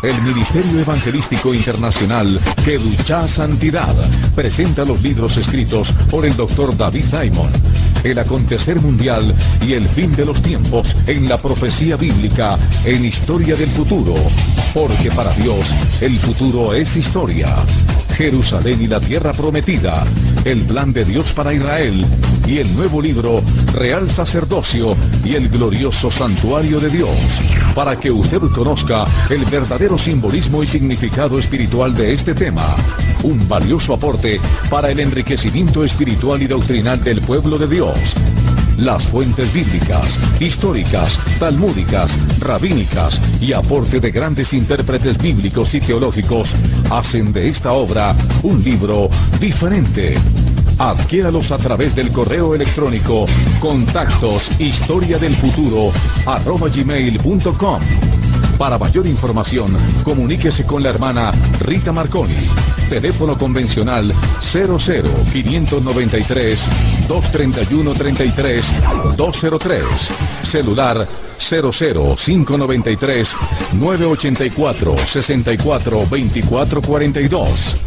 El Ministerio Evangelístico Internacional Kedushá Santidad presenta los libros escritos por el Dr. David Diamond. El acontecer mundial y el fin de los tiempos en la profecía bíblica en Historia del Futuro. Porque para Dios el futuro es historia. Jerusalén y la tierra prometida, el plan de Dios para Israel y el nuevo libro Real Sacerdocio y el glorioso santuario de Dios, para que usted conozca el verdadero simbolismo y significado espiritual de este tema. Un valioso aporte para el enriquecimiento espiritual y doctrinal del pueblo de Dios. Las fuentes bíblicas, históricas, talmúdicas, rabínicas y aporte de grandes intérpretes bíblicos y teológicos hacen de esta obra un libro diferente. Adquiéralos a través del correo electrónico contactos@historiadelfuturo@gmail.com. Para mayor información, comuníquese con la hermana Rita Marconi. Teléfono convencional 00-593-231-33-203. Celular 00-593-984-64-2442.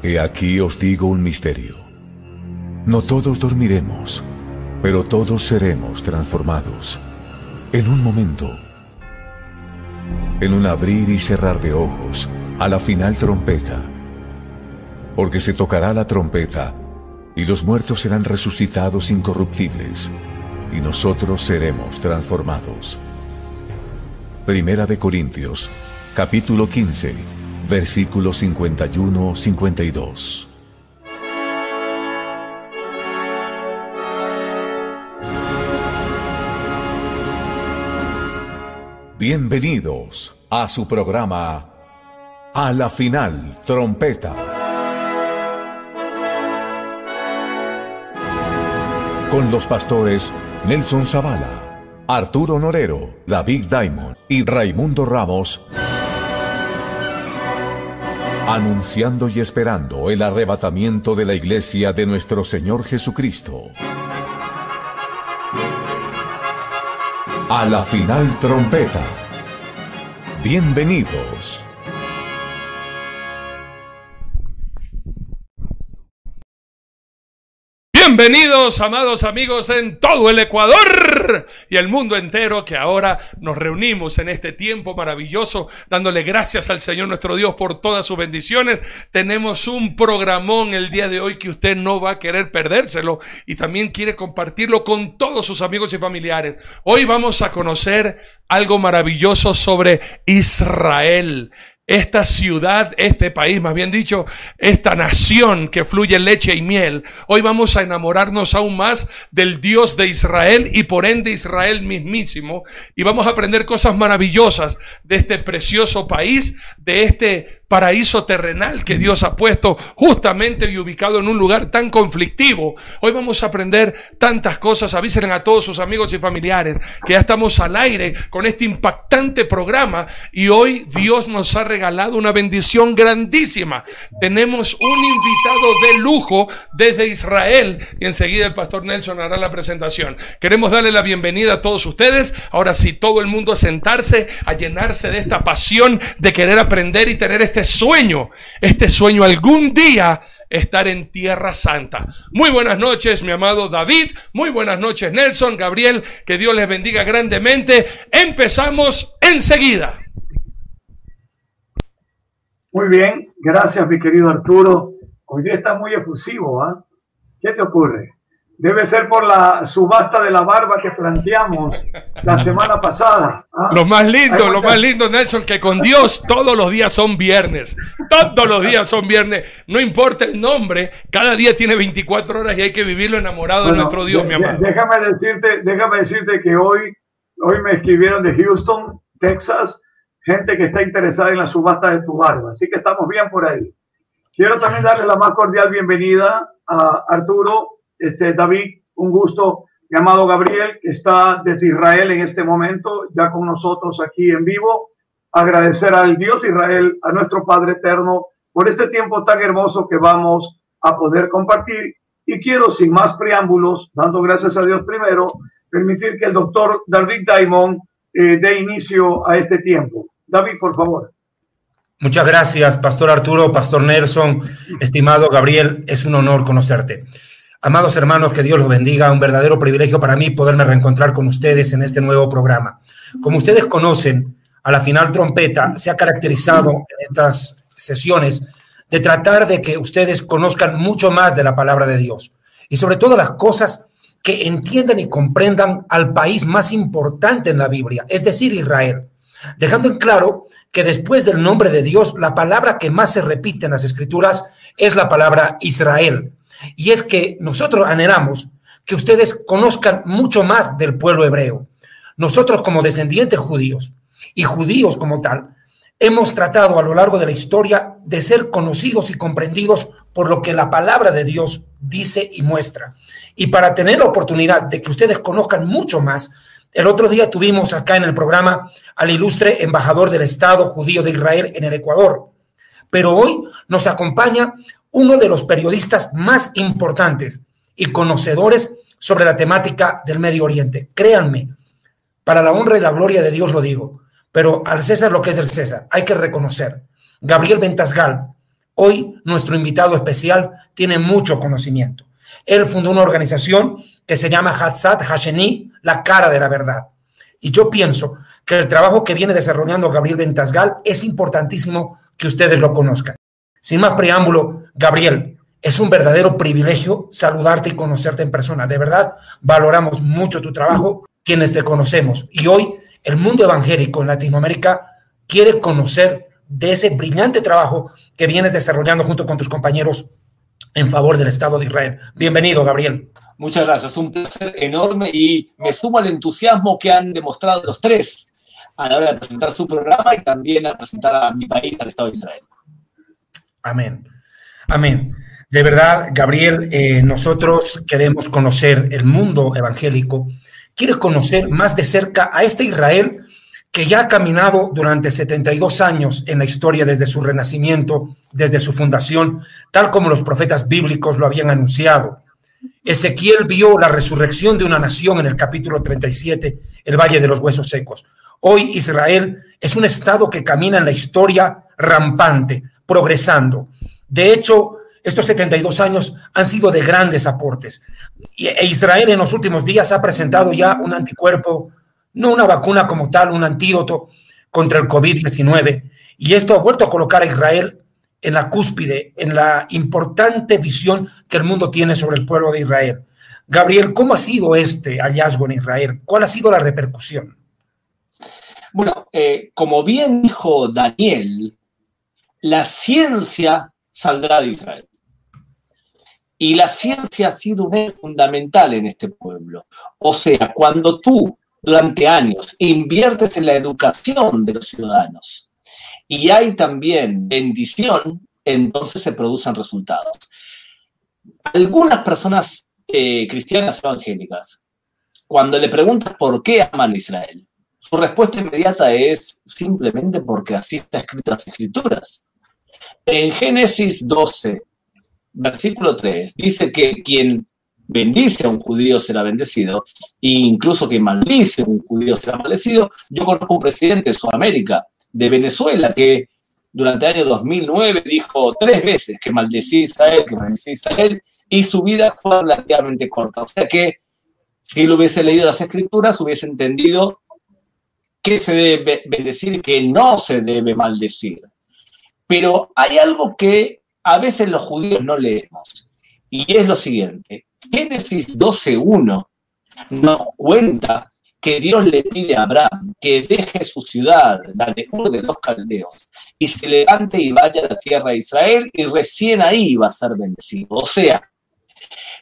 He aquí os digo un misterio. No todos dormiremos, pero todos seremos transformados. En un momento, en un abrir y cerrar de ojos, a la final trompeta. Porque se tocará la trompeta, y los muertos serán resucitados incorruptibles, y nosotros seremos transformados. Primera de Corintios, capítulo 15, versículos 51-52. Bienvenidos a su programa A la Final Trompeta. Con los pastores Nelson Zavala, Arturo Norero, David Diamond y Raimundo Ramos, anunciando y esperando el arrebatamiento de la iglesia de nuestro Señor Jesucristo. A la final trompeta. Bienvenidos. Bienvenidos, amados amigos, en todo el Ecuador y el mundo entero, que ahora nos reunimos en este tiempo maravilloso, dándole gracias al Señor nuestro Dios por todas sus bendiciones. Tenemos un programón el día de hoy que usted no va a querer perdérselo y también quiere compartirlo con todos sus amigos y familiares. Hoy vamos a conocer algo maravilloso sobre Israel. Esta ciudad, este país, más bien dicho, esta nación que fluye leche y miel. Hoy vamos a enamorarnos aún más del Dios de Israel y por ende Israel mismísimo. Y vamos a aprender cosas maravillosas de este precioso país, de este paraíso terrenal que Dios ha puesto justamente y ubicado en un lugar tan conflictivo. Hoy vamos a aprender tantas cosas. Avisen a todos sus amigos y familiares que ya estamos al aire con este impactante programa y hoy Dios nos ha regalado una bendición grandísima. Tenemos un invitado de lujo desde Israel y enseguida el pastor Nelson hará la presentación. Queremos darle la bienvenida a todos ustedes. Ahora sí, todo el mundo a sentarse, a llenarse de esta pasión de querer aprender y tener este sueño algún día estar en Tierra Santa. Muy buenas noches, mi amado David. Muy buenas noches, Nelson, Gabriel. Que Dios les bendiga grandemente. Empezamos enseguida. Muy bien, gracias mi querido Arturo. Hoy día está muy efusivo, ¿ah? ¿Qué te ocurre? Debe ser por la subasta de la barba que planteamos la semana pasada, ¿ah? Lo más lindo, Nelson, que con Dios todos los días son viernes. Todos los días son viernes. No importa el nombre, cada día tiene 24 horas y hay que vivirlo enamorado de nuestro Dios, mi amado. Déjame decirte que hoy me escribieron de Houston, Texas, gente que está interesada en la subasta de tu barba. Así que estamos bien por ahí. Quiero también darle la más cordial bienvenida a Arturo, David, un gusto. Mi amado Gabriel, que está desde Israel en este momento, ya con nosotros aquí en vivo. Agradecer al Dios de Israel, a nuestro Padre eterno, por este tiempo tan hermoso que vamos a poder compartir. Y quiero, sin más preámbulos, dando gracias a Dios primero, permitir que el doctor David Diamond dé inicio a este tiempo. David, por favor. Muchas gracias, Pastor Arturo, Pastor Nelson, estimado Gabriel, es un honor conocerte. Amados hermanos, que Dios los bendiga, un verdadero privilegio para mí poderme reencontrar con ustedes en este nuevo programa. Como ustedes conocen, a la final trompeta se ha caracterizado en estas sesiones de tratar de que ustedes conozcan mucho más de la palabra de Dios y sobre todo las cosas que entiendan y comprendan al país más importante en la Biblia, es decir, Israel, dejando en claro que después del nombre de Dios, la palabra que más se repite en las Escrituras es la palabra Israel. Y es que nosotros anhelamos que ustedes conozcan mucho más del pueblo hebreo. Nosotros como descendientes judíos y judíos como tal, hemos tratado a lo largo de la historia de ser conocidos y comprendidos por lo que la palabra de Dios dice y muestra. Y para tener la oportunidad de que ustedes conozcan mucho más, el otro día tuvimos acá en el programa al ilustre embajador del Estado judío de Israel en el Ecuador. Pero hoy nos acompaña uno de los periodistas más importantes y conocedores sobre la temática del Medio Oriente. Créanme, para la honra y la gloria de Dios lo digo, pero al César lo que es del César, hay que reconocer. Gabriel Ventasgal, hoy nuestro invitado especial, tiene mucho conocimiento. Él fundó una organización que se llama Hatzat Hasheni, la cara de la verdad. Y yo pienso que el trabajo que viene desarrollando Gabriel Ventasgal es importantísimo que ustedes lo conozcan. Sin más preámbulo, Gabriel, es un verdadero privilegio saludarte y conocerte en persona. De verdad, valoramos mucho tu trabajo, quienes te conocemos. Y hoy el mundo evangélico en Latinoamérica quiere conocer de ese brillante trabajo que vienes desarrollando junto con tus compañeros en favor del Estado de Israel. Bienvenido, Gabriel. Muchas gracias, un placer enorme y me sumo al entusiasmo que han demostrado los tres a la hora de presentar su programa y también a presentar a mi país, al Estado de Israel. Amén. Amén. De verdad, Gabriel, nosotros queremos conocer el mundo evangélico, quiere conocer más de cerca a este Israel que ya ha caminado durante 72 años en la historia desde su renacimiento, desde su fundación, tal como los profetas bíblicos lo habían anunciado. Ezequiel vio la resurrección de una nación en el capítulo 37, el Valle de los Huesos Secos. Hoy Israel es un estado que camina en la historia rampante, progresando. De hecho, estos 72 años han sido de grandes aportes. E Israel en los últimos días ha presentado ya un anticuerpo, no una vacuna como tal, un antídoto contra el COVID-19. Y esto ha vuelto a colocar a Israel en la cúspide, en la importante visión que el mundo tiene sobre el pueblo de Israel. Gabriel, ¿cómo ha sido este hallazgo en Israel? ¿Cuál ha sido la repercusión? Bueno, como bien dijo Daniel, la ciencia saldrá de Israel. Y la ciencia ha sido un eje fundamental en este pueblo. O sea, cuando tú durante años inviertes en la educación de los ciudadanos y hay también bendición, entonces se producen resultados. Algunas personas cristianas evangélicas, cuando le preguntas por qué aman a Israel, su respuesta inmediata es simplemente porque así está escrito en las Escrituras. En Génesis 12, versículo 3, dice que quien bendice a un judío será bendecido, e incluso quien maldice a un judío será maldecido. Yo conozco un presidente de Sudamérica, de Venezuela, que durante el año 2009 dijo 3 veces que maldecía a Israel, que maldecía a Israel, y su vida fue relativamente corta. O sea que si él hubiese leído las Escrituras, hubiese entendido qué se debe bendecir y qué no se debe maldecir. Pero hay algo que a veces los judíos no leemos, y es lo siguiente. Génesis 12:1 nos cuenta que Dios le pide a Abraham que deje su ciudad, la de Ur de los Caldeos, y se levante y vaya a la tierra de Israel, y recién ahí va a ser bendecido. O sea,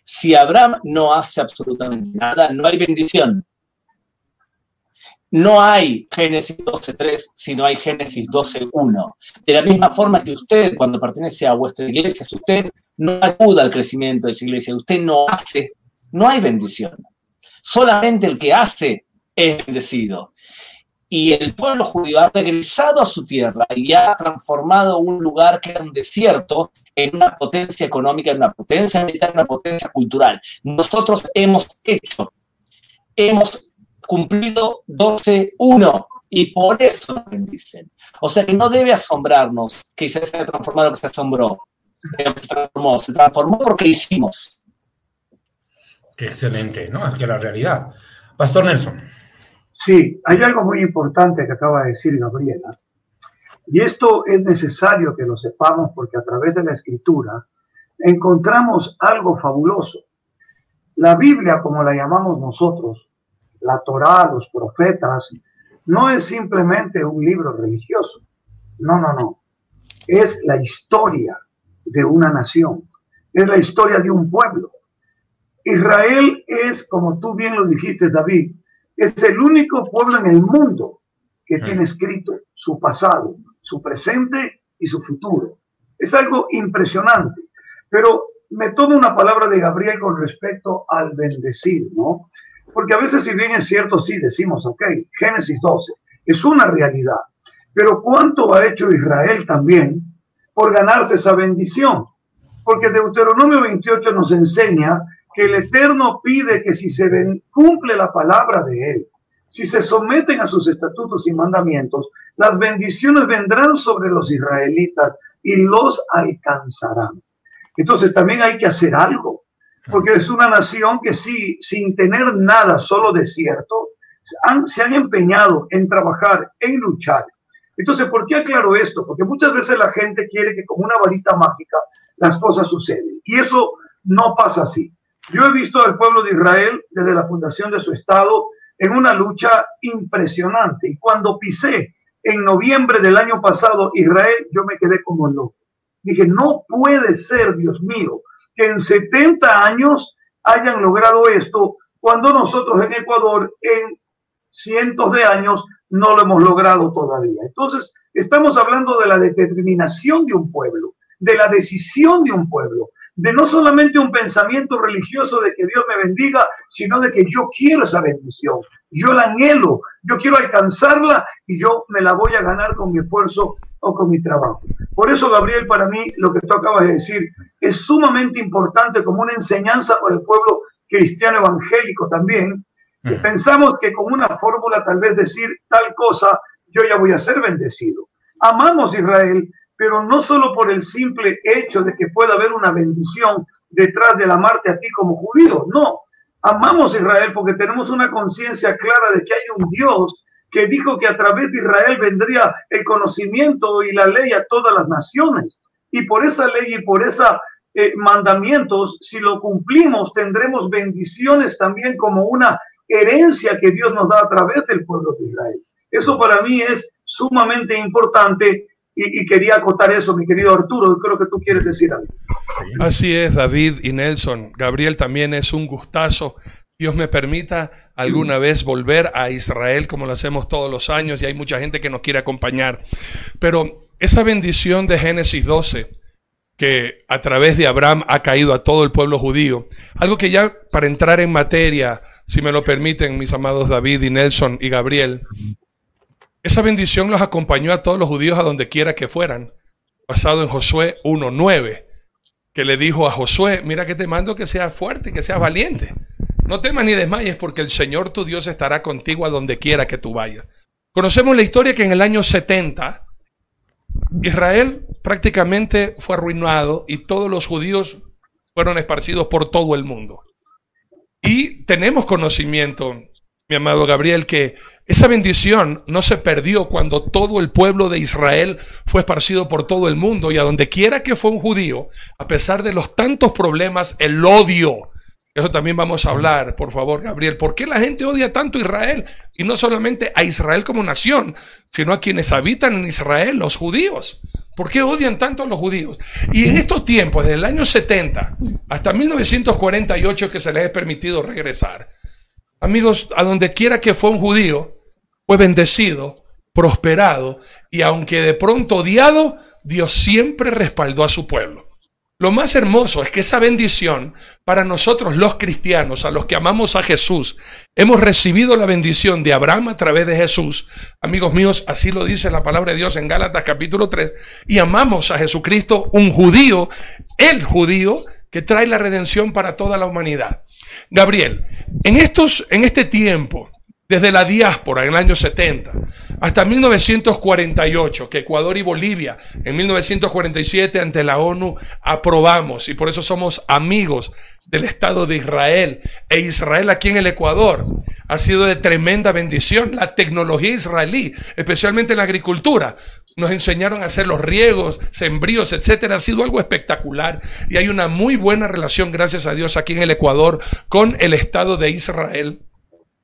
si Abraham no hace absolutamente nada, no hay bendición. No hay Génesis 12:3, sino hay Génesis 12:1. De la misma forma que usted, cuando pertenece a vuestra iglesia, si usted no ayuda al crecimiento de esa iglesia, usted no hace, no hay bendición. Solamente el que hace es bendecido. y el pueblo judío ha regresado a su tierra y ha transformado un lugar que era un desierto en una potencia económica, en una potencia militar, en una potencia cultural. Nosotros hemos cumplido 12-1 y por eso nos bendicen. O sea que no debe asombrarnos que Israel se haya transformado lo que se asombró. Se transformó porque hicimos. Qué excelente, ¿no? Es que la realidad. Pastor Nelson. Sí, hay algo muy importante que acaba de decir Gabriela, y esto es necesario que lo sepamos porque a través de la Escritura encontramos algo fabuloso. La Biblia, como la llamamos nosotros, la Torá, los profetas, no es simplemente un libro religioso. No. Es la historia de una nación, es la historia de un pueblo. Israel es, como tú bien lo dijiste, David, es el único pueblo en el mundo que tiene escrito su pasado, su presente y su futuro. Es algo impresionante. Pero me tomo una palabra de Gabriel con respecto al bendecir, ¿no? Porque a veces, si bien es cierto, sí decimos, ok, Génesis 12, es una realidad. Pero ¿cuánto ha hecho Israel también por ganarse esa bendición? Porque Deuteronomio 28 nos enseña que el Eterno pide que si se cumple la palabra de Él, si se someten a sus estatutos y mandamientos, las bendiciones vendrán sobre los israelitas y los alcanzarán. Entonces también hay que hacer algo, porque es una nación que sí, sin tener nada, solo desierto, se han empeñado en trabajar, en luchar. Entonces, ¿por qué aclaro esto? Porque muchas veces la gente quiere que con una varita mágica las cosas suceden, y eso no pasa así. Yo he visto al pueblo de Israel desde la fundación de su estado en una lucha impresionante. Y cuando pisé en noviembre del año pasado Israel, yo me quedé como loco. Dije, no puede ser, Dios mío, que en 70 años hayan logrado esto cuando nosotros en Ecuador en cientos de años no lo hemos logrado todavía. Entonces, estamos hablando de la determinación de un pueblo, de la decisión de un pueblo, de no solamente un pensamiento religioso de que Dios me bendiga, sino de que yo quiero esa bendición, yo la anhelo, yo quiero alcanzarla y yo me la voy a ganar con mi esfuerzo o con mi trabajo. Por eso, Gabriel, para mí lo que tú acabas de decir es sumamente importante como una enseñanza para el pueblo cristiano evangélico también. Pensamos que con una fórmula, tal vez decir tal cosa, yo ya voy a ser bendecido. Amamos Israel, pero no solo por el simple hecho de que pueda haber una bendición detrás del amarte a ti como judío, no. Amamos Israel porque tenemos una conciencia clara de que hay un Dios que dijo que a través de Israel vendría el conocimiento y la ley a todas las naciones. Y por esa ley y por esos mandamientos, si lo cumplimos, tendremos bendiciones también como una herencia que Dios nos da a través del pueblo de Israel. Eso para mí es sumamente importante. Y quería acotar eso, mi querido Arturo. Creo que tú quieres decir algo. Así es, David y Nelson. Gabriel, también es un gustazo. Dios me permita alguna vez volver a Israel como lo hacemos todos los años y hay mucha gente que nos quiere acompañar. Pero esa bendición de Génesis 12, que a través de Abraham ha caído a todo el pueblo judío, algo que ya para entrar en materia, si me lo permiten, mis amados David y Nelson y Gabriel, esa bendición los acompañó a todos los judíos a donde quiera que fueran, basado en Josué 1:9, que le dijo a Josué, mira que te mando que seas fuerte y que seas valiente. No temas ni desmayes porque el Señor tu Dios estará contigo a donde quiera que tú vayas. Conocemos la historia que en el año 70, Israel prácticamente fue arruinado y todos los judíos fueron esparcidos por todo el mundo. Y tenemos conocimiento, mi amado Gabriel, que esa bendición no se perdió cuando todo el pueblo de Israel fue esparcido por todo el mundo y a donde quiera que fue un judío, a pesar de los tantos problemas, el odio. Eso también vamos a hablar, por favor, Gabriel. ¿Por qué la gente odia tanto a Israel? Y no solamente a Israel como nación, sino a quienes habitan en Israel, los judíos. ¿Por qué odian tanto a los judíos? Y en estos tiempos, desde el año 70 hasta 1948, que se les ha permitido regresar, amigos, a donde quiera que fue un judío, fue bendecido, prosperado, y aunque de pronto odiado, Dios siempre respaldó a su pueblo. lo más hermoso es que esa bendición para nosotros los cristianos, a los que amamos a Jesús, hemos recibido la bendición de Abraham a través de Jesús. Amigos míos, así lo dice la palabra de Dios en Gálatas capítulo 3. Y amamos a Jesucristo, un judío, el judío que trae la redención para toda la humanidad. Gabriel, en este tiempo, desde la diáspora en el año 70 hasta 1948, que Ecuador y Bolivia en 1947 ante la ONU aprobamos, y por eso somos amigos del Estado de Israel, e Israel aquí en el Ecuador ha sido de tremenda bendición. La tecnología israelí, especialmente en la agricultura, nos enseñaron a hacer los riegos, sembríos, etcétera. Ha sido algo espectacular y hay una muy buena relación, gracias a Dios, aquí en el Ecuador con el Estado de Israel.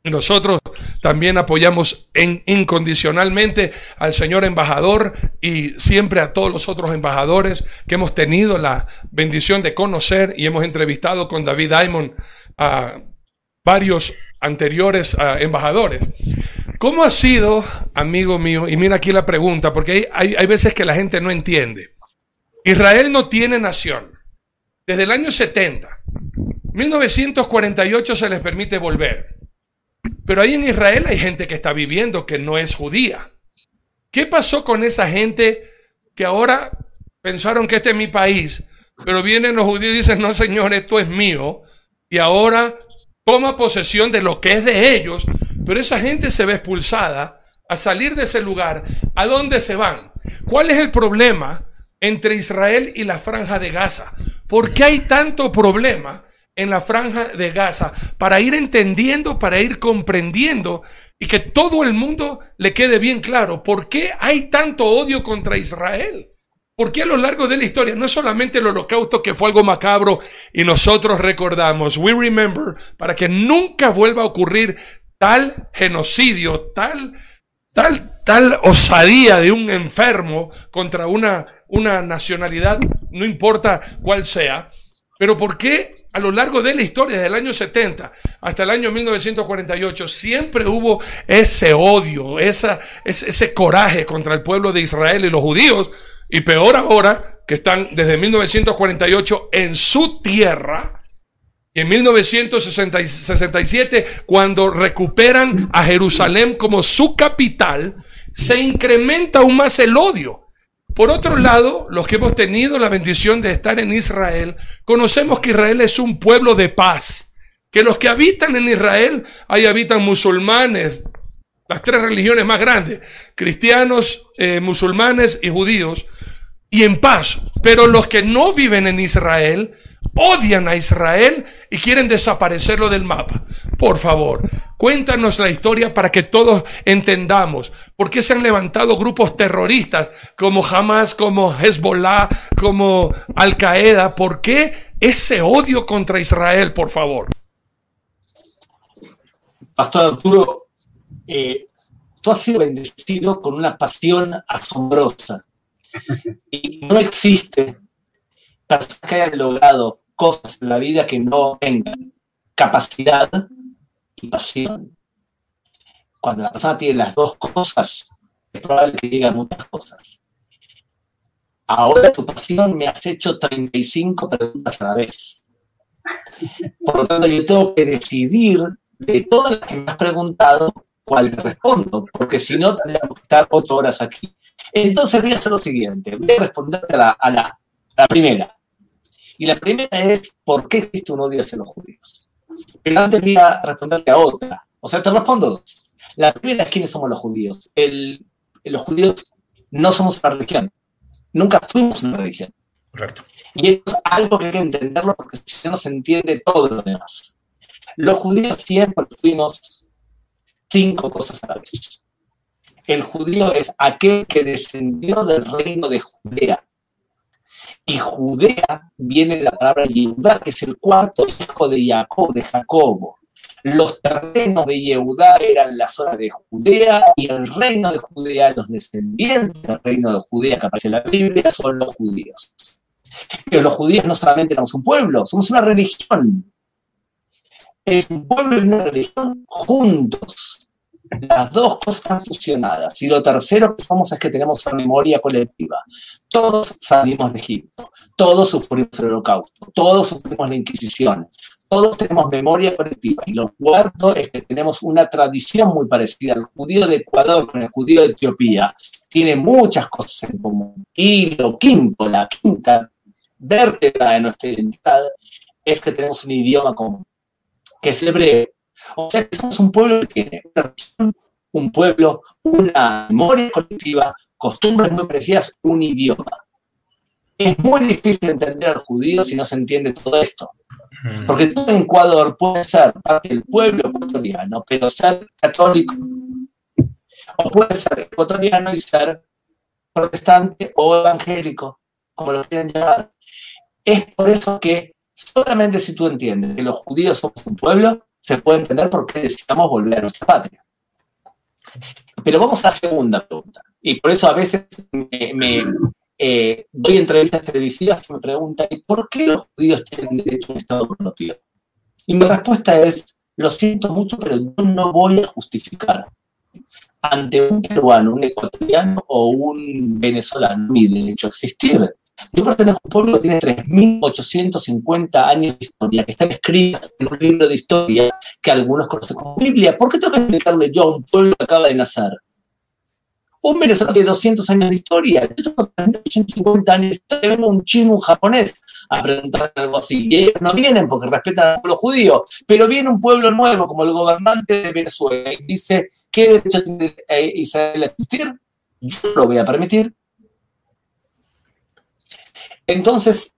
Nosotros también apoyamos incondicionalmente al señor embajador y siempre a todos los otros embajadores que hemos tenido la bendición de conocer, y hemos entrevistado con David Diamond a varios anteriores embajadores. ¿Cómo ha sido, amigo mío? Y mira aquí la pregunta, porque hay veces que la gente no entiende. Israel no tiene nación. Desde el año 70, 1948 se les permite volver. Pero ahí en Israel hay gente que está viviendo que no es judía. ¿Qué pasó con esa gente que ahora pensaron que este es mi país, pero vienen los judíos y dicen, no señor, esto es mío, y ahora toma posesión de lo que es de ellos, pero esa gente se ve expulsada a salir de ese lugar? ¿A dónde se van? ¿Cuál es el problema entre Israel y la Franja de Gaza? ¿Por qué hay tanto problema en la Franja de Gaza? Para ir entendiendo, para ir comprendiendo y que todo el mundo le quede bien claro por qué hay tanto odio contra Israel. Porque a lo largo de la historia, no es solamente el holocausto, que fue algo macabro y nosotros recordamos, we remember, para que nunca vuelva a ocurrir tal genocidio, tal osadía de un enfermo contra una nacionalidad, no importa cuál sea. Pero ¿por qué a lo largo de la historia, desde el año 70 hasta el año 1948, siempre hubo ese odio, ese coraje contra el pueblo de Israel y los judíos? Y peor ahora, que están desde 1948 en su tierra, y en 1967, cuando recuperan a Jerusalén como su capital, se incrementa aún más el odio. Por otro lado, los que hemos tenido la bendición de estar en Israel, conocemos que Israel es un pueblo de paz, que los que habitan en Israel, ahí habitan musulmanes, las tres religiones más grandes, cristianos, musulmanes y judíos, y en paz. Pero los que no viven en Israel odian a Israel y quieren desaparecerlo del mapa. Por favor, cuéntanos la historia para que todos entendamos por qué se han levantado grupos terroristas como Hamas, como Hezbollah, como Al Qaeda. ¿Por qué ese odio contra Israel, por favor? Pastor Arturo, tú has sido bendecido con una pasión asombrosa. Y no existe personas que hayan logrado cosas en la vida que no tengan capacidad y pasión. Cuando la persona tiene las dos cosas, es probable que llegue a muchas cosas. Ahora tu pasión me has hecho 35 preguntas a la vez. Por lo tanto, yo tengo que decidir de todas las que me has preguntado cuál te respondo, porque si no tendríamos que estar 8 horas aquí. Entonces voy a hacer lo siguiente, voy a responderte a la primera. Y la primera es, ¿por qué existe un odio hacia los judíos? Pero antes voy a responderte a otra. O sea, te respondo dos. La primera es, ¿quiénes somos los judíos? Los judíos no somos una religión. Nunca fuimos una religión. Correcto. Y eso es algo que hay que entenderlo, porque si no se entiende todo lo demás. Los judíos siempre fuimos 5 cosas a la vez. El judío es aquel que descendió del reino de Judea. Y Judea viene de la palabra Yehudá, que es el cuarto hijo de Jacobo. Los terrenos de Yehudá eran la zona de Judea, y el reino de Judea, los descendientes del reino de Judea que aparece en la Biblia, son los judíos. Pero los judíos no solamente éramos un pueblo, somos una religión. Es un pueblo y una religión juntos. Las dos cosas están fusionadas. Y lo tercero que somos es que tenemos una memoria colectiva. Todos salimos de Egipto, todos sufrimos el Holocausto, todos sufrimos la Inquisición, todos tenemos memoria colectiva. Y lo cuarto es que tenemos una tradición muy parecida. El judío de Ecuador con el judío de Etiopía tiene muchas cosas en común. Y lo quinto, la quinta vértebra de nuestra identidad es que tenemos un idioma común, que es el hebreo. O sea que somos un pueblo que tiene una religión, un pueblo, una memoria colectiva, costumbres muy parecidas, un idioma. Es muy difícil entender al judío si no se entiende todo esto. Porque tú en Ecuador puedes ser parte del pueblo ecuatoriano, pero ser católico. O puedes ser ecuatoriano y ser protestante o evangélico, como lo quieran llamar. Es por eso que solamente si tú entiendes que los judíos somos un pueblo, se puede entender por qué deseamos volver a nuestra patria. Pero vamos a la segunda pregunta. Y por eso a veces doy entrevistas televisivas y me preguntan, ¿y por qué los judíos tienen derecho a un Estado propio? Y mi respuesta es, lo siento mucho, pero yo no voy a justificar ante un peruano, un ecuatoriano o un venezolano mi derecho a existir. Yo pertenezco a un pueblo que tiene 3.850 años de historia, que están escritas en un libro de historia que algunos conocen como Biblia. ¿Por qué tengo que explicarle yo a un pueblo que acaba de nacer? Un venezolano tiene 200 años de historia, yo tengo 3.850 años de historia, vengo un chino, un japonés a preguntar algo así. Y ellos no vienen porque respetan al pueblo judío, pero viene un pueblo nuevo como el gobernante de Venezuela y dice, ¿qué derecho tiene Israel a existir? Yo no lo voy a permitir. Entonces,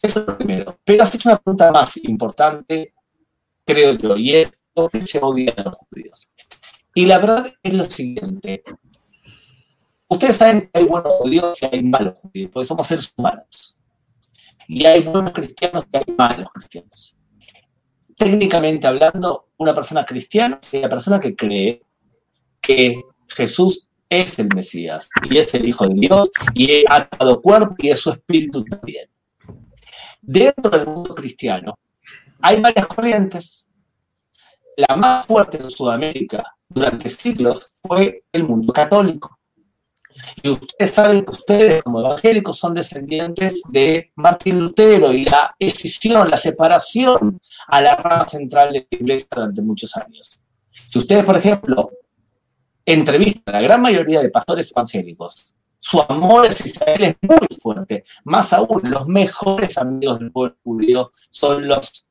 eso es lo primero. Pero has hecho una pregunta más importante, creo yo, y es ¿por qué se odian a los judíos? Y la verdad es lo siguiente. Ustedes saben que hay buenos judíos y hay malos judíos, porque somos seres humanos. Y hay buenos cristianos y hay malos cristianos. Técnicamente hablando, una persona cristiana es la persona que cree que Jesús es el Mesías, y es el Hijo de Dios, y ha dado cuerpo, y es su espíritu también. Dentro del mundo cristiano hay varias corrientes. La más fuerte en Sudamérica durante siglos fue el mundo católico. Y ustedes saben que ustedes, como evangélicos, son descendientes de Martín Lutero y la escisión, la separación a la rama central de la Iglesia durante muchos años. Si ustedes, por ejemplo, entrevistan a la gran mayoría de pastores evangélicos, su amor hacia Israel es muy fuerte. Más aún, los mejores amigos del pueblo judío son los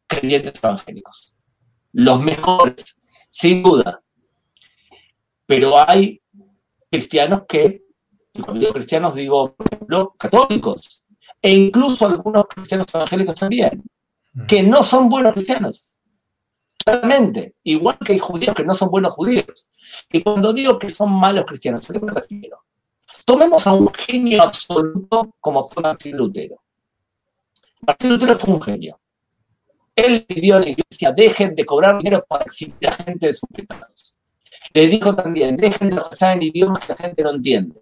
creyentes evangélicos. Los mejores, sin duda. Pero hay cristianos que, y cuando digo cristianos digo, por ejemplo, católicos, e incluso algunos cristianos evangélicos también, que no son buenos cristianos. Claramente, igual que hay judíos que no son buenos judíos. Y cuando digo que son malos cristianos, ¿a qué me refiero? Tomemos a un genio absoluto como fue Martín Lutero. Martín Lutero fue un genio. Él pidió a la iglesia, dejen de cobrar dinero para eximir a la gente de sus pecados. Le dijo también, dejen de rezar en idiomas que la gente no entiende.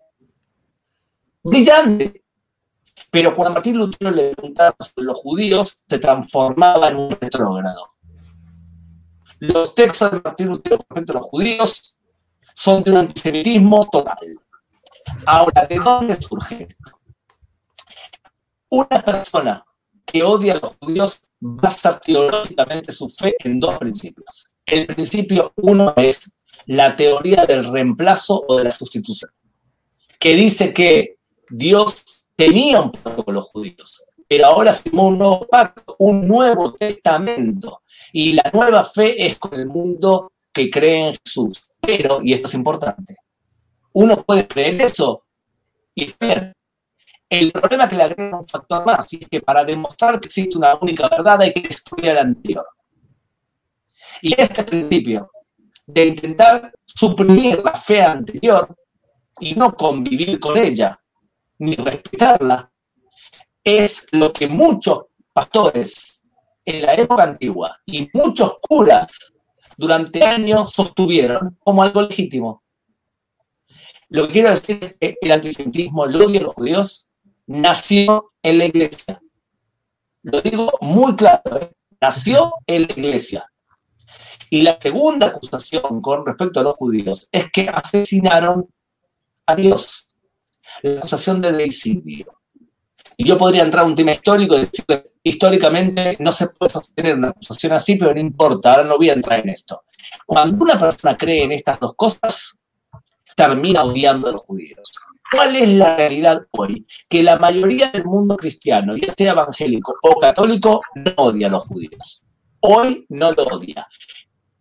Brillante. Pero cuando a Martín Lutero le preguntaron sobre los judíos, se transformaba en un retrógrado. Los textos de Martín Lutero con respecto a los judíos son de un antisemitismo total. Ahora, ¿de dónde surge esto? Una persona que odia a los judíos basa teológicamente su fe en dos principios. El principio uno es la teoría del reemplazo o de la sustitución, que dice que Dios tenía un pacto con los judíos, pero ahora firmó un nuevo pacto, un nuevo testamento, y la nueva fe es con el mundo que cree en Jesús. Pero, y esto es importante, uno puede creer eso y creer. El problema es que le agrega un factor más, y es que para demostrar que existe una única verdad hay que destruir al anterior. Y este principio de intentar suprimir la fe anterior y no convivir con ella, ni respetarla, es lo que muchos pastores en la época antigua y muchos curas durante años sostuvieron como algo legítimo. Lo que quiero decir es que el antisemitismo, el odio a los judíos, nació en la iglesia. Lo digo muy claro, ¿eh? Nació en la iglesia. Y la segunda acusación con respecto a los judíos es que asesinaron a Dios. La acusación de deicidio. Y yo podría entrar a un tema histórico y decir que históricamente no se puede sostener una acusación así, pero no importa, ahora no voy a entrar en esto. Cuando una persona cree en estas dos cosas, termina odiando a los judíos. ¿Cuál es la realidad hoy? Que la mayoría del mundo cristiano, ya sea evangélico o católico, no odia a los judíos. Hoy no lo odia.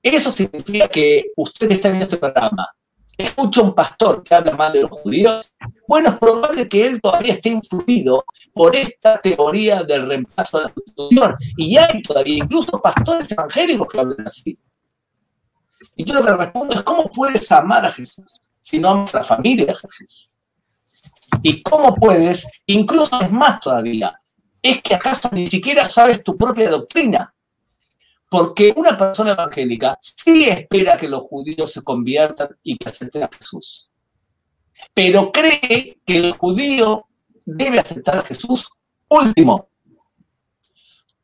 Eso significa que usted que está viendo este programa, escucha a un pastor que habla mal de los judíos, bueno, es probable que él todavía esté influido por esta teoría del reemplazo de la sustitución. Y hay todavía incluso pastores evangélicos que hablan así. Y yo lo que respondo es, ¿cómo puedes amar a Jesús si no amas a la familia de Jesús? ¿Y cómo puedes, incluso es más todavía, es que acaso ni siquiera sabes tu propia doctrina? Porque una persona evangélica sí espera que los judíos se conviertan y que acepten a Jesús. Pero cree que el judío debe aceptar a Jesús último.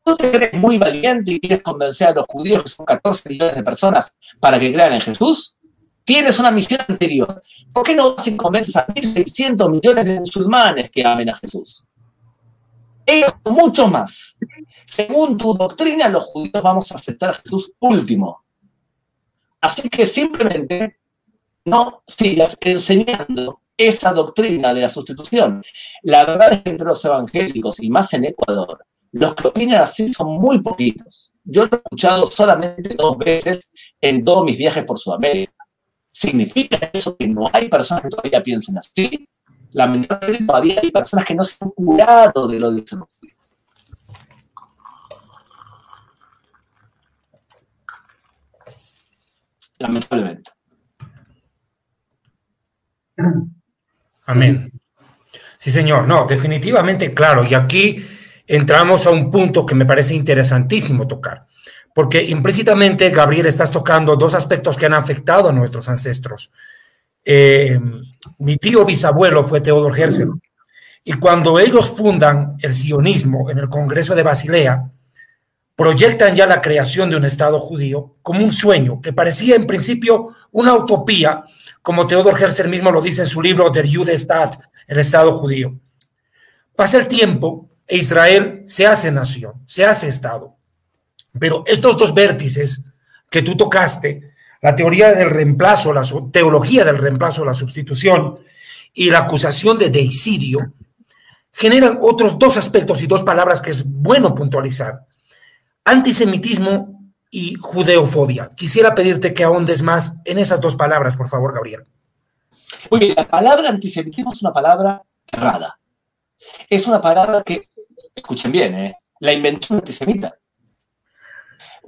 ¿Tú te crees muy valiente y quieres convencer a los judíos, que son 14 millones de personas, para que crean en Jesús? Tienes una misión anterior. ¿Por qué no vas y convences a 1.600 millones de musulmanes que amen a Jesús? Ellos son muchos más. Según tu doctrina, los judíos vamos a aceptar a Jesús último. Así que simplemente no sigas enseñando esa doctrina de la sustitución. La verdad es que entre los evangélicos, y más en Ecuador, los que opinan así son muy poquitos. Yo lo he escuchado solamente 2 veces en todos mis viajes por Sudamérica. ¿Significa eso que no hay personas que todavía piensen así? Lamentablemente todavía hay personas que no se han curado de lo de los judíos. Lamentablemente. Amén. Sí, señor. No, definitivamente, claro. Y aquí entramos a un punto que me parece interesantísimo tocar. Porque implícitamente, Gabriel, estás tocando 2 aspectos que han afectado a nuestros ancestros. Mi tío bisabuelo fue Theodor Herzl. Y cuando ellos fundan el sionismo en el Congreso de Basilea, proyectan ya la creación de un Estado judío como un sueño que parecía en principio una utopía, como Theodor Herzl mismo lo dice en su libro Der Judestaat, el Estado judío. Pasa el tiempo e Israel se hace nación, se hace Estado. Pero estos 2 vértices que tú tocaste, la teoría del reemplazo, la teología del reemplazo, la sustitución y la acusación de deicidio, generan otros 2 aspectos y 2 palabras que es bueno puntualizar. Antisemitismo y judeofobia. Quisiera pedirte que ahondes más en esas 2 palabras, por favor, Gabriel. Muy bien, la palabra antisemitismo es una palabra errada. Es una palabra que, escuchen bien, la inventó un antisemita.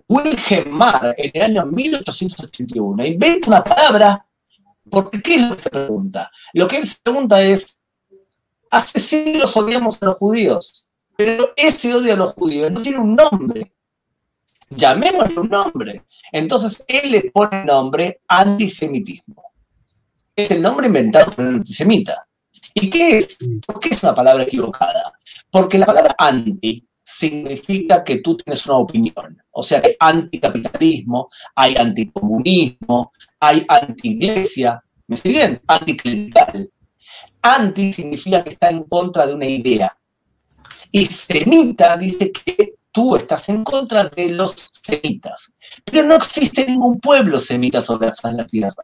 Wilhelm Marr, en el año 1881, inventa una palabra, porque ¿qué es lo que se pregunta? Lo que él se pregunta es, hace siglos odiamos a los judíos, pero ese odio a los judíos no tiene un nombre. Llamémosle un nombre. Entonces él le pone el nombre antisemitismo. Es el nombre inventado por el antisemita. ¿Y qué es? ¿Por qué es una palabra equivocada? Porque la palabra anti significa que tú tienes una opinión. O sea que hay anticapitalismo, hay anticomunismo, hay antiiglesia. ¿Me siguen? Anticlerical. Anti significa que está en contra de una idea. Y semita dice que tú estás en contra de los semitas. Pero no existe ningún pueblo semita sobre la faz de la tierra.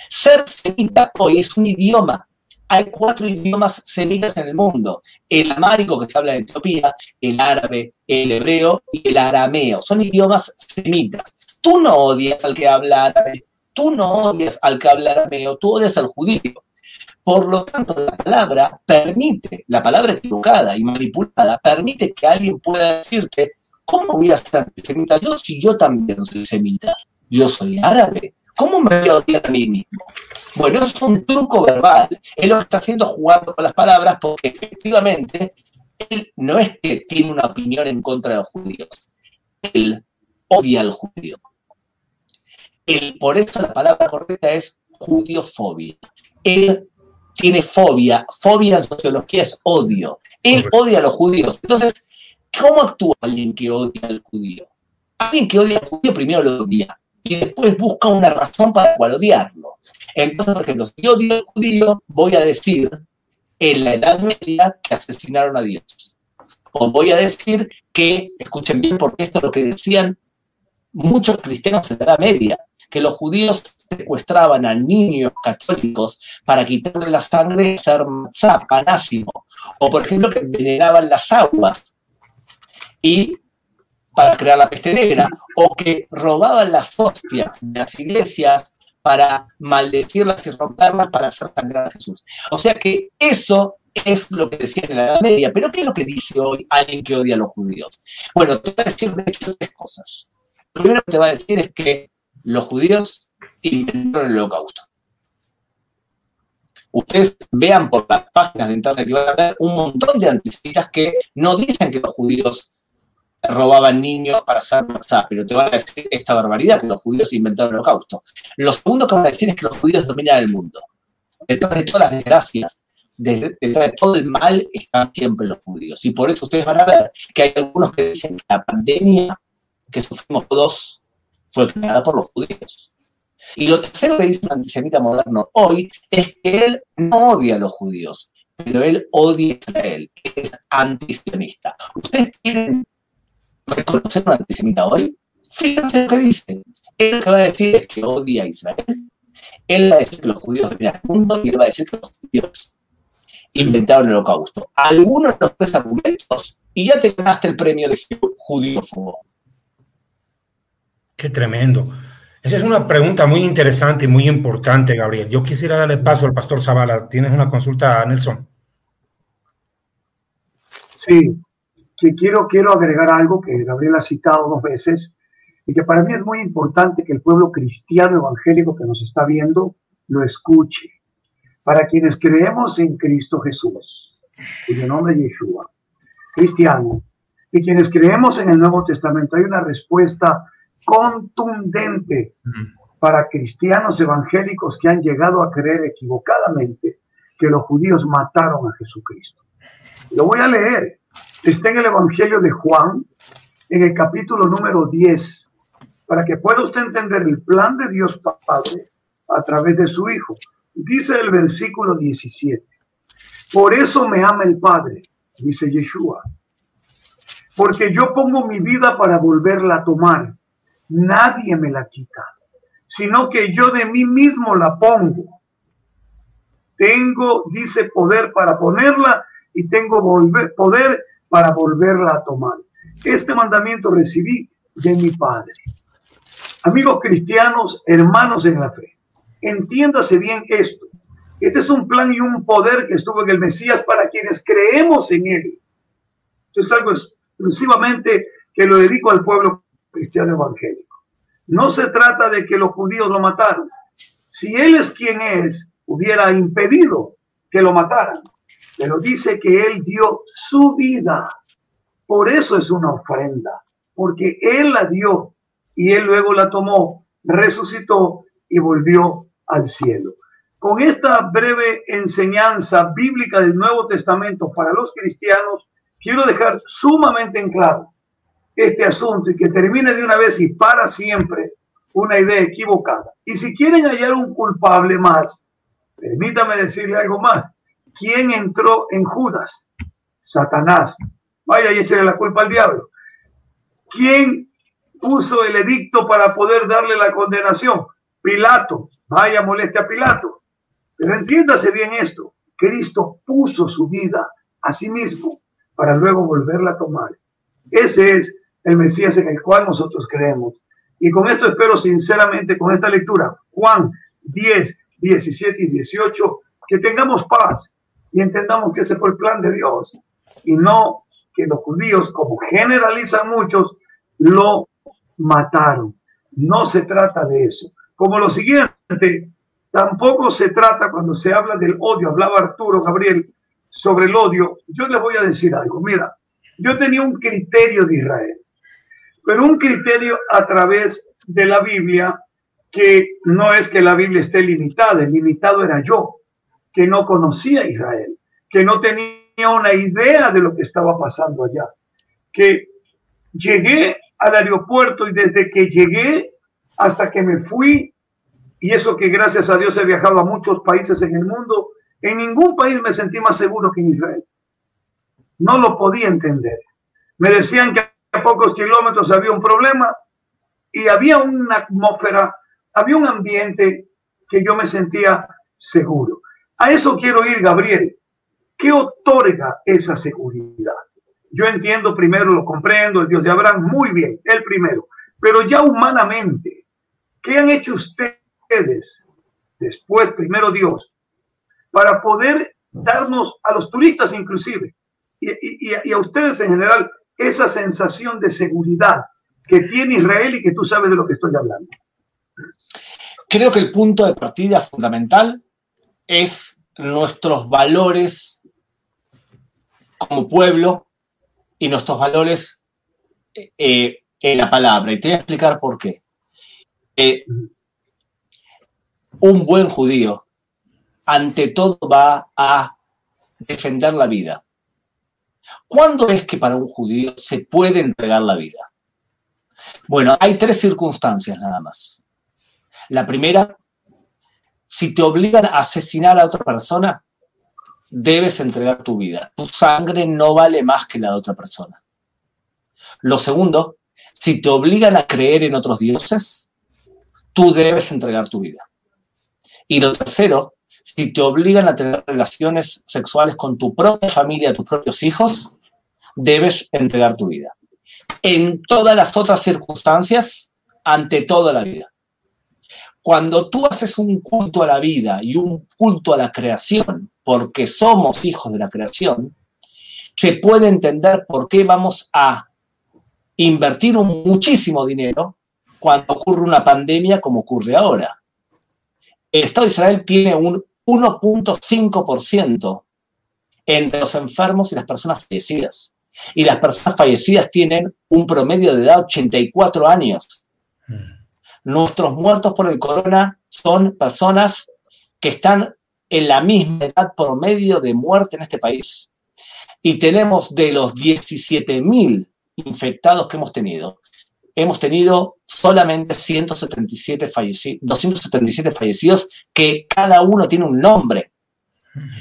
Ser semita hoy es un idioma. Hay 4 idiomas semitas en el mundo. El amárico, que se habla en Etiopía, el árabe, el hebreo y el arameo. Son idiomas semitas. Tú no odias al que habla árabe, tú no odias al que habla arameo, tú odias al judío. Por lo tanto, la palabra equivocada y manipulada, permite que alguien pueda decirte, ¿cómo voy a ser antisemita yo si yo también soy semita? Yo soy árabe. ¿Cómo me voy a odiar a mí mismo? Bueno, eso es un truco verbal. Él lo está haciendo jugando con las palabras porque efectivamente él no es que tiene una opinión en contra de los judíos. Él odia al judío. Por eso la palabra correcta es judiofobia. Él tiene fobia. Fobia en sociología es odio. Él odia a los judíos. Entonces, ¿cómo actúa alguien que odia al judío? Alguien que odia al judío primero lo odia. y después busca una razón para cual odiarlo. Entonces, por ejemplo, si yo odio al judío, voy a decir en la Edad Media que asesinaron a Dios. O voy a decir que, escuchen bien, porque esto es lo que decían muchos cristianos en la Edad Media, que los judíos secuestraban a niños católicos para quitarle la sangre y hacer matzá, panásimo. O, por ejemplo, que envenenaban las aguas y para crear la peste negra, o que robaban las hostias de las iglesias para maldecirlas y romperlas para hacer sangrar a Jesús. O sea que eso es lo que decían en la Edad Media. Pero ¿qué es lo que dice hoy alguien que odia a los judíos? Bueno, te va a decir de hecho tres cosas. Lo primero que te va a decir es que los judíos inventaron el Holocausto. Ustedes vean por las páginas de internet y van a ver un montón de antisemitas que no dicen que los judíos robaban niños para hacer matzá, pero te van a decir esta barbaridad, que los judíos inventaron el Holocausto. Lo segundo que van a decir es que los judíos dominan el mundo. Detrás de todas las desgracias, detrás de todo el mal, están siempre los judíos. Y por eso ustedes van a ver que hay algunos que dicen que la pandemia que sufrimos todos fue creada por los judíos. Y lo tercero que dice un antisemita moderno hoy es que él no odia a los judíos, pero él odia a Israel, que es antisionista. ¿Ustedes quieren reconocer un antisemita hoy? Fíjense lo que dice. Él lo que va a decir es que odia a Israel. Él va a decir que los judíos dominan el mundo y él va a decir que los judíos inventaron el Holocausto. Algunos de los tres argumentos y ya te ganaste el premio de judíofobo. Qué tremendo. Esa es una pregunta muy interesante y muy importante, Gabriel. Yo quisiera darle paso al pastor Zavala. ¿Tienes una consulta, Nelson? Sí, que quiero agregar algo que Gabriel ha citado 2 veces y que para mí es muy importante que el pueblo cristiano evangélico que nos está viendo lo escuche. Para quienes creemos en Cristo Jesús, cuyo nombre es Yeshua, cristiano, y quienes creemos en el Nuevo Testamento, hay una respuesta contundente para cristianos evangélicos que han llegado a creer equivocadamente que los judíos mataron a Jesucristo. Lo voy a leer. Está en el Evangelio de Juan, en el capítulo número 10, para que pueda usted entender el plan de Dios Padre a través de su Hijo. Dice el versículo 17, por eso me ama el Padre, dice Yeshua, porque yo pongo mi vida para volverla a tomar. Nadie me la quita, sino que yo de mí mismo la pongo. Tengo, dice, poder para ponerla y tengo poder para volverla a tomar. Este mandamiento recibí de mi Padre. Amigos cristianos, hermanos en la fe, entiéndase bien esto. Este es un plan y un poder que estuvo en el Mesías para quienes creemos en él. Esto es algo exclusivamente que lo dedico al pueblo cristiano evangélico. No se trata de que los judíos lo mataron. Si él es quien es, hubiera impedido que lo mataran. Pero dice que él dio su vida. Por eso es una ofrenda. Porque él la dio y él luego la tomó, resucitó y volvió al cielo. Con esta breve enseñanza bíblica del Nuevo Testamento para los cristianos, quiero dejar sumamente en claro este asunto y que termine de una vez y para siempre una idea equivocada. Y si quieren hallar un culpable más, permítame decirle algo más. ¿Quién entró en Judas? Satanás. Vaya y échale la culpa al diablo. ¿Quién puso el edicto para poder darle la condenación? Pilato. Vaya, moleste a Pilato. Pero entiéndase bien esto. Cristo puso su vida a sí mismo para luego volverla a tomar. Ese es el Mesías en el cual nosotros creemos. Y con esto espero sinceramente, con esta lectura, Juan 10, 17 y 18, que tengamos paz y entendamos que ese fue el plan de Dios. Y no que los judíos, como generalizan muchos, lo mataron. No se trata de eso. Como lo siguiente, tampoco se trata cuando se habla del odio. Hablaba Arturo Gabriel sobre el odio. Yo les voy a decir algo. Mira, yo tenía un criterio de Israel, pero un criterio a través de la Biblia, que no es que la Biblia esté limitada. El limitado era yo, que no conocía a Israel, que no tenía una idea de lo que estaba pasando allá, que llegué al aeropuerto y desde que llegué hasta que me fui, y eso que gracias a Dios he viajado a muchos países en el mundo, en ningún país me sentí más seguro que en Israel. No lo podía entender. Me decían que a pocos kilómetros había un problema y había una atmósfera, había un ambiente que yo me sentía seguro. A eso quiero ir, Gabriel. ¿Qué otorga esa seguridad? Yo entiendo primero, lo comprendo, el Dios de Abraham, muy bien, el primero. Pero ya humanamente, ¿qué han hecho ustedes después, primero Dios, para poder darnos a los turistas inclusive y a ustedes en general esa sensación de seguridad que tiene Israel y que tú sabes de lo que estoy hablando? Creo que el punto de partida fundamental es nuestros valores como pueblo y nuestros valores en la palabra. Y te voy a explicar por qué. Un buen judío, ante todo, va a defender la vida. ¿Cuándo es que para un judío se puede entregar la vida? Bueno, hay 3 circunstancias nada más. La primera, si te obligan a asesinar a otra persona, debes entregar tu vida. Tu sangre no vale más que la de otra persona. Lo segundo, si te obligan a creer en otros dioses, tú debes entregar tu vida. Y lo tercero, si te obligan a tener relaciones sexuales con tu propia familia, tus propios hijos, debes entregar tu vida. En todas las otras circunstancias, ante toda la vida. Cuando tú haces un culto a la vida y un culto a la creación, porque somos hijos de la creación, se puede entender por qué vamos a invertir muchísimo dinero cuando ocurre una pandemia como ocurre ahora. El Estado de Israel tiene un 1.5% entre los enfermos y las personas fallecidas. Y las personas fallecidas tienen un promedio de edad de 84 años. Nuestros muertos por el corona son personas que están en la misma edad promedio de muerte en este país. Y tenemos de los 17.000 infectados que hemos tenido solamente 277 fallecidos, que cada uno tiene un nombre.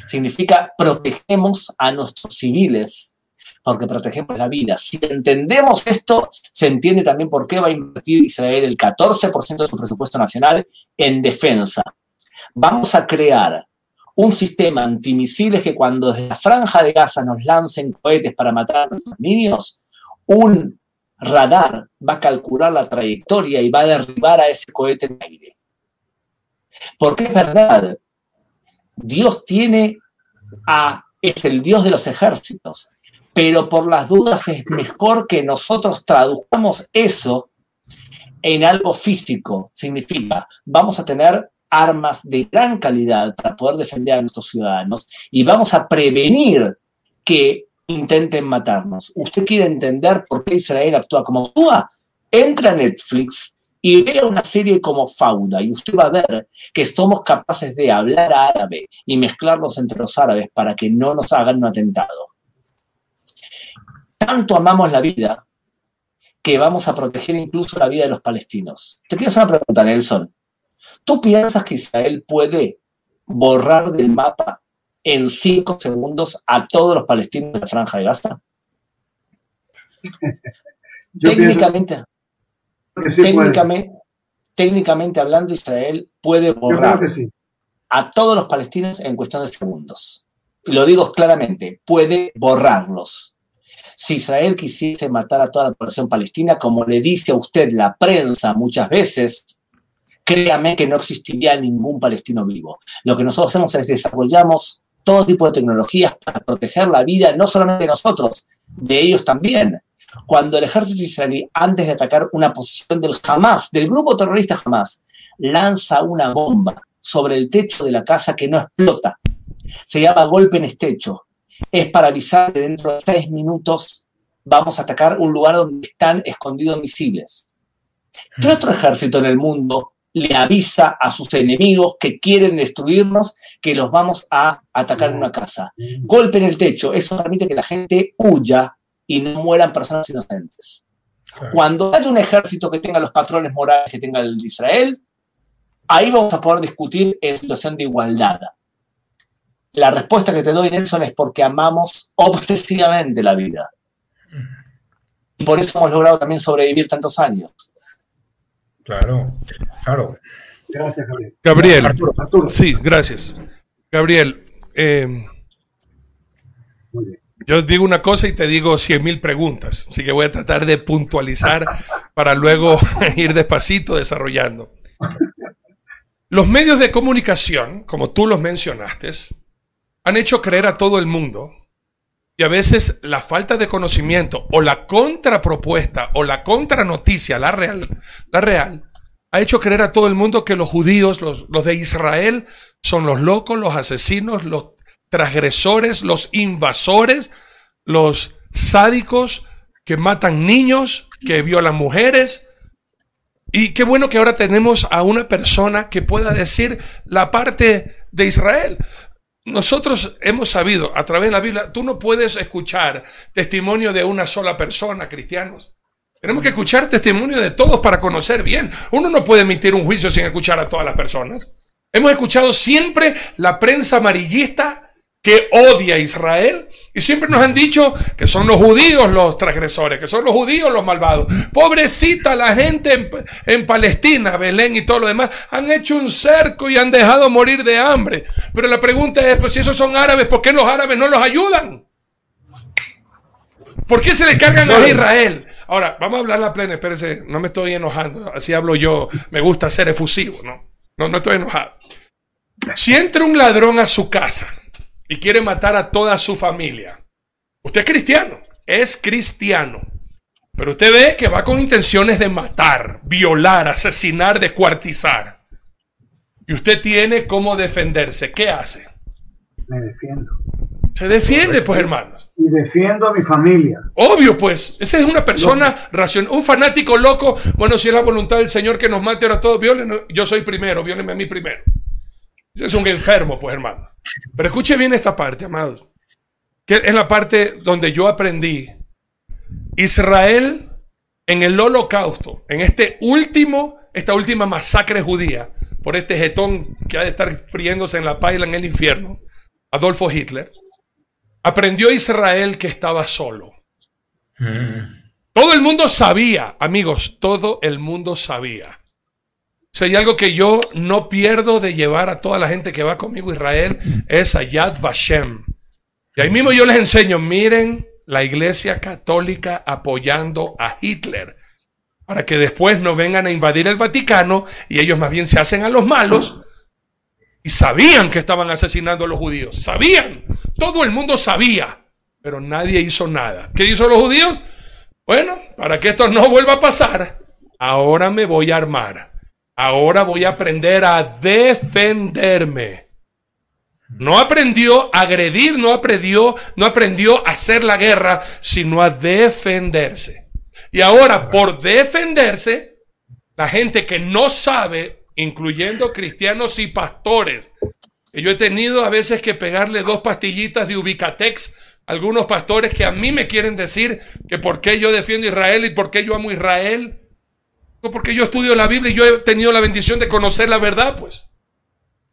Significa protegemos a nuestros civiles porque protegemos la vida. Si entendemos esto, se entiende también por qué va a invertir Israel el 14% de su presupuesto nacional en defensa. Vamos a crear un sistema antimisiles que cuando desde la franja de Gaza nos lancen cohetes para matar a nuestros niños, un radar va a calcular la trayectoria y va a derribar a ese cohete en el aire. Porque es verdad, Dios es el Dios de los ejércitos, pero por las dudas es mejor que nosotros traduzcamos eso en algo físico. Significa, vamos a tener armas de gran calidad para poder defender a nuestros ciudadanos y vamos a prevenir que intenten matarnos. ¿Usted quiere entender por qué Israel actúa como actúa? Entra a Netflix y vea una serie como Fauda y usted va a ver que somos capaces de hablar árabe y mezclarnos entre los árabes para que no nos hagan un atentado. Tanto amamos la vida que vamos a proteger incluso la vida de los palestinos. Te quiero hacer una pregunta, Nelson. ¿Tú piensas que Israel puede borrar del mapa en 5 segundos a todos los palestinos de la Franja de Gaza? Técnicamente hablando, Israel puede borrar a todos los palestinos en cuestión de segundos. Y lo digo claramente, puede borrarlos. Si Israel quisiese matar a toda la población palestina, como le dice a usted la prensa muchas veces, créame que no existiría ningún palestino vivo. Lo que nosotros hacemos es desarrollamos todo tipo de tecnologías para proteger la vida, no solamente de nosotros, de ellos también. Cuando el ejército israelí, antes de atacar una posición del Hamas, del grupo terrorista Hamas, lanza una bomba sobre el techo de la casa que no explota, se llama golpe en techo. Es para avisar que dentro de 6 minutos vamos a atacar un lugar donde están escondidos misiles. ¿Qué otro ejército en el mundo le avisa a sus enemigos que quieren destruirnos que los vamos a atacar en una casa? Golpe en el techo, eso permite que la gente huya y no mueran personas inocentes. Claro. Cuando haya un ejército que tenga los patrones morales que tenga el de Israel, ahí vamos a poder discutir en situación de igualdad. La respuesta que te doy, Nelson, es porque amamos obsesivamente la vida. Y por eso hemos logrado también sobrevivir tantos años. Claro, claro. Gracias, Gabriel. Gabriel. Arturo. Sí, gracias. Gabriel, Muy bien. yo digo una cosa y te digo 100.000 preguntas, así que voy a tratar de puntualizar para luego ir despacito desarrollando. Los medios de comunicación, como tú los mencionaste, han hecho creer a todo el mundo, y a veces la falta de conocimiento o la contrapropuesta o la contranoticia, la real, ha hecho creer a todo el mundo que los judíos, los de Israel, son los locos, los asesinos, los transgresores, los invasores, los sádicos que matan niños, que violan mujeres. Y qué bueno que ahora tenemos a una persona que pueda decir la parte de Israel. Nosotros hemos sabido a través de la Biblia, tú no puedes escuchar testimonio de una sola persona, cristianos. Tenemos que escuchar testimonio de todos para conocer bien. Uno no puede emitir un juicio sin escuchar a todas las personas. Hemos escuchado siempre la prensa amarillista que odia a Israel, y siempre nos han dicho que son los judíos los transgresores, que son los judíos los malvados. Pobrecita la gente en Palestina, Belén y todo lo demás, han hecho un cerco y han dejado morir de hambre. Pero la pregunta es, pues si esos son árabes, ¿por qué los árabes no los ayudan? ¿Por qué se le cargan a Israel? Ahora, vamos a hablar la plena, espérese, no me estoy enojando, así hablo yo, me gusta ser efusivo, no estoy enojado. Si entra un ladrón a su casa y quiere matar a toda su familia, usted es cristiano, pero usted ve que va con intenciones de matar, violar, asesinar, descuartizar, y usted tiene cómo defenderse, ¿qué hace? Me defiendo. Se defiende, pues, hermanos. Y defiendo a mi familia. Obvio, pues, esa es una persona racional, un fanático loco. Bueno, si es la voluntad del Señor que nos mate ahora todos, violen, yo soy primero, violenme a mí primero. Ese es un enfermo, pues, hermanos. Pero escuche bien esta parte, amados, que es la parte donde yo aprendí. Israel en el Holocausto, en esta última masacre judía, por este jetón que ha de estar friéndose en la paila en el infierno, Adolfo Hitler, aprendió Israel que estaba solo. Todo el mundo sabía, amigos, todo el mundo sabía. Si hay algo que yo no pierdo de llevar a toda la gente que va conmigo a Israel, es a Yad Vashem. Y ahí mismo yo les enseño, miren la Iglesia Católica apoyando a Hitler, para que después no vengan a invadir el Vaticano y ellos más bien se hacen a los malos. Y sabían que estaban asesinando a los judíos, sabían, todo el mundo sabía, pero nadie hizo nada. ¿Qué hizo los judíos? Bueno, para que esto no vuelva a pasar, ahora me voy a armar. Ahora voy a aprender a defenderme. No aprendió a agredir, no aprendió a hacer la guerra, sino a defenderse. Y ahora, por defenderse, la gente que no sabe, incluyendo cristianos y pastores, que yo he tenido a veces que pegarle 2 pastillitas de Ubicatex a algunos pastores que a mí me quieren decir que por qué yo defiendo a Israel y por qué yo amo a Israel. Porque yo estudio la Biblia y yo he tenido la bendición de conocer la verdad, pues.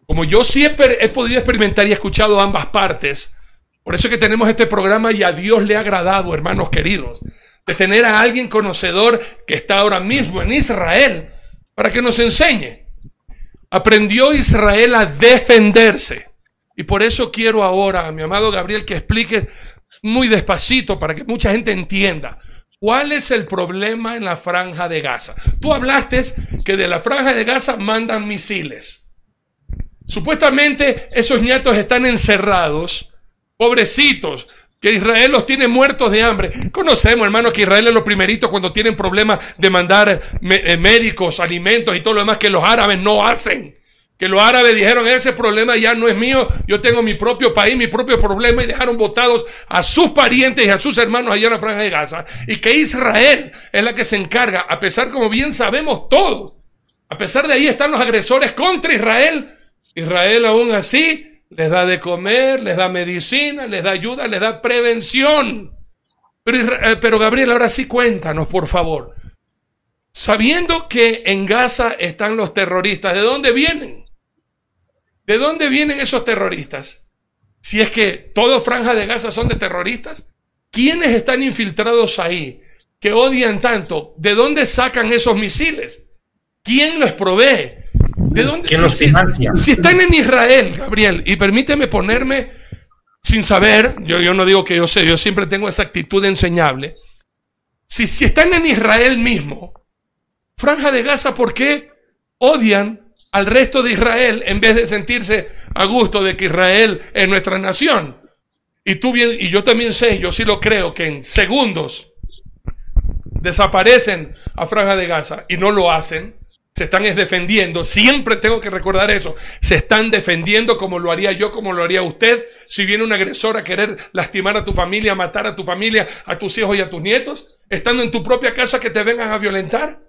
Como yo siempre he podido experimentar y he escuchado ambas partes, por eso es que tenemos este programa y a Dios le ha agradado, hermanos queridos, de tener a alguien conocedor que está ahora mismo en Israel para que nos enseñe. Aprendió Israel a defenderse. Y por eso quiero ahora, mi amado Gabriel, que explique muy despacito para que mucha gente entienda. ¿Cuál es el problema en la Franja de Gaza? Tú hablaste que de la Franja de Gaza mandan misiles. Supuestamente esos nietos están encerrados, pobrecitos, que Israel los tiene muertos de hambre. Conocemos, hermanos, que Israel es lo primerito cuando tienen problemas de mandar médicos, alimentos y todo lo demás que los árabes no hacen. Que los árabes dijeron, ese problema ya no es mío, yo tengo mi propio país, mi propio problema, y dejaron botados a sus parientes y a sus hermanos allá en la Franja de Gaza. Y que Israel es la que se encarga, a pesar, como bien sabemos todos, a pesar de ahí están los agresores contra Israel. Israel aún así les da de comer, les da medicina, les da ayuda, les da prevención. Pero Gabriel, ahora sí cuéntanos, por favor. Sabiendo que en Gaza están los terroristas, ¿de dónde vienen? ¿De dónde vienen esos terroristas? Si es que toda Franja de Gaza son de terroristas, ¿quiénes están infiltrados ahí que odian tanto? ¿De dónde sacan esos misiles? ¿Quién les provee? ¿De dónde? ¿Quién los financia? Si están en Israel, Gabriel, y permíteme ponerme sin saber, yo no digo que yo sé, yo siempre tengo esa actitud enseñable. Si están en Israel mismo, Franja de Gaza, ¿por qué odian al resto de Israel en vez de sentirse a gusto de que Israel es nuestra nación? Y tú bien, y yo también sé, yo sí lo creo, que en segundos desaparecen a Franja de Gaza y no lo hacen. Se están defendiendo, siempre tengo que recordar eso, se están defendiendo como lo haría yo, como lo haría usted, si viene un agresor a querer lastimar a tu familia, matar a tu familia, a tus hijos y a tus nietos, estando en tu propia casa que te vengan a violentar.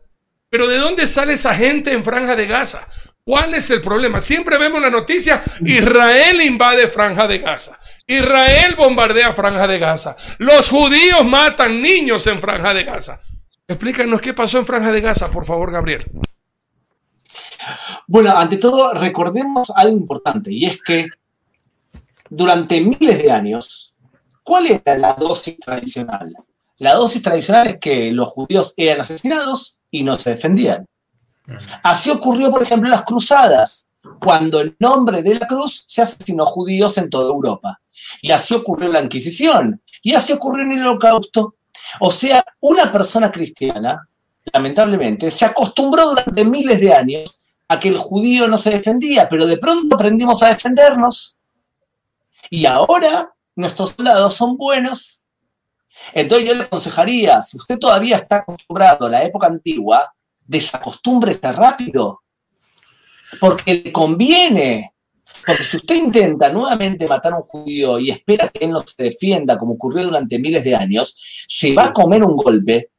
Pero ¿de dónde sale esa gente en Franja de Gaza? ¿Cuál es el problema? Siempre vemos la noticia, Israel invade Franja de Gaza, Israel bombardea Franja de Gaza, los judíos matan niños en Franja de Gaza. Explícanos qué pasó en Franja de Gaza, por favor, Gabriel. Bueno, ante todo, recordemos algo importante, y es que durante miles de años, ¿cuál era la dosis tradicional? La dosis tradicional es que los judíos eran asesinados y no se defendían. Así ocurrió, por ejemplo, en las cruzadas, cuando en nombre de la cruz se asesinó judíos en toda Europa. Y así ocurrió en la Inquisición, y así ocurrió en el Holocausto. O sea, una persona cristiana, lamentablemente, se acostumbró durante miles de años a que el judío no se defendía, pero de pronto aprendimos a defendernos. Y ahora nuestros soldados son buenos. Entonces yo le aconsejaría, si usted todavía está acostumbrado a la época antigua, desacostúmbrese rápido, porque le conviene. Porque si usted intenta nuevamente matar a un judío y espera que él no se defienda, como ocurrió durante miles de años, se va a comer un golpe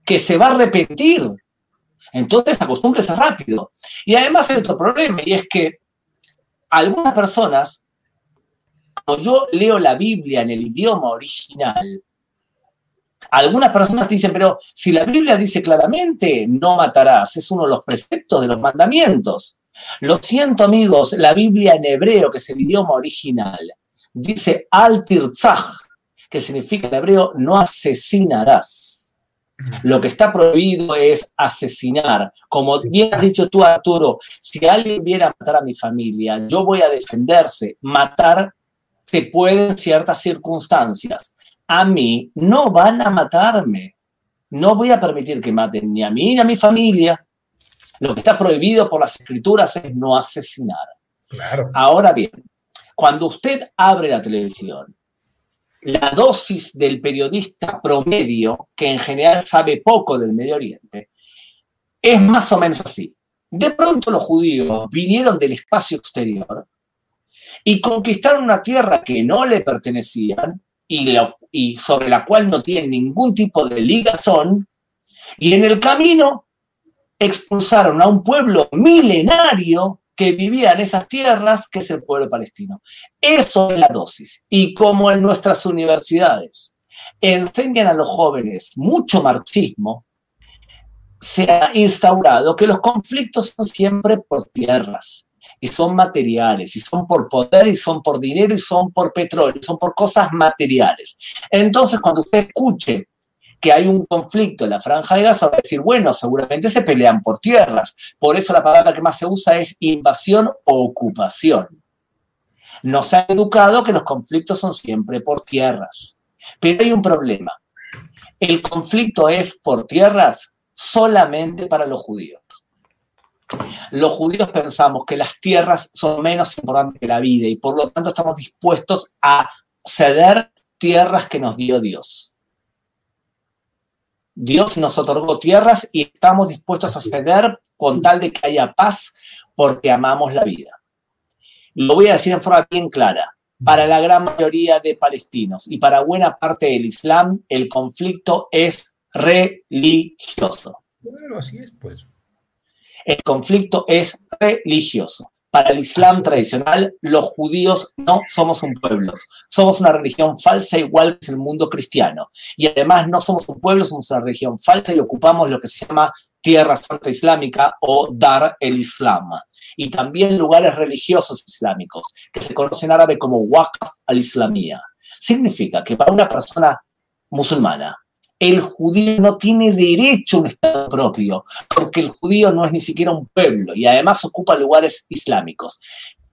que se va a arrepentir. Entonces acostúmbrese rápido. Y además hay otro problema, y es que algunas personas, cuando yo leo la Biblia en el idioma original, algunas personas dicen, pero si la Biblia dice claramente, no matarás, es uno de los preceptos de los mandamientos. Lo siento, amigos, la Biblia en hebreo, que es el idioma original, dice al tirzaj, que significa en hebreo no asesinarás. Lo que está prohibido es asesinar. Como bien has dicho tú, Arturo, si alguien viene a matar a mi familia, yo voy a defenderse. Matar se puede en ciertas circunstancias. A mí no van a matarme. No voy a permitir que maten ni a mí ni a mi familia. Lo que está prohibido por las escrituras es no asesinar. Claro. Ahora bien, cuando usted abre la televisión, la dosis del periodista promedio, que en general sabe poco del Medio Oriente, es más o menos así. De pronto los judíos vinieron del espacio exterior y conquistaron una tierra que no le pertenecían y sobre la cual no tienen ningún tipo de ligazón, y en el camino expulsaron a un pueblo milenario que vivía en esas tierras, que es el pueblo palestino. Eso es la dosis. Y como en nuestras universidades enseñan a los jóvenes mucho marxismo, se ha instaurado que los conflictos son siempre por tierras, y son materiales, y son por poder, y son por dinero, y son por petróleo, y son por cosas materiales. Entonces, cuando usted escuche que hay un conflicto en la Franja de Gaza, va a decir, bueno, seguramente se pelean por tierras. Por eso la palabra que más se usa es invasión o ocupación. Nos han educado que los conflictos son siempre por tierras. Pero hay un problema. El conflicto es por tierras solamente para los judíos. Los judíos pensamos que las tierras son menos importantes que la vida y por lo tanto estamos dispuestos a ceder tierras que nos dio Dios. Dios nos otorgó tierras y estamos dispuestos a ceder con tal de que haya paz porque amamos la vida. Lo voy a decir en forma bien clara. Para la gran mayoría de palestinos y para buena parte del Islam, el conflicto es religioso. Bueno, así es, pues. El conflicto es religioso. Para el Islam tradicional, los judíos no somos un pueblo. Somos una religión falsa igual que el mundo cristiano. Y además no somos un pueblo, somos una religión falsa y ocupamos lo que se llama Tierra Santa Islámica o Dar el Islam. Y también lugares religiosos islámicos, que se conocen en árabe como Waqf al-Islamiyya. Significa que para una persona musulmana, el judío no tiene derecho a un Estado propio, porque el judío no es ni siquiera un pueblo y además ocupa lugares islámicos.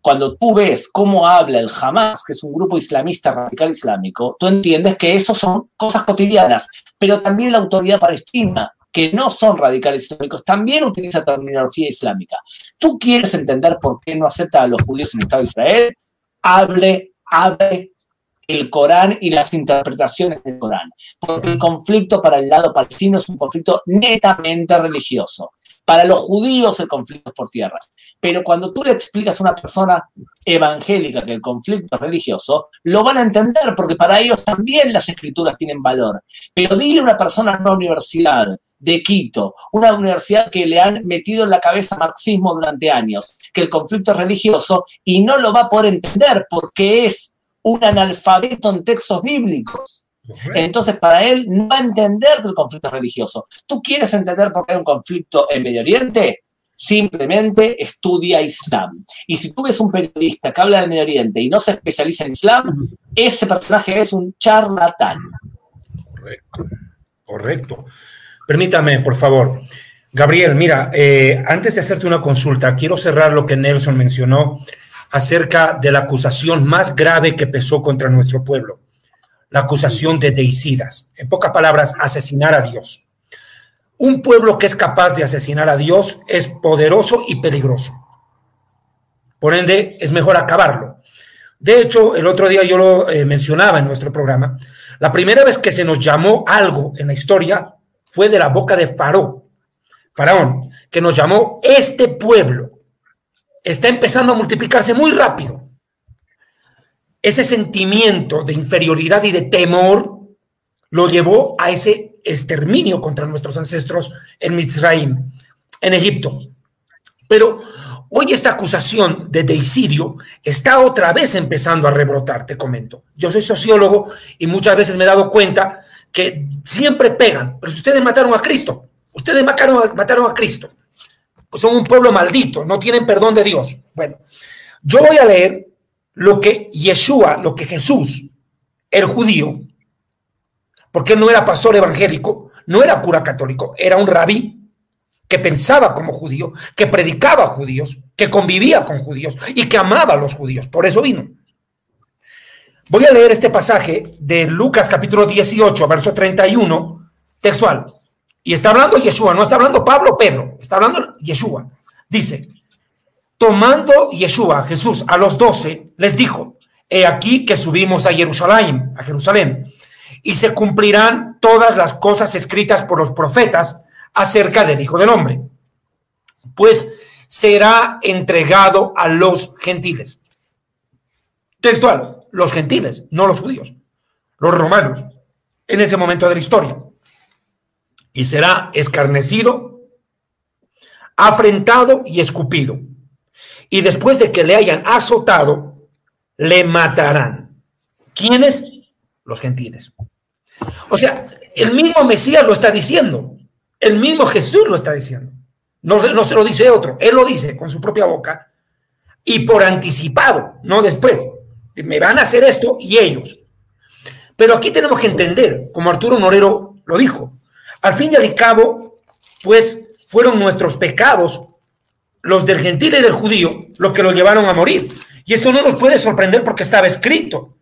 Cuando tú ves cómo habla el Hamas, que es un grupo islamista radical islámico, tú entiendes que eso son cosas cotidianas, pero también la autoridad palestina, que no son radicales islámicos, también utiliza terminología islámica. ¿Tú quieres entender por qué no acepta a los judíos en el Estado de Israel? Abre el Corán y las interpretaciones del Corán, porque el conflicto para el lado palestino es un conflicto netamente religioso. Para los judíos el conflicto es por tierras, pero cuando tú le explicas a una persona evangélica que el conflicto es religioso, lo van a entender, porque para ellos también las escrituras tienen valor. Pero dile a una persona en una universidad de Quito, una universidad que le han metido en la cabeza marxismo durante años, que el conflicto es religioso, y no lo va a poder entender porque es un analfabeto en textos bíblicos. Entonces, para él no va a entender que el conflicto es religioso. ¿Tú quieres entender por qué hay un conflicto en Medio Oriente? Simplemente estudia Islam. Y si tú ves un periodista que habla del Medio Oriente y no se especializa en Islam, ese personaje es un charlatán. Correcto. Permítame, por favor. Gabriel, mira, antes de hacerte una consulta, quiero cerrar lo que Nelson mencionó acerca de la acusación más grave que pesó contra nuestro pueblo, la acusación de deicidas. En pocas palabras, asesinar a Dios. Un pueblo que es capaz de asesinar a Dios es poderoso y peligroso. Por ende, es mejor acabarlo. De hecho, el otro día yo lo mencionaba en nuestro programa. La primera vez que se nos llamó algo en la historia fue de la boca de Faraón, que nos llamó este pueblo. Está empezando a multiplicarse muy rápido. Ese sentimiento de inferioridad y de temor lo llevó a ese exterminio contra nuestros ancestros en Mizraim, en Egipto. Pero hoy esta acusación de deicidio está otra vez empezando a rebrotar, te comento. Yo soy sociólogo y muchas veces me he dado cuenta que siempre pegan. Pero si ustedes mataron a Cristo, mataron a Cristo, pues son un pueblo maldito, no tienen perdón de Dios. Bueno, yo voy a leer lo que Jesús, el judío, porque él no era pastor evangélico, no era cura católico, era un rabí que pensaba como judío, que predicaba a judíos, que convivía con judíos y que amaba a los judíos. Por eso vino. Voy a leer este pasaje de Lucas capítulo 18, verso 31, textual. Y está hablando Yeshua, no está hablando Pablo o Pedro, está hablando Yeshua. Dice, tomando Yeshua, Jesús, a los 12, les dijo, he aquí que subimos a Jerusalén, y se cumplirán todas las cosas escritas por los profetas acerca del Hijo del Hombre, pues será entregado a los gentiles. Textual, los gentiles, no los judíos, los romanos, en ese momento de la historia. Y será escarnecido, afrentado y escupido. Y después de que le hayan azotado, le matarán. ¿Quiénes? Los gentiles. O sea, el mismo Mesías lo está diciendo. El mismo Jesús lo está diciendo. No se lo dice otro. Él lo dice con su propia boca. Y por anticipado, no después. Me van a hacer esto y ellos. Pero aquí tenemos que entender, como Arturo Norero lo dijo, al fin y al cabo, pues fueron nuestros pecados, los del gentil y del judío, los que los llevaron a morir. Y esto no nos puede sorprender porque estaba escrito.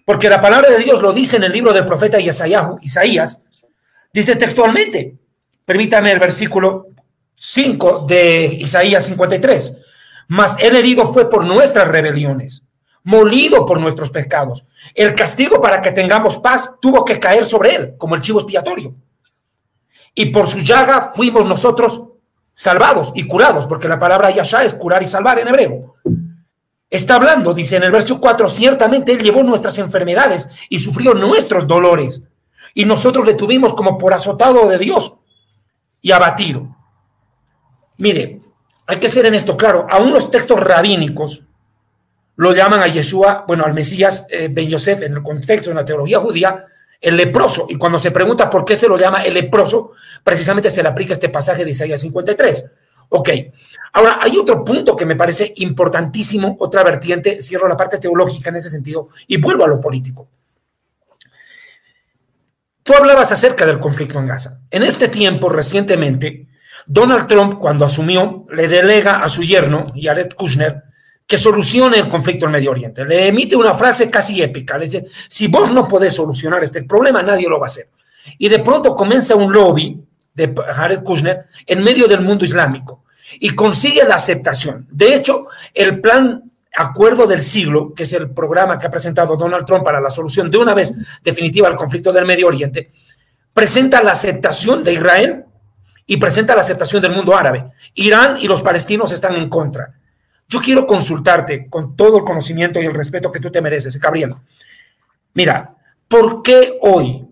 Porque la palabra de Dios lo dice en el libro del profeta Isaías. Dice textualmente, permítame el versículo 5 de Isaías 53. Mas el herido fue por nuestras rebeliones, molido por nuestros pecados. El castigo para que tengamos paz tuvo que caer sobre él, como el chivo expiatorio. Y por su llaga fuimos nosotros salvados y curados, porque la palabra yashá es curar y salvar en hebreo. Está hablando, dice en el verso 4, ciertamente él llevó nuestras enfermedades y sufrió nuestros dolores, y nosotros le tuvimos como por azotado de Dios y abatido. Mire, hay que ser en esto claro, aún los textos rabínicos lo llaman a Yeshua, bueno, al Mesías Ben Yosef, en el contexto de la teología judía, el leproso. Y cuando se pregunta por qué se lo llama el leproso, precisamente se le aplica este pasaje de Isaías 53. Ok, ahora hay otro punto que me parece importantísimo, otra vertiente, cierro la parte teológica en ese sentido y vuelvo a lo político. Tú hablabas acerca del conflicto en Gaza. En este tiempo, recientemente, Donald Trump, cuando asumió, le delega a su yerno, Jared Kushner, que solucione el conflicto en Medio Oriente. Le emite una frase casi épica. Le dice, si vos no podés solucionar este problema, nadie lo va a hacer. Y de pronto comienza un lobby de Jared Kushner en medio del mundo islámico y consigue la aceptación. De hecho, el plan Acuerdo del Siglo, que es el programa que ha presentado Donald Trump para la solución de una vez definitiva al conflicto del Medio Oriente, presenta la aceptación de Israel y presenta la aceptación del mundo árabe. Irán y los palestinos están en contra. Yo quiero consultarte con todo el conocimiento y el respeto que tú te mereces, Gabriel. Mira, ¿por qué hoy,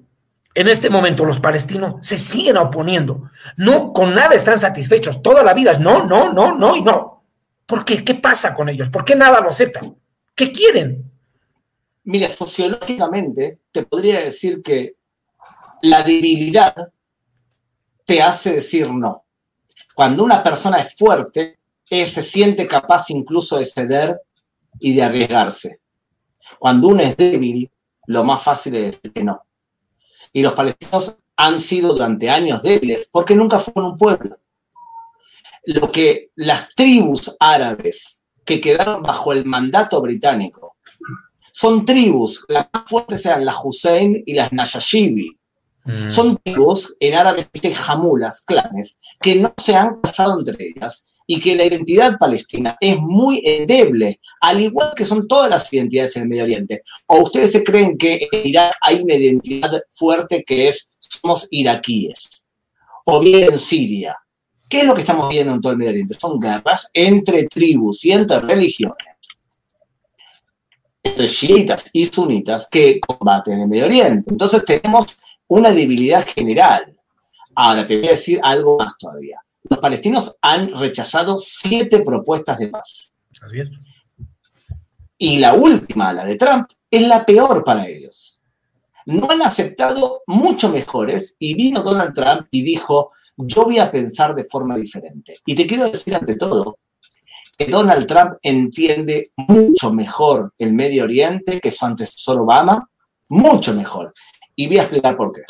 en este momento, los palestinos se siguen oponiendo? No, con nada están satisfechos. Toda la vida es no, no, no, no y no. ¿Por qué? ¿Qué pasa con ellos? ¿Por qué nada lo aceptan? ¿Qué quieren? Mira, sociológicamente te podría decir que la debilidad te hace decir no. Cuando una persona es fuerte, se siente capaz incluso de ceder y de arriesgarse. Cuando uno es débil, lo más fácil es decir que no. Y los palestinos han sido durante años débiles porque nunca fueron un pueblo. Lo que las tribus árabes que quedaron bajo el mandato británico son tribus, las más fuertes eran las Hussein y las Nayashibi. Son tribus, en árabe se dice jamulas, clanes, que no se han casado entre ellas y que la identidad palestina es muy endeble, al igual que son todas las identidades en el Medio Oriente. ¿O ustedes se creen que en Irak hay una identidad fuerte que es somos iraquíes? O bien en Siria. ¿Qué es lo que estamos viendo en todo el Medio Oriente? Son guerras entre tribus y entre religiones, entre chiitas y sunitas que combaten en el Medio Oriente. Entonces tenemos una debilidad general. Ahora, te voy a decir algo más todavía. Los palestinos han rechazado 7 propuestas de paz. Así es. Y la última, la de Trump, es la peor para ellos. No han aceptado mucho mejores y vino Donald Trump y dijo, yo voy a pensar de forma diferente. Y te quiero decir ante todo que Donald Trump entiende mucho mejor el Medio Oriente que su antecesor Obama, mucho mejor. Y voy a explicar por qué.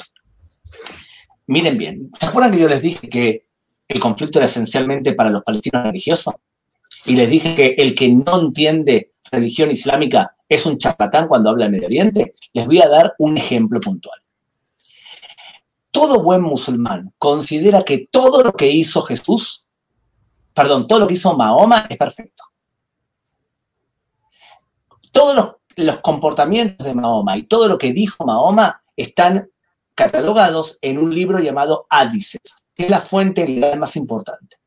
Miren bien, ¿se acuerdan que yo les dije que el conflicto era esencialmente para los palestinos religiosos? Y les dije que el que no entiende religión islámica es un charlatán cuando habla de Medio Oriente. Les voy a dar un ejemplo puntual. Todo buen musulmán considera que todo lo que hizo todo lo que hizo Mahoma es perfecto. Todos los comportamientos de Mahoma y todo lo que dijo Mahoma están catalogados en un libro llamado Hadices, que es la fuente legal más importante.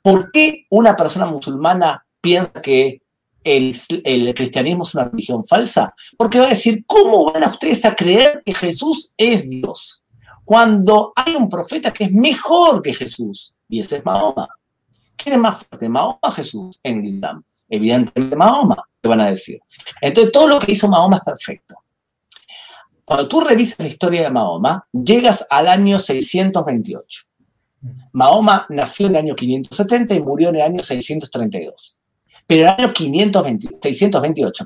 ¿Por qué una persona musulmana piensa que el cristianismo es una religión falsa? Porque va a decir, ¿cómo van a ustedes a creer que Jesús es Dios? Cuando hay un profeta que es mejor que Jesús, y ese es Mahoma. ¿Quién es más fuerte, Mahoma o Jesús en el Islam? Evidentemente Mahoma, te van a decir. Entonces todo lo que hizo Mahoma es perfecto. Cuando tú revisas la historia de Mahoma, llegas al año 628. Mahoma nació en el año 570 y murió en el año 632. Pero en el año 628,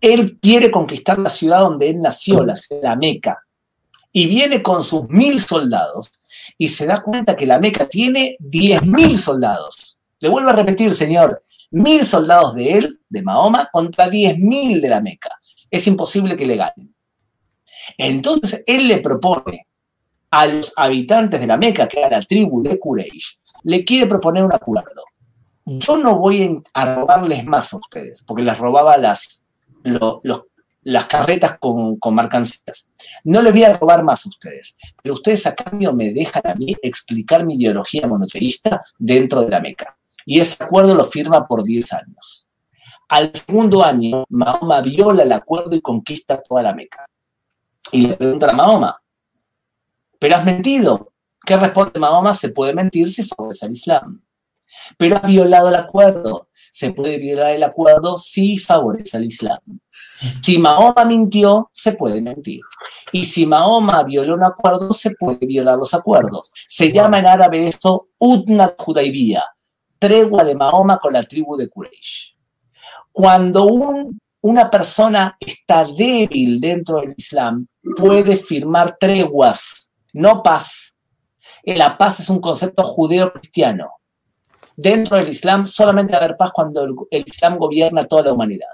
él quiere conquistar la ciudad donde él nació, la ciudad de la Meca. Y viene con sus 1000 soldados y se da cuenta que la Meca tiene 10.000 soldados. Le vuelvo a repetir, señor, 1000 soldados de él, de Mahoma, contra 10.000 de la Meca. Es imposible que le ganen. Entonces, él le propone a los habitantes de la Meca, que era la tribu de Quraysh, le quiere proponer un acuerdo. Yo no voy a robarles más a ustedes, porque les robaba las carretas con mercancías. No les voy a robar más a ustedes, pero ustedes a cambio me dejan a mí explicar mi ideología monoteísta dentro de la Meca. Y ese acuerdo lo firma por 10 años. Al segundo año, Mahoma viola el acuerdo y conquista toda la Meca. Y le preguntan a Mahoma, ¿pero has mentido? ¿Qué responde Mahoma? Se puede mentir si favorece al Islam. pero ha violado el acuerdo. Se puede violar el acuerdo si favorece al Islam. Si Mahoma mintió, se puede mentir. Y si Mahoma violó un acuerdo, se puede violar los acuerdos. Se llama en árabe eso Utnat Hudaybiyah, tregua de Mahoma con la tribu de Quraysh. Cuando una persona está débil dentro del Islam, puede firmar treguas, no paz. La paz es un concepto judeo-cristiano. Dentro del Islam solamente va a haber paz cuando el Islam gobierna toda la humanidad.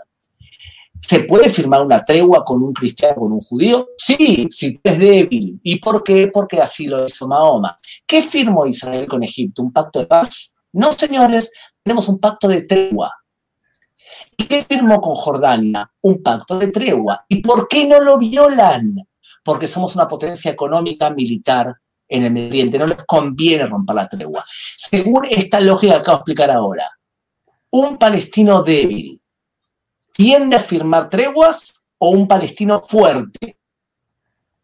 ¿Se puede firmar una tregua con un cristiano, con un judío? Sí, si es débil. ¿Y por qué? Porque así lo hizo Mahoma. ¿Qué firmó Israel con Egipto? ¿Un pacto de paz? No, señores, tenemos un pacto de tregua. ¿Y qué firmó con Jordania? Un pacto de tregua. ¿Y por qué no lo violan? Porque somos una potencia económica, militar en el Medio Oriente. No les conviene romper la tregua. Según esta lógica que acabo de explicar ahora, un palestino débil tiende a firmar treguas o un palestino fuerte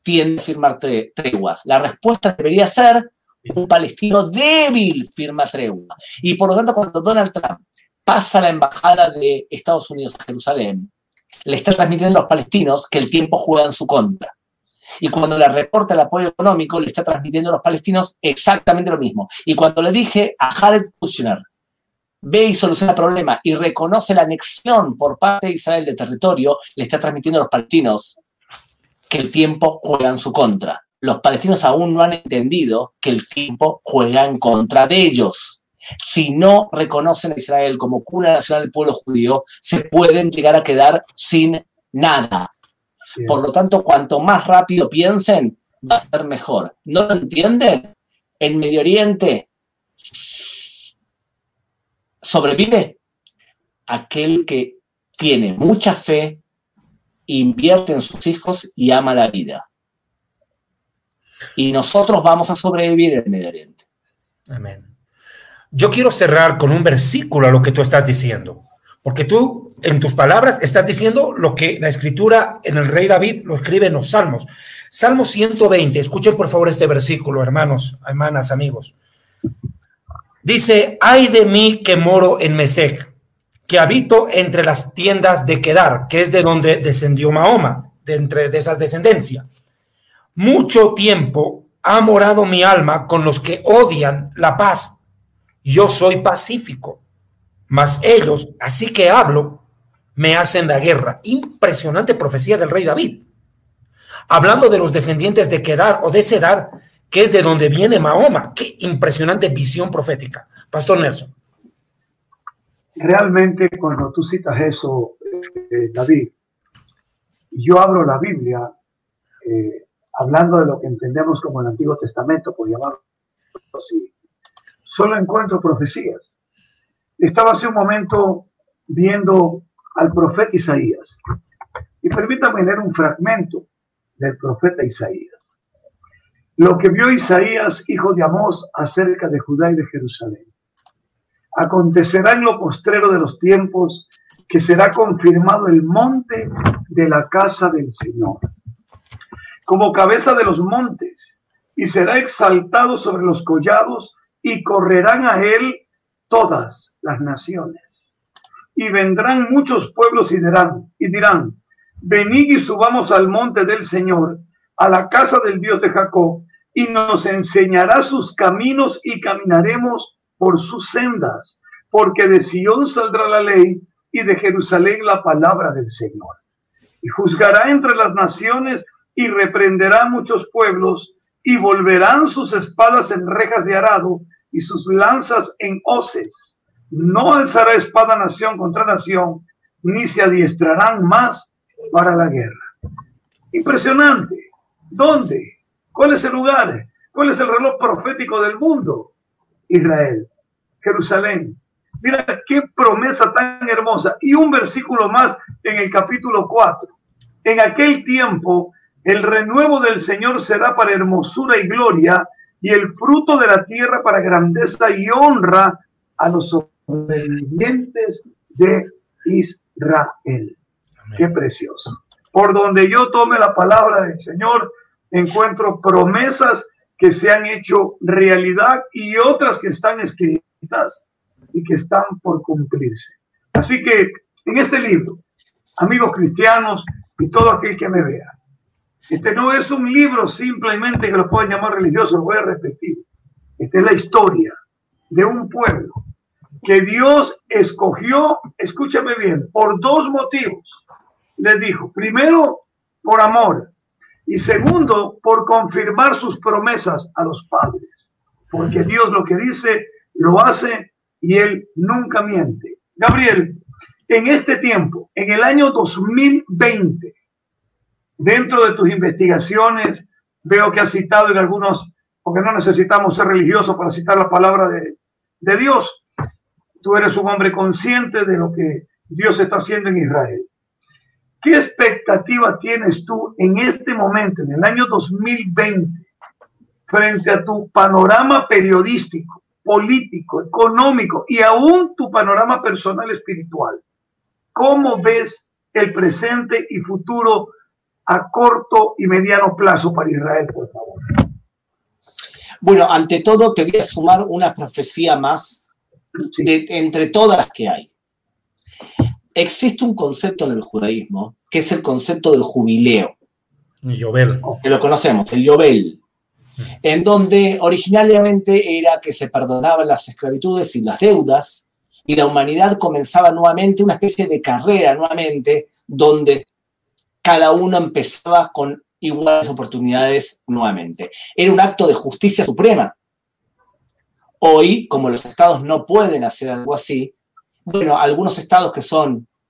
tiende a firmar treguas. La respuesta debería ser un palestino débil firma tregua. Y por lo tanto, cuando Donald Trump pasa a la embajada de Estados Unidos a Jerusalén, le está transmitiendo a los palestinos que el tiempo juega en su contra. Y cuando le recorta el apoyo económico, le está transmitiendo a los palestinos exactamente lo mismo. Y cuando le dije a Jared Kushner, ve y soluciona el problema y reconoce la anexión por parte de Israel de territorio, le está transmitiendo a los palestinos que el tiempo juega en su contra. Los palestinos aún no han entendido que el tiempo juega en contra de ellos. Si no reconocen a Israel como cuna nacional del pueblo judío, se pueden llegar a quedar sin nada. Sí. Por lo tanto, cuanto más rápido piensen, va a ser mejor. ¿No lo entienden? En Medio Oriente sobrevive aquel que tiene mucha fe, invierte en sus hijos y ama la vida. Y nosotros vamos a sobrevivir en el Medio Oriente. Amén. Yo quiero cerrar con un versículo a lo que tú estás diciendo, porque tú, en tus palabras, estás diciendo lo que la Escritura en el rey David lo escribe en los Salmos. Salmo 120, escuchen por favor este versículo, hermanos, hermanas, amigos. Dice, ay de mí que moro en Mesec, que habito entre las tiendas de Kedar, que es de donde descendió Mahoma, de esa descendencia. Mucho tiempo ha morado mi alma con los que odian la paz. Yo soy pacífico, mas ellos, así que hablo, me hacen la guerra. Impresionante profecía del rey David. Hablando de los descendientes de Kedar o de Sedar, que es de donde viene Mahoma. Qué impresionante visión profética. Pastor Nelson. Realmente cuando tú citas eso, David, yo abro la Biblia hablando de lo que entendemos como el Antiguo Testamento, por llamarlo así. Solo encuentro profecías. Estaba hace un momento viendo al profeta Isaías. Y permítame leer un fragmento del profeta Isaías. Lo que vio Isaías, hijo de Amós, acerca de Judá y de Jerusalén. Acontecerá en lo postrero de los tiempos que será confirmado el monte de la casa del Señor, como cabeza de los montes, y será exaltado sobre los collados, y correrán a él todas las naciones. Y vendrán muchos pueblos y dirán, venid y subamos al monte del Señor, a la casa del Dios de Jacob, y nos enseñará sus caminos y caminaremos por sus sendas, porque de Sión saldrá la ley y de Jerusalén la palabra del Señor. Y juzgará entre las naciones y reprenderá a muchos pueblos, y volverán sus espadas en rejas de arado y sus lanzas en hoces. No alzará espada nación contra nación, ni se adiestrarán más para la guerra. Impresionante. ¿Dónde? ¿Cuál es el lugar? ¿Cuál es el reloj profético del mundo? Israel, Jerusalén. Mira qué promesa tan hermosa. Y un versículo más en el capítulo 4. En aquel tiempo, el renuevo del Señor será para hermosura y gloria, y el fruto de la tierra para grandeza y honra a los sobrevivientes de Israel. Amén. Qué precioso. Por donde yo tome la palabra del Señor, encuentro promesas que se han hecho realidad y otras que están escritas y que están por cumplirse. Así que en este libro, amigos cristianos y todo aquel que me vea, este no es un libro simplemente que lo pueden llamar religioso, lo voy a repetir. Esta es la historia de un pueblo que Dios escogió, escúchame bien, por dos motivos. Les dijo, primero, por amor, y segundo, por confirmar sus promesas a los padres. Porque Dios lo que dice, lo hace y Él nunca miente. Gabriel, en este tiempo, en el año 2020, dentro de tus investigaciones, veo que has citado en algunos, porque no necesitamos ser religiosos para citar la palabra de Dios. Tú eres un hombre consciente de lo que Dios está haciendo en Israel. ¿Qué expectativa tienes tú en este momento, en el año 2020, frente a tu panorama periodístico, político, económico y aún tu panorama personal espiritual? ¿Cómo ves el presente y futuro a corto y mediano plazo para Israel, por favor? Bueno, ante todo te voy a sumar una profecía más entre todas las que hay. Existe un concepto en el judaísmo que es el concepto del jubileo. Yobel. Que lo conocemos, el Yobel, en donde originalmente era que se perdonaban las esclavitudes y las deudas y la humanidad comenzaba nuevamente una especie de carrera nuevamente donde cada uno empezaba con iguales oportunidades nuevamente. Era un acto de justicia suprema. Hoy, como los estados no pueden hacer algo así, bueno, algunos estados que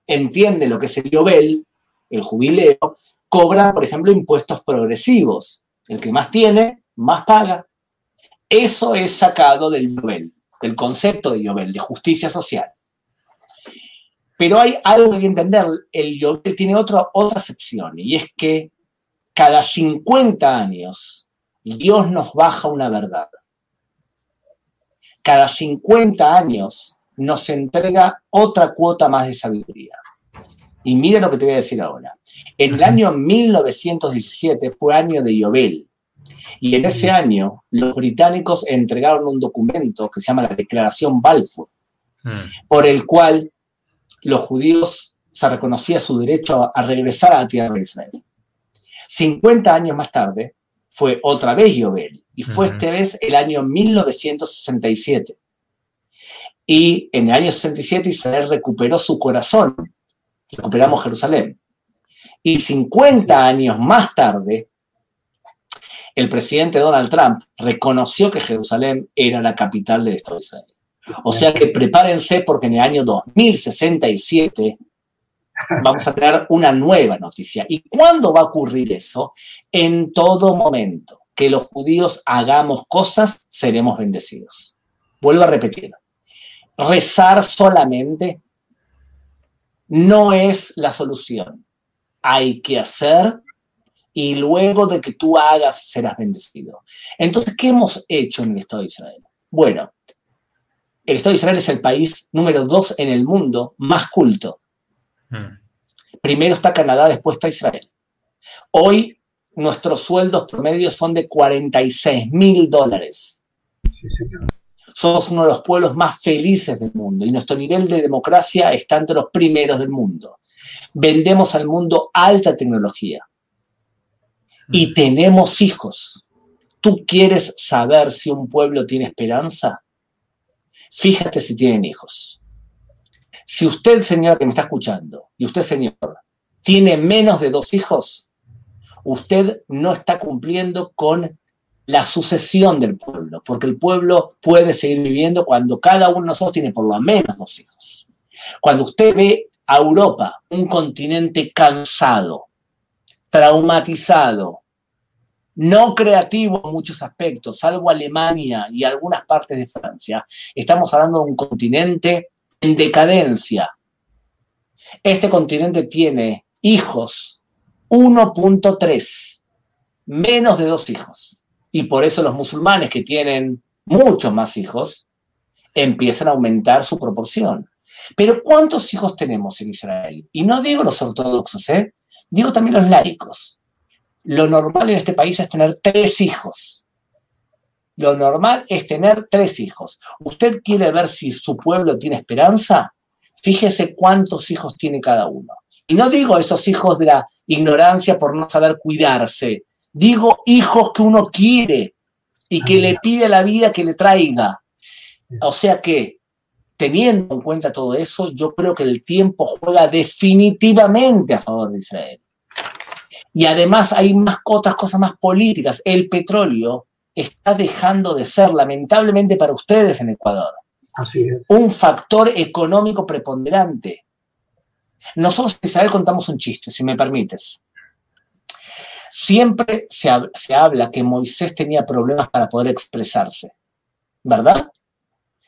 entienden lo que es el Yobel, el jubileo, cobran, por ejemplo, impuestos progresivos. El que más tiene, más paga. Eso es sacado del Yobel, del concepto de Yobel, de justicia social. Pero hay algo que hay que entender, el Yobel tiene otra acepción, y es que cada 50 años Dios nos baja una verdad. Cada 50 años nos entrega otra cuota más de sabiduría. Y mira lo que te voy a decir ahora. En el año 1917 fue año de Yobel. Y en ese año los británicos entregaron un documento que se llama la Declaración Balfour, por el cual los judíos se reconocía su derecho a regresar a la tierra de Israel. 50 años más tarde fue otra vez Yobel, y fue esta vez el año 1967. Y en el año 67 Israel recuperó su corazón, recuperamos Jerusalén. Y 50 años más tarde, el presidente Donald Trump reconoció que Jerusalén era la capital del Estado de Israel. O sea que prepárense porque en el año 2067 vamos a tener una nueva noticia. ¿Y cuándo va a ocurrir eso? En todo momento que los judíos hagamos cosas, seremos bendecidos. Vuelvo a repetir. Rezar solamente no es la solución. Hay que hacer y luego de que tú hagas serás bendecido. Entonces, ¿qué hemos hecho en el Estado de Israel? Bueno, el Estado de Israel es el país número 2 en el mundo más culto. Primero está Canadá, después está Israel. Hoy nuestros sueldos promedios son de $46.000. Sí, señor. Somos uno de los pueblos más felices del mundo y nuestro nivel de democracia está entre los primeros del mundo. Vendemos al mundo alta tecnología y tenemos hijos. ¿Tú quieres saber si un pueblo tiene esperanza? Fíjate si tienen hijos. Si usted, señora que me está escuchando, y usted, señor, tiene menos de 2 hijos, usted no está cumpliendo con la sucesión del pueblo, porque el pueblo puede seguir viviendo cuando cada uno de nosotros tiene por lo menos 2 hijos. Cuando usted ve a Europa, un continente cansado, traumatizado, no creativo en muchos aspectos, salvo Alemania y algunas partes de Francia, estamos hablando de un continente en decadencia. Este continente tiene hijos 1.3, menos de 2 hijos. Y por eso los musulmanes que tienen muchos más hijos empiezan a aumentar su proporción. Pero ¿cuántos hijos tenemos en Israel? Y no digo los ortodoxos, digo también los laicos. Lo normal en este país es tener 3 hijos. lo normal es tener 3 hijos. ¿Usted quiere ver si su pueblo tiene esperanza? Fíjese cuántos hijos tiene cada uno. Y no digo esos hijos de la ignorancia por no saber cuidarse. Digo hijos que uno quiere y que le pide a la vida que le traiga. O sea que, teniendo en cuenta todo eso, yo creo que el tiempo juega definitivamente a favor de Israel. Y además hay otras cosas más políticas. El petróleo está dejando de ser, lamentablemente para ustedes en Ecuador, así es, un factor económico preponderante. Nosotros en Israel contamos un chiste, si me permites. Siempre se habla que Moisés tenía problemas para poder expresarse, ¿verdad?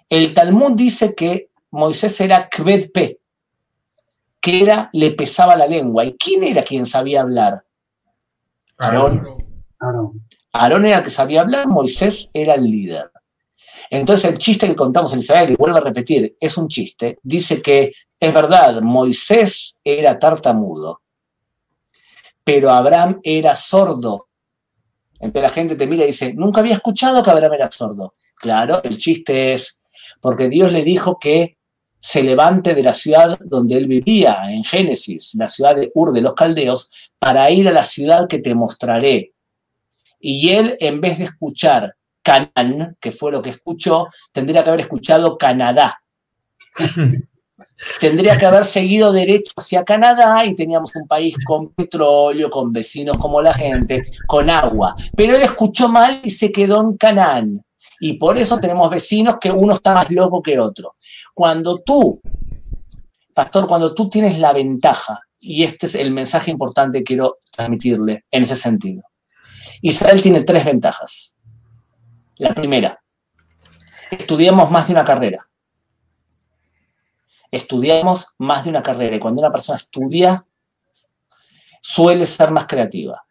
El Talmud dice que Moisés era kved pe, que le pesaba la lengua. ¿Y quién era quien sabía hablar? Aarón. Aarón era el que sabía hablar, Moisés era el líder. Entonces el chiste que contamos en Israel, y vuelvo a repetir, es un chiste, dice que es verdad, Moisés era tartamudo, pero Abraham era sordo. Entonces la gente te mira y dice, nunca había escuchado que Abraham era sordo. Claro, el chiste es, porque Dios le dijo que se levante de la ciudad donde él vivía, en Génesis, la ciudad de Ur de los Caldeos, para ir a la ciudad que te mostraré. Y él, en vez de escuchar Canaán, que fue lo que escuchó, tendría que haber escuchado Canadá. Tendría que haber seguido derecho hacia Canadá y teníamos un país con petróleo, con vecinos como la gente, con agua. Pero él escuchó mal y se quedó en Canaán. Y por eso tenemos vecinos que uno está más loco que otro. Cuando tú, pastor, cuando tú tienes la ventaja, y este es el mensaje importante que quiero transmitirle en ese sentido. Israel tiene 3 ventajas. La primera, estudiamos más de una carrera. Estudiamos más de una carrera. Y cuando una persona estudia, suele ser más creativa.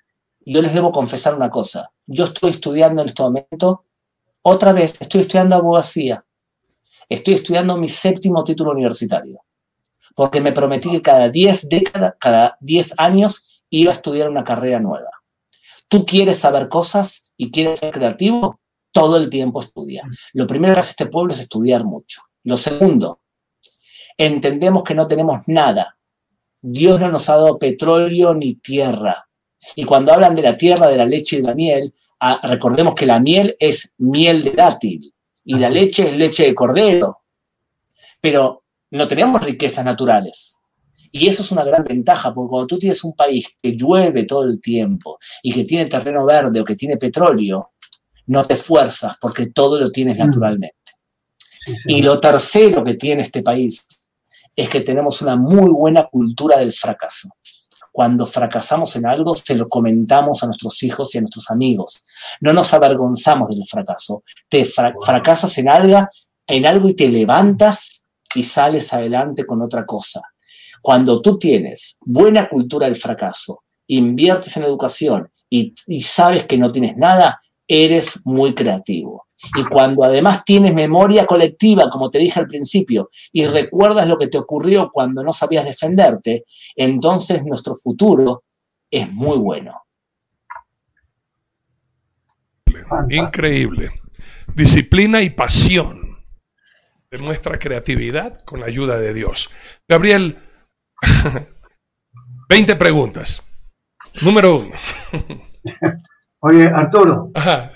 Y yo les debo confesar una cosa. Yo estoy estudiando en este momento, otra vez, estoy estudiando abogacía. Estoy estudiando mi 7º título universitario. Porque me prometí que cada 10 años iba a estudiar una carrera nueva. Tú quieres saber cosas y quieres ser creativo, todo el tiempo estudia. Lo primero que hace este pueblo es estudiar mucho. Lo segundo, entendemos que no tenemos nada. Dios no nos ha dado petróleo ni tierra. Y cuando hablan de la tierra, de la leche y de la miel, recordemos que la miel es miel de dátil y la leche es leche de cordero. Pero no tenemos riquezas naturales. Y eso es una gran ventaja, porque cuando tú tienes un país que llueve todo el tiempo y que tiene terreno verde o que tiene petróleo, no te esfuerzas porque todo lo tienes naturalmente. Sí, sí. Y lo tercero que tiene este país es que tenemos una muy buena cultura del fracaso. Cuando fracasamos en algo, se lo comentamos a nuestros hijos y a nuestros amigos. No nos avergonzamos del fracaso. Te fracasas en algo y te levantas y sales adelante con otra cosa. Cuando tú tienes buena cultura del fracaso, inviertes en educación y sabes que no tienes nada, eres muy creativo. Y cuando además tienes memoria colectiva, como te dije al principio, y recuerdas lo que te ocurrió cuando no sabías defenderte, entonces nuestro futuro es muy bueno. Increíble. Disciplina y pasión. Demuestra creatividad con la ayuda de Dios. Gabriel, 20 preguntas. Número 1. Oye, Arturo. Ajá.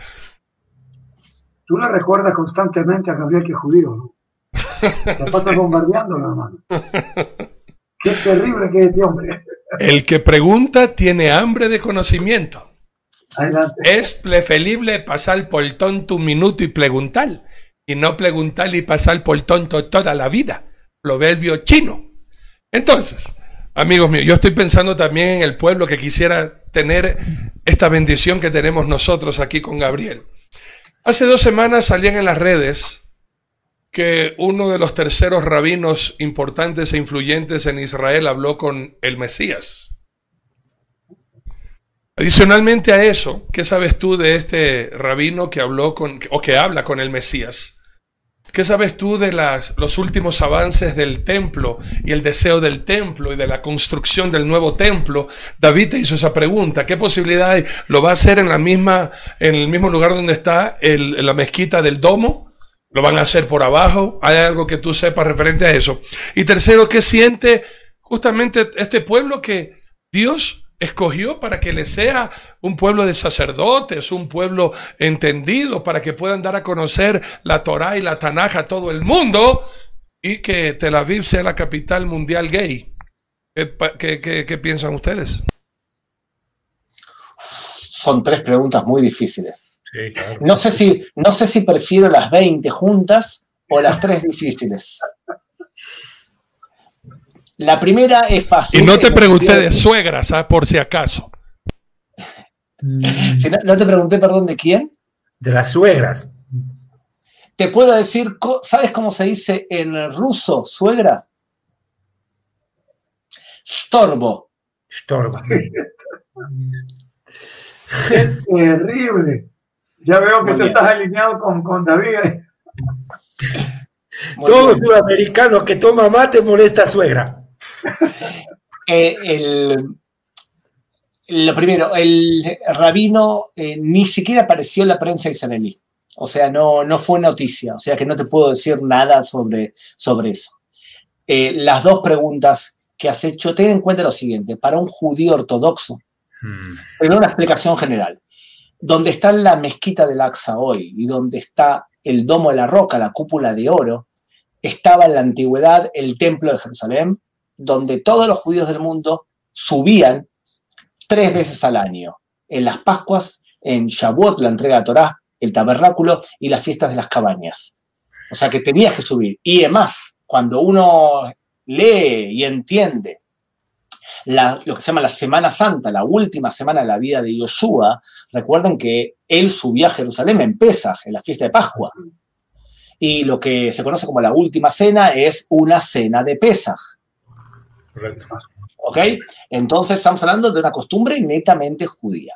Tú le recuerdas constantemente a Gabriel que es judío, ¿no? Te pasas sí. Bombardeándolo, hermano. Qué terrible que es este hombre. El que pregunta tiene hambre de conocimiento. Adelante. Es preferible pasar por tonto un minuto y preguntar, y no preguntar y pasar por tonto toda la vida. Proverbio chino. Entonces, amigos míos, yo estoy pensando también en el pueblo que quisiera tener esta bendición que tenemos nosotros aquí con Gabriel. Hace 2 semanas salían en las redes que uno de los terceros rabinos importantes e influyentes en Israel habló con el Mesías. Adicionalmente a eso, ¿qué sabes tú de este rabino que habló que habla con el Mesías? ¿Qué sabes tú de los últimos avances del templo y el deseo del templo y de la construcción del nuevo templo? David te hizo esa pregunta. ¿Qué posibilidad hay? ¿Lo va a hacer en el mismo lugar donde está la mezquita del domo? ¿Lo van a hacer por abajo? ¿Hay algo que tú sepas referente a eso? Y tercero, ¿qué siente justamente este pueblo que Dios escogió para que le sea un pueblo de sacerdotes, un pueblo entendido, para que puedan dar a conocer la Torá y la Tanaj a todo el mundo, y que Tel Aviv sea la capital mundial gay? ¿Qué piensan ustedes? Son tres preguntas muy difíciles. Sí, claro. No sé si prefiero las 20 juntas o las tres difíciles. La primera es fácil. Y no te pregunté de suegras, ¿sabes? Por si acaso. Si no te pregunté, perdón, ¿de quién? De las suegras. Te puedo decir, ¿sabes cómo se dice en ruso, suegra? Storbo. Storbo. ¡Qué terrible! Ya veo que tú estás alineado con David. Todo sudamericano que toma mate molesta a suegra. Lo primero, el rabino ni siquiera apareció en la prensa israelí. O sea, no fue noticia. O sea, que no te puedo decir nada sobre eso. Las dos preguntas que has hecho, ten en cuenta lo siguiente. Para un judío ortodoxo, primero una explicación general. Donde está la mezquita del Aqsa hoy y donde está el Domo de la Roca, la cúpula de oro, estaba en la antigüedad el Templo de Jerusalén, donde todos los judíos del mundo subían 3 veces al año, en las Pascuas, en Shavuot, la entrega de Torá, el tabernáculo y las fiestas de las cabañas. O sea que tenías que subir. Y además, cuando uno lee y entiende lo que se llama la Semana Santa, la última semana de la vida de Yoshua, recuerden que él subía a Jerusalén en Pesaj, en la fiesta de Pascua. Y lo que se conoce como la última cena es una cena de Pesaj. Correcto. ¿Ok? Entonces estamos hablando de una costumbre netamente judía.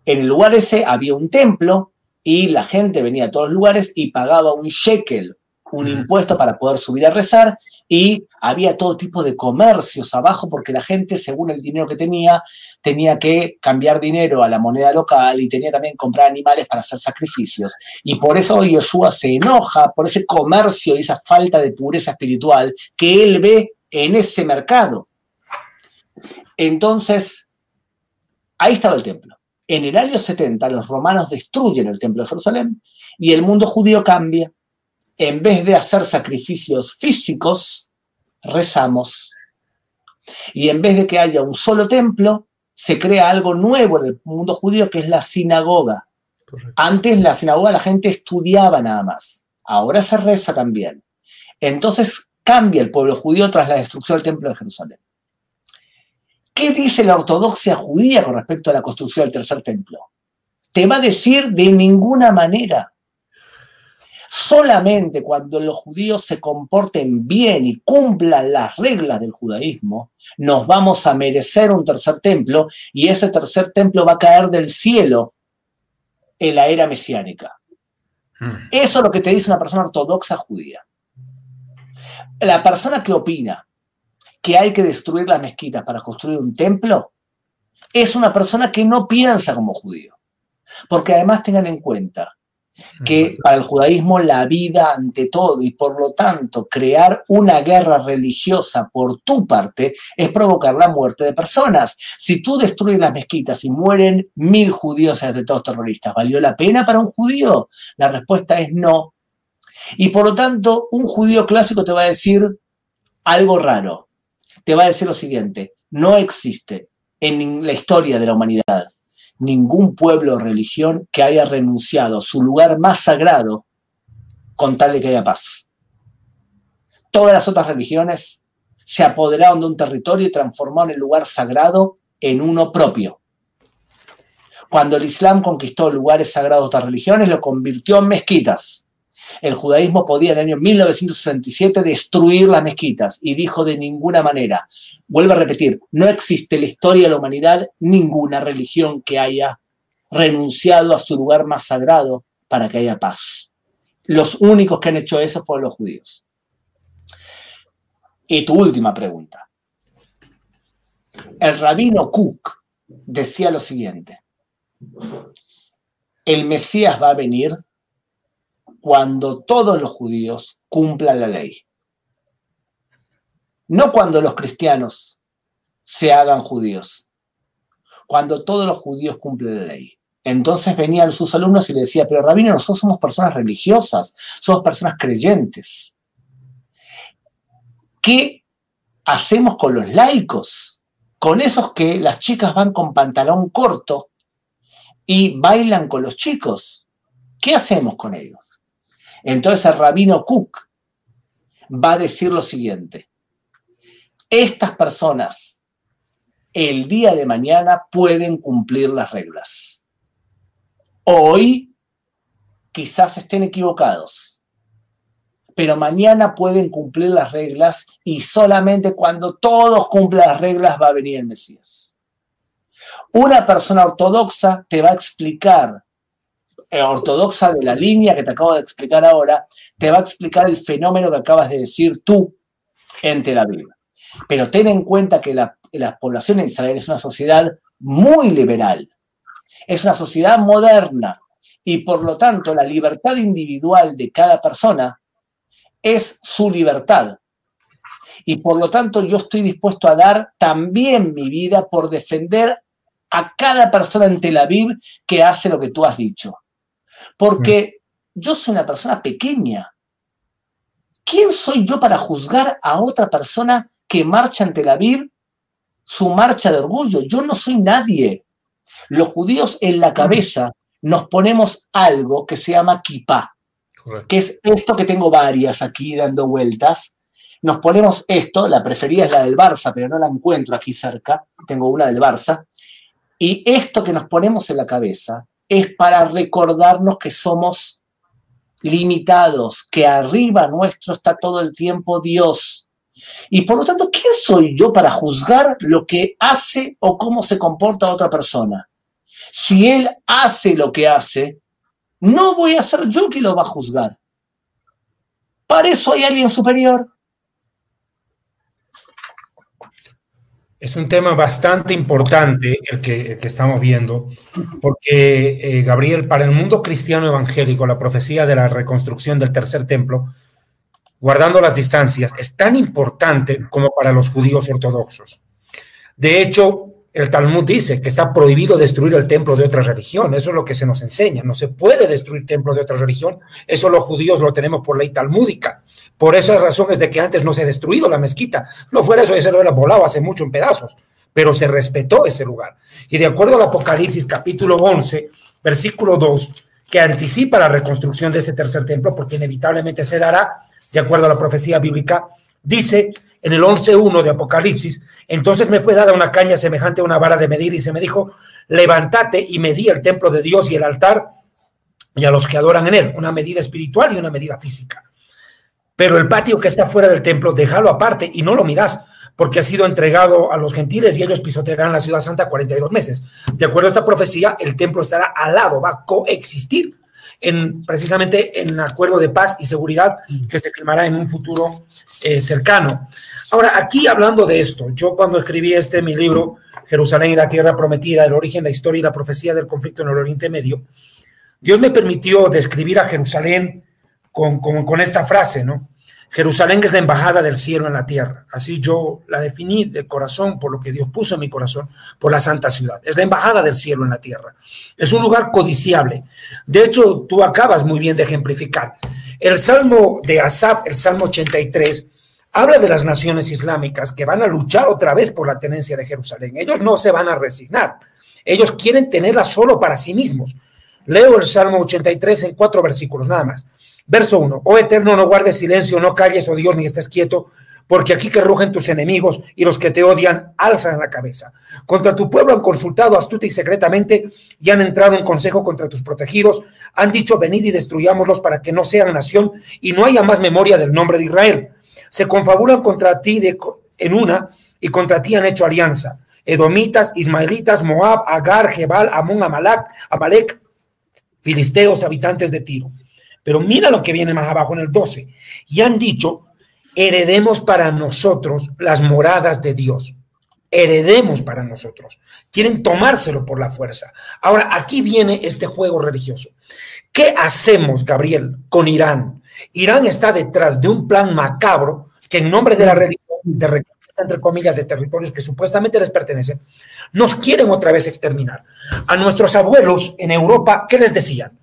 En el lugar ese había un templo y la gente venía a todos los lugares y pagaba un shekel, un impuesto para poder subir a rezar, y había todo tipo de comercios abajo porque la gente, según el dinero que tenía que cambiar dinero a la moneda local y tenía también que comprar animales para hacer sacrificios. Y por eso Yoshua se enoja por ese comercio y esa falta de pureza espiritual que él ve en ese mercado. Entonces, ahí estaba el templo. En el año 70 los romanos destruyen el templo de Jerusalén y el mundo judío cambia. En vez de hacer sacrificios físicos, rezamos. Y en vez de que haya un solo templo, se crea algo nuevo en el mundo judío, que es la sinagoga. Correcto. Antes en la sinagoga la gente estudiaba nada más. Ahora se reza también. Entonces cambia el pueblo judío tras la destrucción del templo de Jerusalén. ¿Qué dice la ortodoxia judía con respecto a la construcción del tercer templo? Te va a decir de ninguna manera. Solamente cuando los judíos se comporten bien y cumplan las reglas del judaísmo, nos vamos a merecer un tercer templo, y ese tercer templo va a caer del cielo en la era mesiánica. Eso es lo que te dice una persona ortodoxa judía. La persona que opina que hay que destruir las mezquitas para construir un templo es una persona que no piensa como judío. Porque además tengan en cuenta que para el judaísmo la vida ante todo, y por lo tanto crear una guerra religiosa por tu parte es provocar la muerte de personas. Si tú destruyes las mezquitas y mueren 1000 judíos atentados terroristas, ¿valió la pena para un judío? La respuesta es no. Y por lo tanto, un judío clásico te va a decir algo raro. Te va a decir lo siguiente: no existe en la historia de la humanidad ningún pueblo o religión que haya renunciado a su lugar más sagrado con tal de que haya paz. Todas las otras religiones se apoderaron de un territorio y transformaron el lugar sagrado en uno propio. Cuando el Islam conquistó lugares sagrados de otras religiones, lo convirtió en mezquitas. El judaísmo podía en el año 1967 destruir las mezquitas y dijo de ninguna manera. Vuelvo a repetir, no existe en la historia de la humanidad ninguna religión que haya renunciado a su lugar más sagrado para que haya paz. Los únicos que han hecho eso fueron los judíos. Y tu última pregunta. El rabino Kook decía lo siguiente: el Mesías va a venir cuando todos los judíos cumplan la ley. No cuando los cristianos se hagan judíos, cuando todos los judíos cumplen la ley. Entonces venían sus alumnos y le decía: pero rabino, nosotros somos personas religiosas, somos personas creyentes. ¿Qué hacemos con los laicos? Con esos que las chicas van con pantalón corto y bailan con los chicos. ¿Qué hacemos con ellos? Entonces el rabino Kook va a decir lo siguiente: estas personas el día de mañana pueden cumplir las reglas. Hoy quizás estén equivocados, pero mañana pueden cumplir las reglas, y solamente cuando todos cumplan las reglas va a venir el Mesías. Una persona ortodoxa te va a explicar, ortodoxa de la línea que te acabo de explicar ahora, te va a explicar el fenómeno que acabas de decir tú en Tel Aviv. Pero ten en cuenta que la población de Israel es una sociedad muy liberal. Es una sociedad moderna, y por lo tanto la libertad individual de cada persona es su libertad. Y por lo tanto yo estoy dispuesto a dar también mi vida por defender a cada persona en Tel Aviv que hace lo que tú has dicho. Porque yo soy una persona pequeña. ¿Quién soy yo para juzgar a otra persona que marcha en Tel Aviv su marcha de orgullo? Yo no soy nadie. Los judíos en la cabeza nos ponemos algo que se llama kippah, que es esto que tengo varias aquí dando vueltas. Nos ponemos esto, la preferida es la del Barça, pero no la encuentro aquí cerca, tengo una del Barça, y esto que nos ponemos en la cabeza es para recordarnos que somos limitados, que arriba nuestro está todo el tiempo Dios. Y por lo tanto, ¿quién soy yo para juzgar lo que hace o cómo se comporta otra persona? Si él hace lo que hace, no voy a ser yo quien lo va a juzgar. Para eso hay alguien superior. Es un tema bastante importante el que estamos viendo, porque, Gabriel, para el mundo cristiano evangélico, la profecía de la reconstrucción del tercer templo, guardando las distancias, es tan importante como para los judíos ortodoxos. De hecho, el Talmud dice que está prohibido destruir el templo de otra religión. Eso es lo que se nos enseña. No se puede destruir templos de otra religión. Eso los judíos lo tenemos por ley talmúdica. Por esas razones de que antes no se ha destruido la mezquita. No fuera eso, ya se lo hubiera volado hace mucho en pedazos. Pero se respetó ese lugar. Y de acuerdo al Apocalipsis capítulo 11, versículo 2, que anticipa la reconstrucción de ese tercer templo, porque inevitablemente se dará, de acuerdo a la profecía bíblica, dice en el 11.1 de Apocalipsis: entonces me fue dada una caña semejante a una vara de medir, y se me dijo: levántate y medí el templo de Dios y el altar y a los que adoran en él. Una medida espiritual y una medida física. Pero el patio que está fuera del templo, déjalo aparte y no lo mirás, porque ha sido entregado a los gentiles y ellos pisotearán la ciudad santa 42 meses. De acuerdo a esta profecía, el templo estará al lado, va a coexistir precisamente en acuerdo de paz y seguridad que se firmará en un futuro cercano. Ahora, aquí hablando de esto, yo cuando escribí mi libro, Jerusalén y la Tierra Prometida, el origen, la historia y la profecía del conflicto en el Oriente Medio, Dios me permitió describir a Jerusalén con esta frase, ¿no? Jerusalén es la embajada del cielo en la tierra. Así yo la definí de corazón, por lo que Dios puso en mi corazón, por la santa ciudad. Es la embajada del cielo en la tierra. Es un lugar codiciable. De hecho, tú acabas muy bien de ejemplificar. El Salmo de Asaf, el Salmo 83, habla de las naciones islámicas que van a luchar otra vez por la tenencia de Jerusalén. Ellos no se van a resignar. Ellos quieren tenerla solo para sí mismos. Leo el Salmo 83 en 4 versículos, nada más. Verso 1, oh Eterno, no guardes silencio, no calles, oh Dios, ni estés quieto, porque aquí que rugen tus enemigos y los que te odian alzan la cabeza. Contra tu pueblo han consultado astuta y secretamente y han entrado en consejo contra tus protegidos. Han dicho, venid y destruyámoslos para que no sean nación y no haya más memoria del nombre de Israel. Se confabulan contra ti en una y contra ti han hecho alianza. Edomitas, Ismaelitas, Moab, Agar, Jebal, Amón, Amalek, filisteos, habitantes de Tiro. Pero mira lo que viene más abajo en el 12. Y han dicho, heredemos para nosotros las moradas de Dios. Heredemos para nosotros. Quieren tomárselo por la fuerza. Ahora, aquí viene este juego religioso. ¿Qué hacemos, Gabriel, con Irán? Irán está detrás de un plan macabro que en nombre de la religión, de reconquista, entre comillas, de territorios que supuestamente les pertenecen, nos quieren otra vez exterminar. A nuestros abuelos en Europa, ¿qué les decían?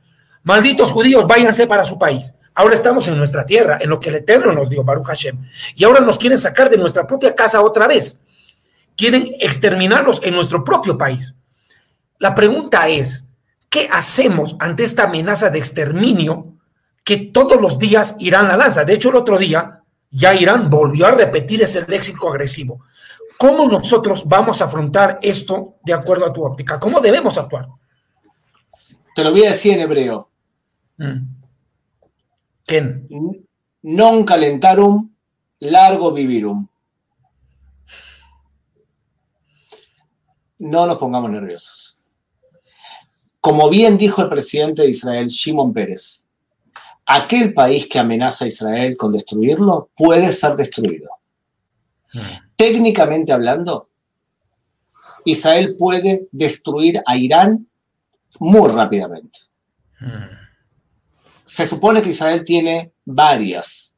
Malditos judíos, váyanse para su país. Ahora estamos en nuestra tierra, en lo que el Eterno nos dio, Baruch Hashem. Y ahora nos quieren sacar de nuestra propia casa otra vez. Quieren exterminarlos en nuestro propio país. La pregunta es, ¿qué hacemos ante esta amenaza de exterminio que todos los días Irán la lanza? De hecho, el otro día ya Irán volvió a repetir ese léxico agresivo. ¿Cómo nosotros vamos a afrontar esto de acuerdo a tu óptica? ¿Cómo debemos actuar? Te lo voy a decir en hebreo. Ken. Non calentarum, largo vivirum. No nos pongamos nerviosos. Como bien dijo el presidente de Israel, Shimon Peres, aquel país que amenaza a Israel con destruirlo puede ser destruido. Técnicamente hablando, Israel puede destruir a Irán muy rápidamente. Se supone que Israel tiene varias,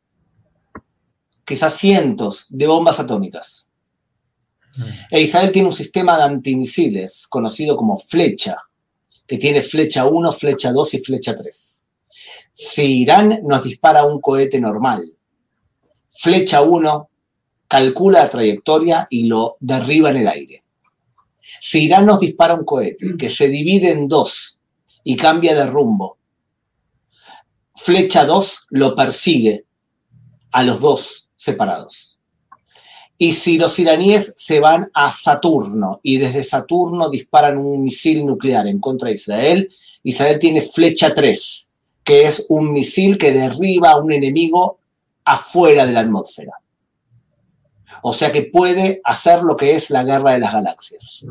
quizás cientos de bombas atómicas. E Israel tiene un sistema de antimisiles conocido como Flecha, que tiene Flecha 1, Flecha 2 y Flecha 3. Si Irán nos dispara un cohete normal, Flecha 1 calcula la trayectoria y lo derriba en el aire. Si Irán nos dispara un cohete que se divide en dos y cambia de rumbo, Flecha 2 lo persigue a los dos separados. Y si los iraníes se van a Saturno y desde Saturno disparan un misil nuclear en contra de Israel, Israel tiene Flecha 3, que es un misil que derriba a un enemigo afuera de la atmósfera. O sea que puede hacer lo que es la guerra de las galaxias.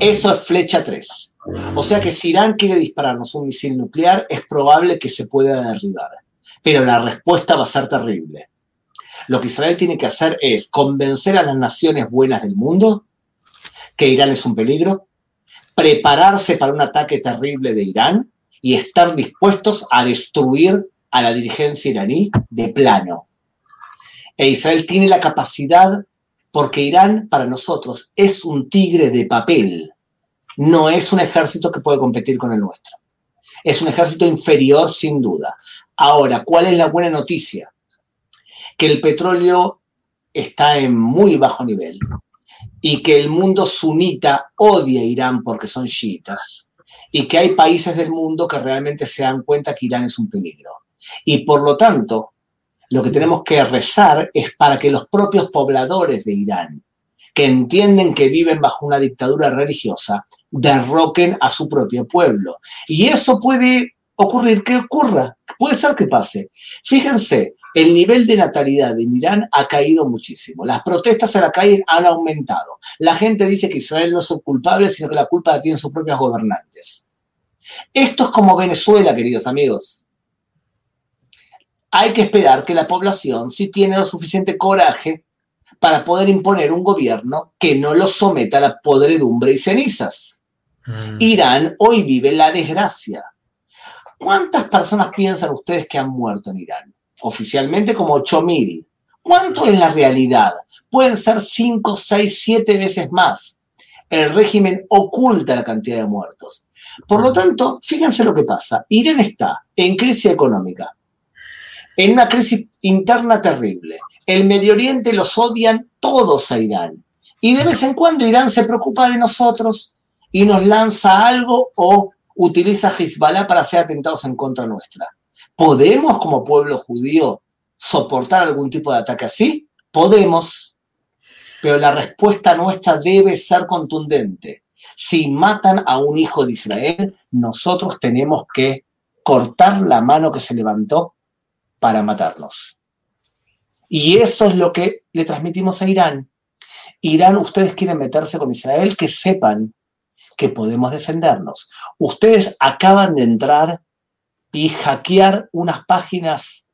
Eso es Flecha 3. O sea que si Irán quiere dispararnos un misil nuclear, es probable que se pueda derribar. Pero la respuesta va a ser terrible. Lo que Israel tiene que hacer es convencer a las naciones buenas del mundo que Irán es un peligro, prepararse para un ataque terrible de Irán y estar dispuestos a destruir a la dirigencia iraní de plano. E Israel tiene la capacidad, porque Irán para nosotros es un tigre de papel, no es un ejército que puede competir con el nuestro. Es un ejército inferior sin duda. Ahora, ¿cuál es la buena noticia? Que el petróleo está en muy bajo nivel y que el mundo sunita odia a Irán porque son chiitas y que hay países del mundo que realmente se dan cuenta que Irán es un peligro. Y por lo tanto, lo que tenemos que rezar es para que los propios pobladores de Irán, que entienden que viven bajo una dictadura religiosa, derroquen a su propio pueblo. Y eso puede ocurrir, que ocurra, puede ser que pase. Fíjense, el nivel de natalidad en Irán ha caído muchísimo. Las protestas en la calle han aumentado. La gente dice que Israel no es culpable, sino que la culpa la tienen sus propios gobernantes. Esto es como Venezuela, queridos amigos. Hay que esperar que la población sí tiene lo suficiente coraje para poder imponer un gobierno que no los someta a la podredumbre y cenizas. Irán hoy vive la desgracia. ¿Cuántas personas piensan ustedes que han muerto en Irán? Oficialmente como 8.000. ¿Cuánto es la realidad? Pueden ser 5, 6, 7 veces más. El régimen oculta la cantidad de muertos. Por lo tanto, fíjense lo que pasa. Irán está en crisis económica, en una crisis interna terrible. El Medio Oriente los odian todos a Irán. Y de vez en cuando Irán se preocupa de nosotros y nos lanza algo o utiliza Hezbollah para hacer atentados en contra nuestra. ¿Podemos, como pueblo judío, soportar algún tipo de ataque así? Podemos, pero la respuesta nuestra debe ser contundente. Si matan a un hijo de Israel, nosotros tenemos que cortar la mano que se levantó para matarnos. Y eso es lo que le transmitimos a Irán. Irán, ustedes quieren meterse con Israel, que sepan que podemos defendernos. Ustedes acaban de entrar y hackear unas páginas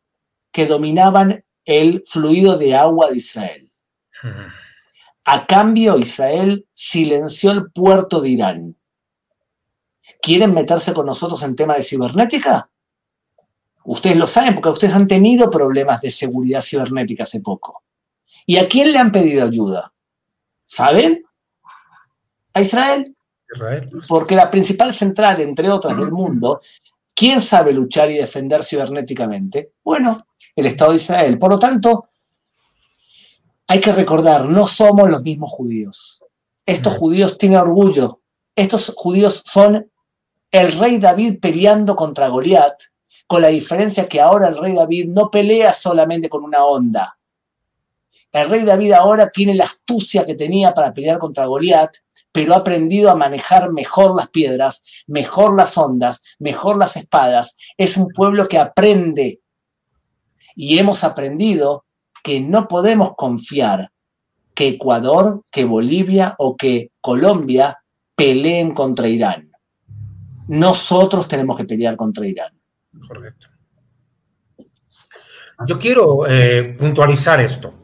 que dominaban el fluido de agua de Israel. A cambio, Israel silenció el puerto de Irán. ¿Quieren meterse con nosotros en tema de cibernética? Ustedes lo saben porque ustedes han tenido problemas de seguridad cibernética hace poco. ¿Y a quién le han pedido ayuda? ¿Saben? A Israel. Porque la principal central, entre otras, del mundo, ¿quién sabe luchar y defender cibernéticamente? Bueno, el Estado de Israel. Por lo tanto, hay que recordar, no somos los mismos judíos. Estos judíos tienen orgullo. Estos judíos son el rey David peleando contra Goliat, con la diferencia que ahora el rey David no pelea solamente con una honda. El rey David ahora tiene la astucia que tenía para pelear contra Goliat, pero ha aprendido a manejar mejor las piedras, mejor las ondas, mejor las espadas. Es un pueblo que aprende. Y hemos aprendido que no podemos confiar que Ecuador, que Bolivia o que Colombia peleen contra Irán. Nosotros tenemos que pelear contra Irán. Correcto. Yo quiero puntualizar esto.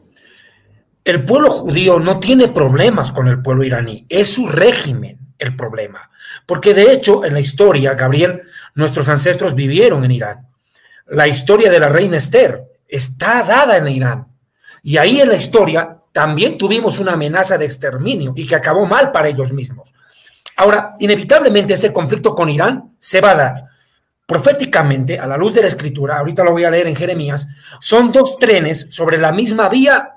El pueblo judío no tiene problemas con el pueblo iraní, es su régimen el problema. Porque de hecho, en la historia, Gabriel, nuestros ancestros vivieron en Irán. La historia de la reina Esther está dada en Irán. Y ahí en la historia también tuvimos una amenaza de exterminio y que acabó mal para ellos mismos. Ahora, inevitablemente este conflicto con Irán se va a dar. Proféticamente, a la luz de la escritura, ahorita lo voy a leer en Jeremías, son dos trenes sobre la misma vía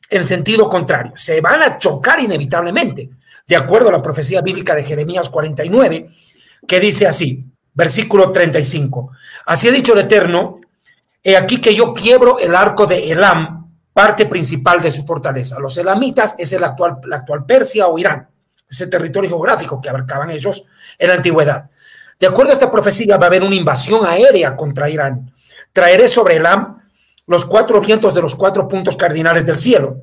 en sentido contrario. Se van a chocar inevitablemente, de acuerdo a la profecía bíblica de Jeremías 49, que dice así, versículo 35. Así ha dicho el Eterno, he aquí que yo quiebro el arco de Elam, parte principal de su fortaleza. Los elamitas es la actual Persia o Irán, ese territorio geográfico que abarcaban ellos en la antigüedad. De acuerdo a esta profecía va a haber una invasión aérea contra Irán. Traeré sobre Elam los 4 vientos de los 4 puntos cardinales del cielo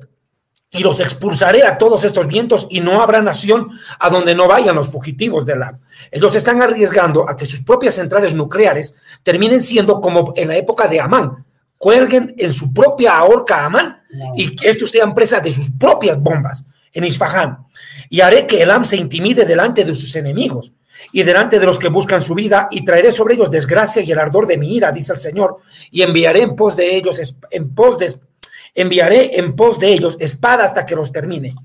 y los expulsaré a todos estos vientos y no habrá nación a donde no vayan los fugitivos de Elam. Ellos están arriesgando a que sus propias centrales nucleares terminen siendo como en la época de Amán, cuelguen en su propia horca a Amán y que estos sean presa de sus propias bombas en Isfahán. Y haré que Elam se intimide delante de sus enemigos y delante de los que buscan su vida, y traeré sobre ellos desgracia y el ardor de mi ira, dice el Señor, y enviaré en pos de ellos espada hasta que los termine.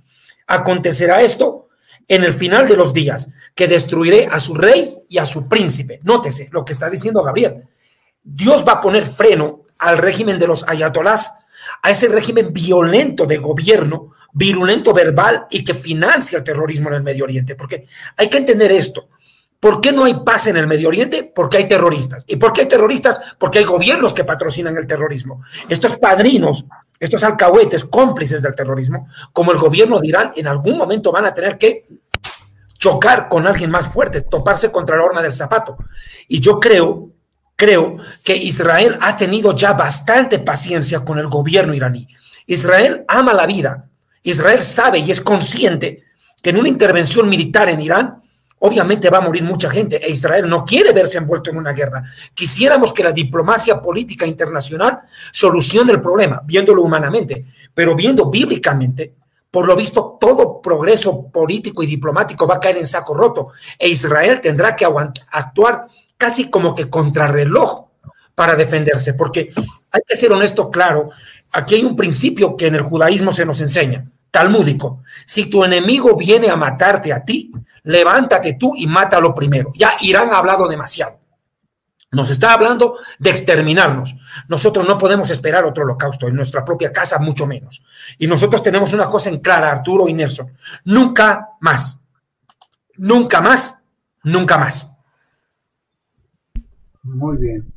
Acontecerá esto en el final de los días, que destruiré a su rey y a su príncipe. Nótese lo que está diciendo Gabriel. Dios va a poner freno al régimen de los ayatolás, a ese régimen violento de gobierno, virulento verbal y que financia el terrorismo en el Medio Oriente. Porque hay que entender esto. ¿Por qué no hay paz en el Medio Oriente? Porque hay terroristas. ¿Y por qué hay terroristas? Porque hay gobiernos que patrocinan el terrorismo. Estos padrinos, estos alcahuetes, cómplices del terrorismo, como el gobierno de Irán, en algún momento van a tener que chocar con alguien más fuerte, toparse contra la horma del zapato. Y yo creo que Israel ha tenido ya bastante paciencia con el gobierno iraní. Israel ama la vida. Israel sabe y es consciente que en una intervención militar en Irán, obviamente va a morir mucha gente, e Israel no quiere verse envuelto en una guerra. Quisiéramos que la diplomacia política internacional solucione el problema, viéndolo humanamente, pero viendo bíblicamente, por lo visto, todo progreso político y diplomático va a caer en saco roto, e Israel tendrá que actuar casi como que contrarreloj para defenderse, porque hay que ser honesto, claro, aquí hay un principio que en el judaísmo se nos enseña, talmúdico: si tu enemigo viene a matarte a ti, levántate tú y mátalo primero. Ya Irán ha hablado demasiado. Nos está hablando de exterminarnos. Nosotros no podemos esperar otro holocausto en nuestra propia casa, mucho menos. Y nosotros tenemos una cosa en clara, Arturo y Nelson: nunca más. Nunca más. Nunca más. Muy bien.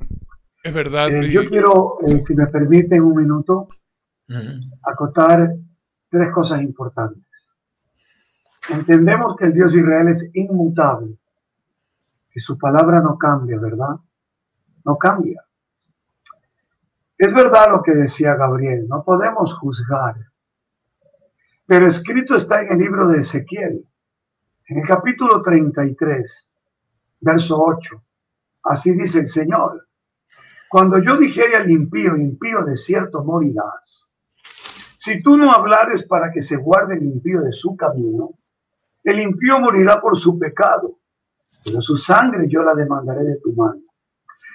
Es verdad. Yo quiero, si me permiten un minuto, acotar 3 cosas importantes. Entendemos que el Dios de Israel es inmutable, que su palabra no cambia, ¿verdad? No cambia. Es verdad lo que decía Gabriel, no podemos juzgar. Pero escrito está en el libro de Ezequiel, en el capítulo 33, verso 8. Así dice el Señor. Cuando yo dijere al impío, impío de cierto morirás. Si tú no hablares para que se guarde el impío de su camino, el impío morirá por su pecado, pero su sangre yo la demandaré de tu mano.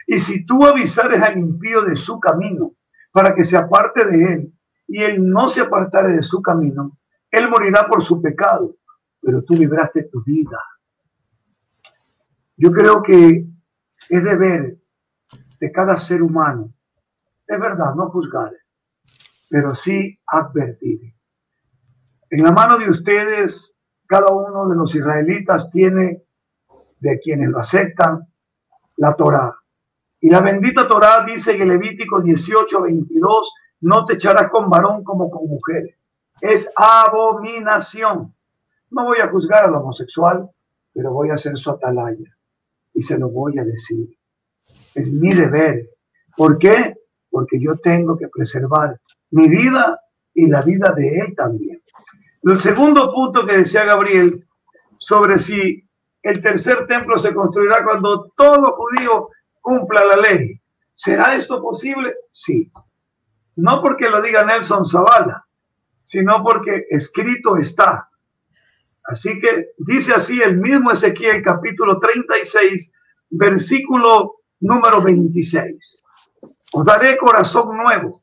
Y si tú avisares al impío de su camino, para que se aparte de él, y él no se apartare de su camino, él morirá por su pecado, pero tú libraste tu vida. Yo creo que es deber de cada ser humano, es verdad, no juzgar, pero sí advertir. En la mano de ustedes, cada uno de los israelitas tiene, de quienes lo aceptan, la Torá. Y la bendita Torá dice en el Levítico 18:22, no te echarás con varón como con mujer. Es abominación. No voy a juzgar al homosexual, pero voy a hacer su atalaya. Y se lo voy a decir. Es mi deber. ¿Por qué? Porque yo tengo que preservar mi vida y la vida de él también. El segundo punto que decía Gabriel, sobre si el tercer templo se construirá cuando todo judío cumpla la ley. ¿Será esto posible? Sí. No porque lo diga Nelson Zavala, sino porque escrito está. Así que dice así el mismo Ezequiel, capítulo 36, versículo número 26. Os daré corazón nuevo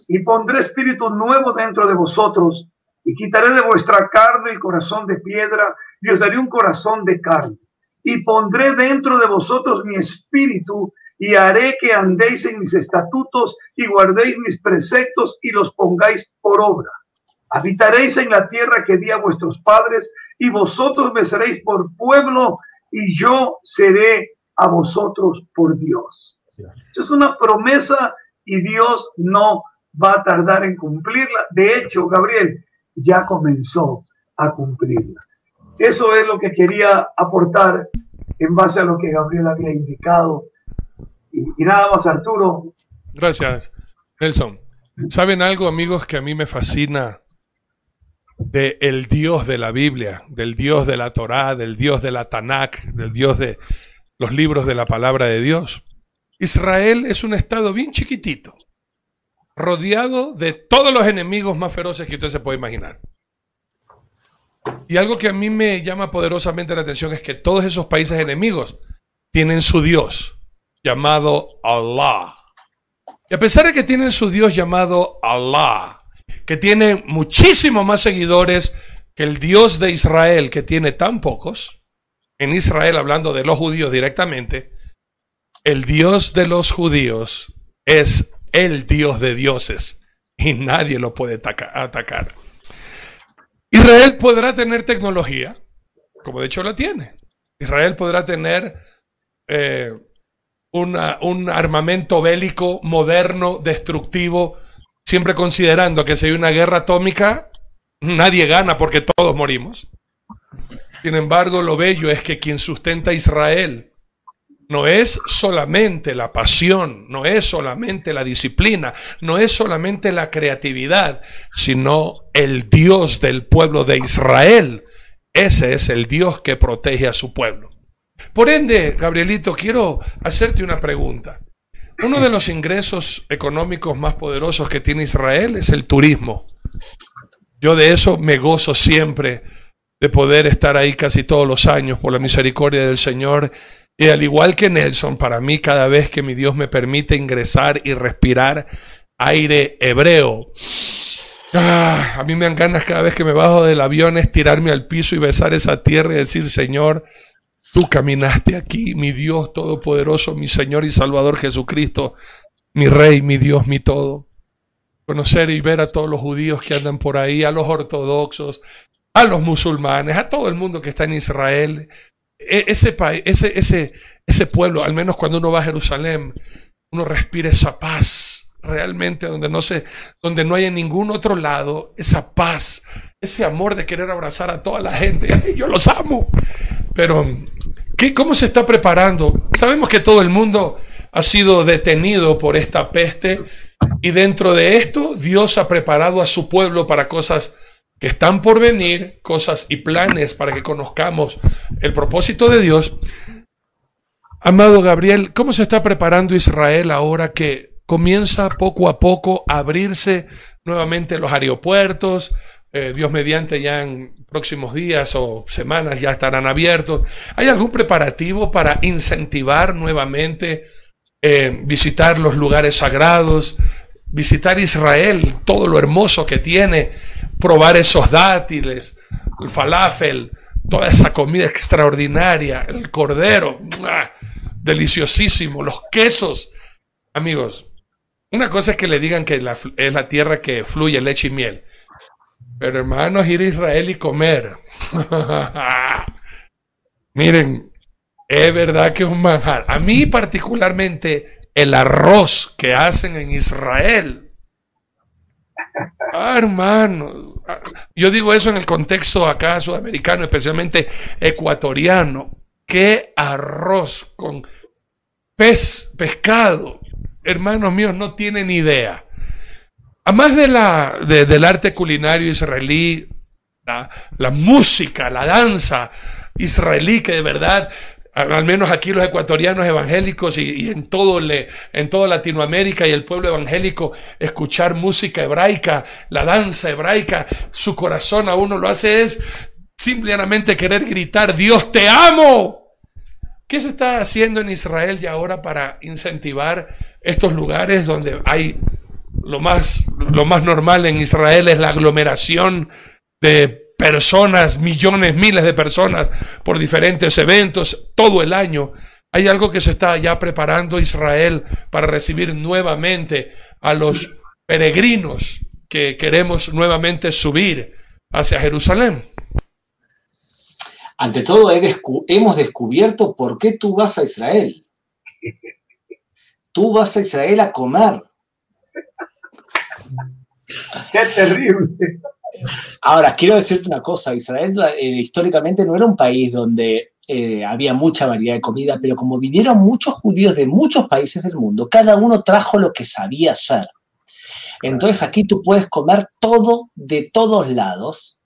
y pondré espíritu nuevo dentro de vosotros y quitaré de vuestra carne el corazón de piedra y os daré un corazón de carne. Y pondré dentro de vosotros mi espíritu y haré que andéis en mis estatutos y guardéis mis preceptos y los pongáis por obra. Habitaréis en la tierra que di a vuestros padres y vosotros me seréis por pueblo y yo seré a vosotros por Dios. Eso es una promesa y Dios no va a tardar en cumplirla. De hecho, Gabriel ya comenzó a cumplirla. Eso es lo que quería aportar en base a lo que Gabriel había indicado. Y nada más, Arturo. Gracias, Nelson. ¿Saben algo, amigos, que a mí me fascina del Dios de la Biblia, del Dios de la Torá, del Dios de la Tanakh, del Dios de los libros de la palabra de Dios? Israel es un estado bien chiquitito, rodeado de todos los enemigos más feroces que usted se puede imaginar. Y algo que a mí me llama poderosamente la atención es que todos esos países enemigos tienen su Dios llamado Allah. Y a pesar de que tienen su Dios llamado Allah, que tiene muchísimo más seguidores que el Dios de Israel, que tiene tan pocos, en Israel, hablando de los judíos directamente, el Dios de los judíos es el Dios de dioses y nadie lo puede atacar. Israel podrá tener tecnología, como de hecho la tiene. Israel podrá tener un armamento bélico moderno, destructivo, siempre considerando que si hay una guerra atómica, nadie gana porque todos morimos. Sin embargo, lo bello es que quien sustenta a Israel no es solamente la pasión, no es solamente la disciplina, no es solamente la creatividad, sino el Dios del pueblo de Israel. Ese es el Dios que protege a su pueblo. Por ende, Gabrielito, quiero hacerte una pregunta. Uno de los ingresos económicos más poderosos que tiene Israel es el turismo. Yo de eso me gozo siempre, de poder estar ahí casi todos los años por la misericordia del Señor. Y al igual que Nelson, para mí cada vez que mi Dios me permite ingresar y respirar aire hebreo, a mí me dan ganas cada vez que me bajo del avión es tirarme al piso y besar esa tierra y decir: Señor, tú caminaste aquí, mi Dios todopoderoso, mi Señor y Salvador Jesucristo, mi Rey, mi Dios, mi todo. Conocer y ver a todos los judíos que andan por ahí, a los ortodoxos, a los musulmanes, a todo el mundo que está en Israel. Ese pueblo, al menos cuando uno va a Jerusalén, uno respira esa paz realmente donde no hay en ningún otro lado, esa paz, ese amor de querer abrazar a toda la gente. Ay, yo los amo. Pero ¿cómo se está preparando? Sabemos que todo el mundo ha sido detenido por esta peste y dentro de esto Dios ha preparado a su pueblo para cosas que están por venir, cosas y planes para que conozcamos el propósito de Dios. Amado Gabriel, ¿cómo se está preparando Israel ahora que comienza poco a poco a abrirse nuevamente los aeropuertos? Dios mediante, ya en próximos días o semanas ya estarán abiertos. ¿Hay algún preparativo para incentivar nuevamente visitar los lugares sagrados, visitar Israel, todo lo hermoso que tiene, probar esos dátiles, el falafel, toda esa comida extraordinaria, el cordero, deliciosísimo, los quesos? Amigos, una cosa es que le digan que es la tierra que fluye leche y miel, pero hermanos, ir a Israel y comer, miren, es verdad que es un manjar. A mí particularmente el arroz que hacen en Israel, hermano, yo digo eso en el contexto acá sudamericano, especialmente ecuatoriano. Qué arroz con pescado, hermanos míos, no tienen idea. Además del arte culinario israelí, la música, la danza israelí, que de verdad, al menos aquí los ecuatorianos evangélicos y en toda Latinoamérica y el pueblo evangélico, escuchar música hebraica, la danza hebraica, su corazón a uno lo hace es simplemente querer gritar: Dios te amo. ¿Qué se está haciendo en Israel y ahora para incentivar estos lugares donde hay lo más normal en Israel es la aglomeración de personas, millones, miles de personas por diferentes eventos todo el año? Hay algo que se está ya preparando Israel para recibir nuevamente a los peregrinos que queremos nuevamente subir hacia Jerusalén. Ante todo, hemos descubierto por qué tú vas a Israel. Tú vas a Israel a comer. ¡Qué terrible! Ahora, quiero decirte una cosa. Israel históricamente no era un país donde había mucha variedad de comida, pero como vinieron muchos judíos de muchos países del mundo, cada uno trajo lo que sabía hacer. Entonces aquí tú puedes comer todo de todos lados,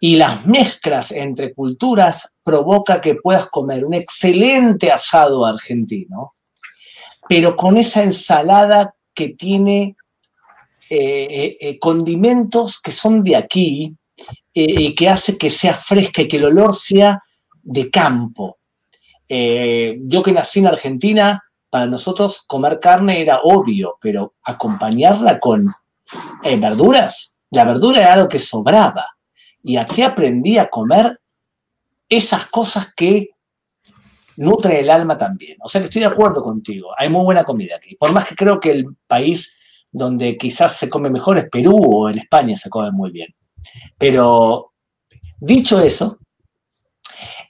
y las mezclas entre culturas provoca que puedas comer un excelente asado argentino, pero con esa ensalada que tiene condimentos que son de aquí, que hace que sea fresca y que el olor sea de campo. Yo que nací en Argentina, para nosotros comer carne era obvio, pero acompañarla con verduras, la verdura era algo que sobraba. Y aquí aprendí a comer esas cosas que nutren el alma también. O sea que estoy de acuerdo contigo, hay muy buena comida aquí. Por más que creo que el país donde quizás se come mejor es Perú, o en España se come muy bien. Pero dicho eso,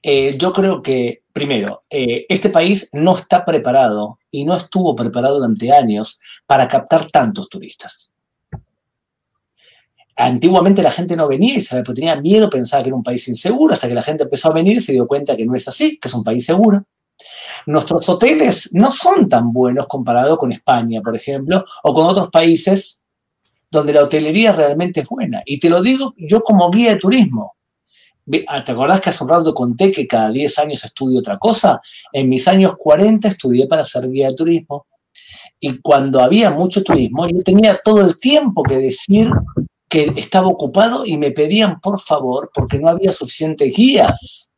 yo creo que, primero, este país no está preparado y no estuvo preparado durante años para captar tantos turistas. Antiguamente la gente no venía a Israel porque tenía miedo, pensaba que era un país inseguro, hasta que la gente empezó a venir y se dio cuenta que no es así, que es un país seguro. Nuestros hoteles no son tan buenos comparado con España, por ejemplo, o con otros países donde la hotelería realmente es buena. Y te lo digo yo como guía de turismo. ¿Te acordás que hace un rato conté que cada 10 años estudio otra cosa? En mis años 40 estudié para ser guía de turismo. Y cuando había mucho turismo, yo tenía todo el tiempo que decir que estaba ocupado y me pedían por favor porque no había suficientes guías.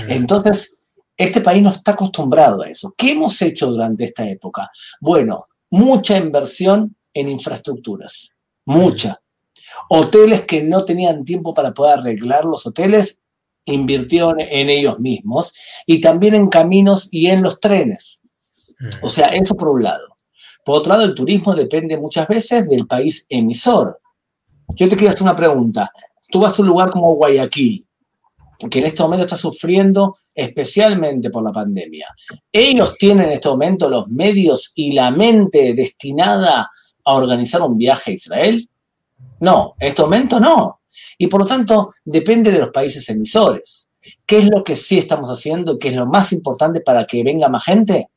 Entonces, este país no está acostumbrado a eso. ¿Qué hemos hecho durante esta época? Bueno, mucha inversión en infraestructuras, mucha. Hoteles que no tenían tiempo para poder arreglar los hoteles, invirtieron en ellos mismos, y también en caminos y en los trenes. O sea, eso por un lado. Por otro lado, el turismo depende muchas veces del país emisor. Yo te quiero hacer una pregunta. Tú vas a un lugar como Guayaquil, que en este momento está sufriendo especialmente por la pandemia. ¿Ellos tienen en este momento los medios y la mente destinada a organizar un viaje a Israel? No, en este momento no. Y por lo tanto, depende de los países emisores. ¿Qué es lo que sí estamos haciendo y qué es lo más importante para que venga más gente?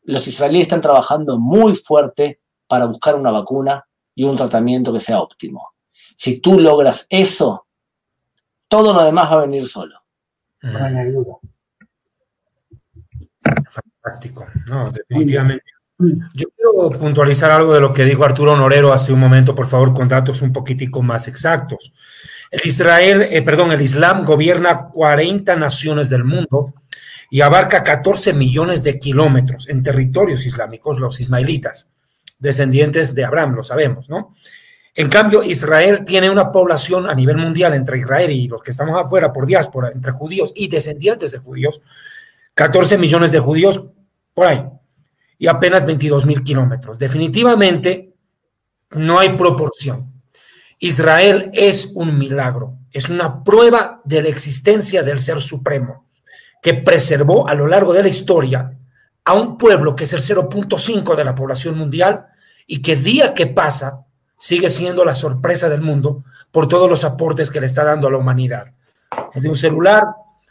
Los israelíes están trabajando muy fuerte para buscar una vacuna y un tratamiento que sea óptimo. Si tú logras eso, todo lo demás va a venir solo. Fantástico, no, definitivamente. Yo quiero puntualizar algo de lo que dijo Arturo Norero hace un momento, por favor, con datos un poquitico más exactos. El Islam gobierna 40 naciones del mundo y abarca 14 millones de kilómetros en territorios islámicos, los ismaelitas, descendientes de Abraham, lo sabemos, ¿no? En cambio, Israel tiene una población a nivel mundial entre Israel y los que estamos afuera por diáspora, entre judíos y descendientes de judíos, 14 millones de judíos por ahí, y apenas 22.000 kilómetros. Definitivamente no hay proporción. Israel es un milagro, es una prueba de la existencia del Ser Supremo, que preservó a lo largo de la historia a un pueblo que es el 0.5 de la población mundial y que día que pasa sigue siendo la sorpresa del mundo por todos los aportes que le está dando a la humanidad. Desde un celular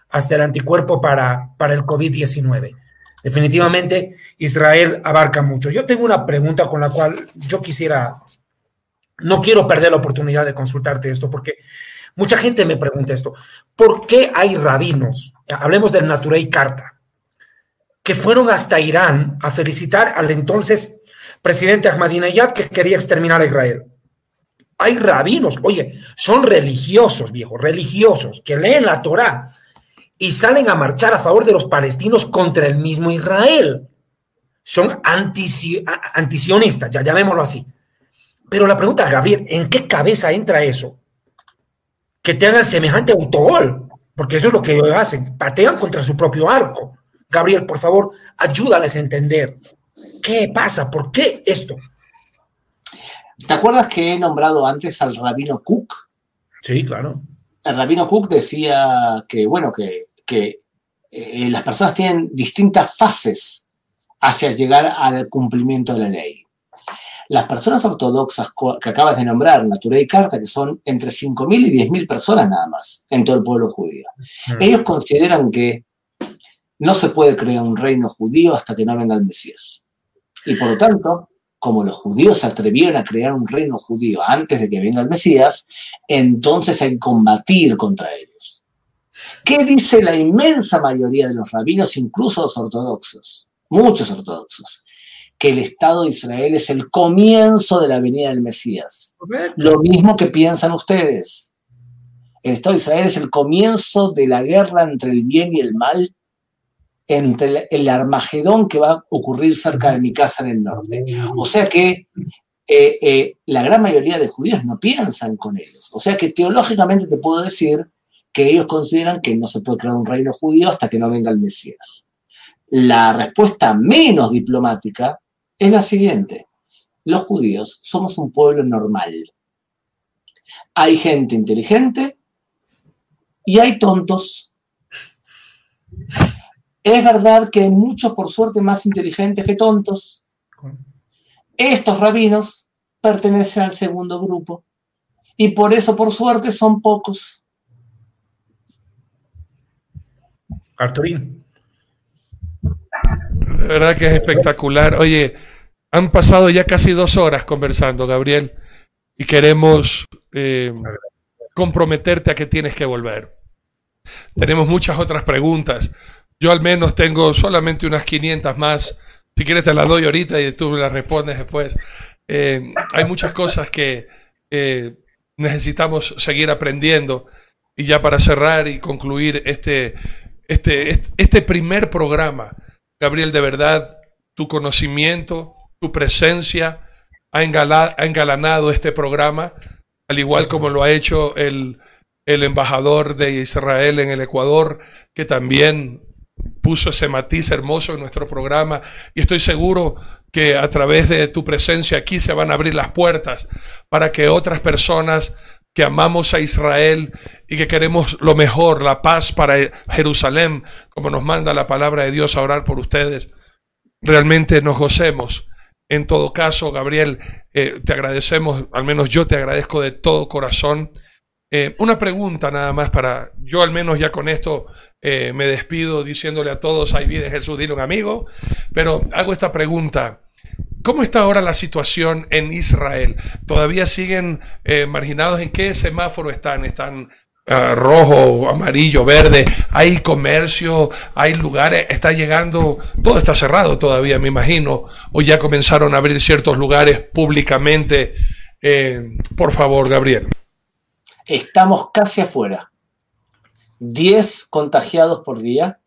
hasta el anticuerpo para el COVID-19. Definitivamente, Israel abarca mucho. Yo tengo una pregunta con la cual yo no quiero perder la oportunidad de consultarte esto, porque mucha gente me pregunta esto. ¿Por qué hay rabinos, hablemos del Naturei Karta, que fueron hasta Irán a felicitar al entonces presidente Ahmadinejad que quería exterminar a Israel? Hay rabinos, oye, son religiosos, viejo, religiosos, que leen la Torá y salen a marchar a favor de los palestinos contra el mismo Israel. Son antisionistas, ya llamémoslo así. Pero la pregunta, Gabriel, ¿en qué cabeza entra eso? Que te hagan semejante autogol, porque eso es lo que ellos hacen, patean contra su propio arco. Gabriel, por favor, ayúdales a entender. ¿Qué pasa? ¿Por qué esto? ¿Te acuerdas que he nombrado antes al rabino Kook? Sí, claro. El rabino Kook decía que, bueno, que las personas tienen distintas fases hacia llegar al cumplimiento de la ley. Las personas ortodoxas que acabas de nombrar, Naturei Karta, que son entre 5.000 y 10.000 personas nada más en todo el pueblo judío, ellos consideran que no se puede crear un reino judío hasta que no venga el Mesías. Y por lo tanto, como los judíos se atrevieron a crear un reino judío antes de que venga el Mesías, entonces hay que combatir contra ellos. ¿Qué dice la inmensa mayoría de los rabinos, incluso los ortodoxos? Muchos ortodoxos. Que el Estado de Israel es el comienzo de la venida del Mesías. Lo mismo que piensan ustedes. El Estado de Israel es el comienzo de la guerra entre el bien y el mal, entre el Armagedón que va a ocurrir cerca de mi casa en el norte. O sea que la gran mayoría de judíos no piensan con ellos. O sea que teológicamente te puedo decir que ellos consideran que no se puede crear un reino judío hasta que no venga el Mesías. La respuesta menos diplomática es la siguiente. Los judíos somos un pueblo normal. Hay gente inteligente y hay tontos. Es verdad que hay muchos, por suerte, más inteligentes que tontos. Estos rabinos pertenecen al segundo grupo y por eso, por suerte, son pocos. Arturín. De verdad que es espectacular. Oye, han pasado ya casi 2 horas conversando, Gabriel, y queremos comprometerte a que tienes que volver. Tenemos muchas otras preguntas. Yo al menos tengo solamente unas 500 más. Si quieres te las doy ahorita y tú las respondes después. Hay muchas cosas que necesitamos seguir aprendiendo. Y ya para cerrar y concluir este primer programa, Gabriel, de verdad, tu conocimiento, tu presencia ha engalanado este programa, al igual como lo ha hecho el embajador de Israel en el Ecuador, que también puso ese matiz hermoso en nuestro programa, y estoy seguro que a través de tu presencia aquí se van a abrir las puertas para que otras personas que amamos a Israel y que queremos lo mejor, la paz para Jerusalén, como nos manda la palabra de Dios a orar por ustedes, realmente nos gocemos. En todo caso, Gabriel, te agradecemos, al menos yo te agradezco de todo corazón. Una pregunta nada más yo al menos ya con esto me despido diciéndole a todos, ahí viene Jesús, dile un amigo, pero hago esta pregunta. ¿Cómo está ahora la situación en Israel? ¿Todavía siguen marginados? ¿En qué semáforo están? ¿Están rojo, amarillo, verde, hay comercio, hay lugares, está llegando, todo está cerrado todavía, me imagino, o ya comenzaron a abrir ciertos lugares públicamente. Por favor, Gabriel. Estamos casi afuera. 10 contagiados por día.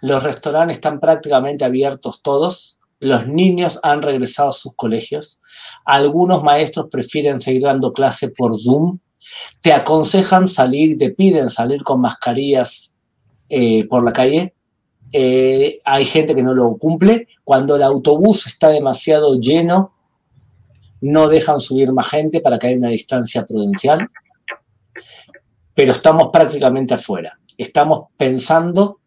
Los restaurantes están prácticamente abiertos todos. Los niños han regresado a sus colegios. Algunos maestros prefieren seguir dando clase por Zoom. Te aconsejan salir, te piden salir con mascarillas por la calle. Hay gente que no lo cumple. Cuando el autobús está demasiado lleno, no dejan subir más gente para que haya una distancia prudencial. Pero estamos prácticamente afuera. Estamos pensando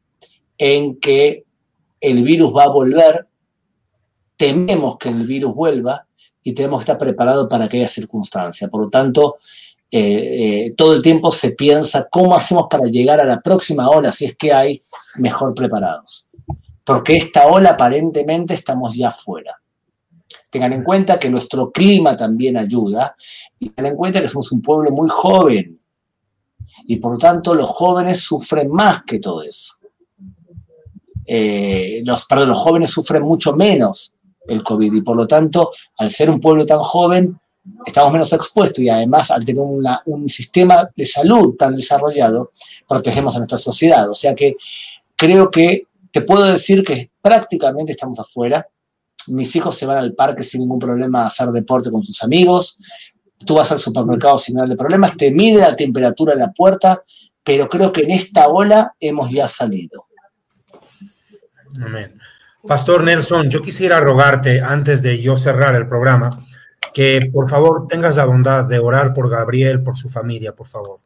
en que el virus va a volver. Tememos que el virus vuelva y tenemos que estar preparados para aquella circunstancia. Por lo tanto, todo el tiempo se piensa cómo hacemos para llegar a la próxima ola, si es que hay, mejor preparados. Porque esta ola aparentemente estamos ya fuera. Tengan en cuenta que nuestro clima también ayuda y tengan en cuenta que somos un pueblo muy joven y por lo tanto los jóvenes sufren más que todo eso. Los jóvenes sufren mucho menos el COVID y por lo tanto, al ser un pueblo tan joven, estamos menos expuestos y además al tener un sistema de salud tan desarrollado, protegemos a nuestra sociedad. O sea que creo que te puedo decir que prácticamente estamos afuera. Mis hijos se van al parque sin ningún problema a hacer deporte con sus amigos. Tú vas al supermercado sin darle problemas. Te mide la temperatura en la puerta, pero creo que en esta ola hemos ya salido. Amén. Pastor Nelson, yo quisiera rogarte, antes de yo cerrar el programa, que por favor tengas la bondad de orar por Gabriel, por su familia, por favor.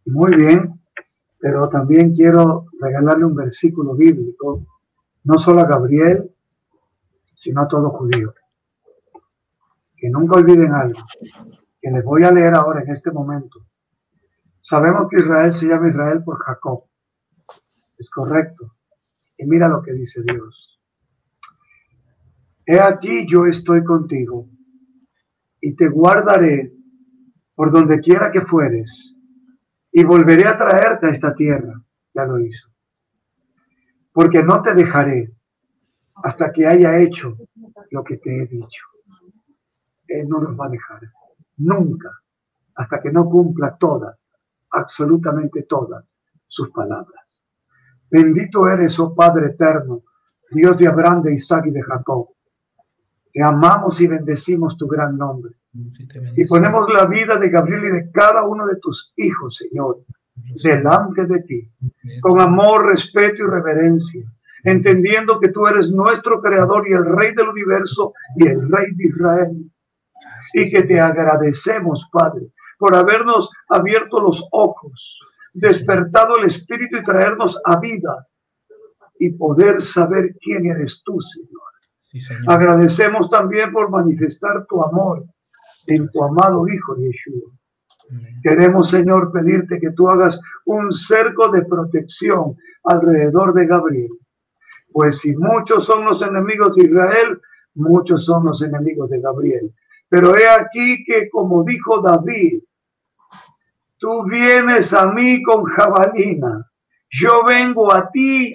Muy bien, pero también quiero regalarle un versículo bíblico, no solo a Gabriel, sino a todo judío. Que nunca olviden algo, que les voy a leer ahora en este momento. Sabemos que Israel se llama Israel por Jacob. Es correcto. Y mira lo que dice Dios. He aquí yo estoy contigo y te guardaré por donde quiera que fueres y volveré a traerte a esta tierra. Ya lo hizo. Porque no te dejaré hasta que haya hecho lo que te he dicho. Él no nos va a dejar nunca hasta que no cumpla todas, absolutamente todas sus palabras. Bendito eres, oh Padre eterno, Dios de Abraham, de Isaac y de Jacob. Te amamos y bendecimos tu gran nombre. Y ponemos la vida de Gabriel y de cada uno de tus hijos, Señor, delante de ti, con amor, respeto y reverencia, entendiendo que tú eres nuestro creador y el Rey del universo y el Rey de Israel. Y que te agradecemos, Padre, por habernos abierto los ojos, despertado el espíritu y traernos a vida y poder saber quién eres tú, Señor. Sí, Señor. Agradecemos también por manifestar tu amor en tu amado Hijo Yeshua. Queremos, Señor, pedirte que tú hagas un cerco de protección alrededor de Gabriel. Pues si muchos son los enemigos de Israel, muchos son los enemigos de Gabriel. Pero he aquí que, como dijo David, tú vienes a mí con jabalina, yo vengo a ti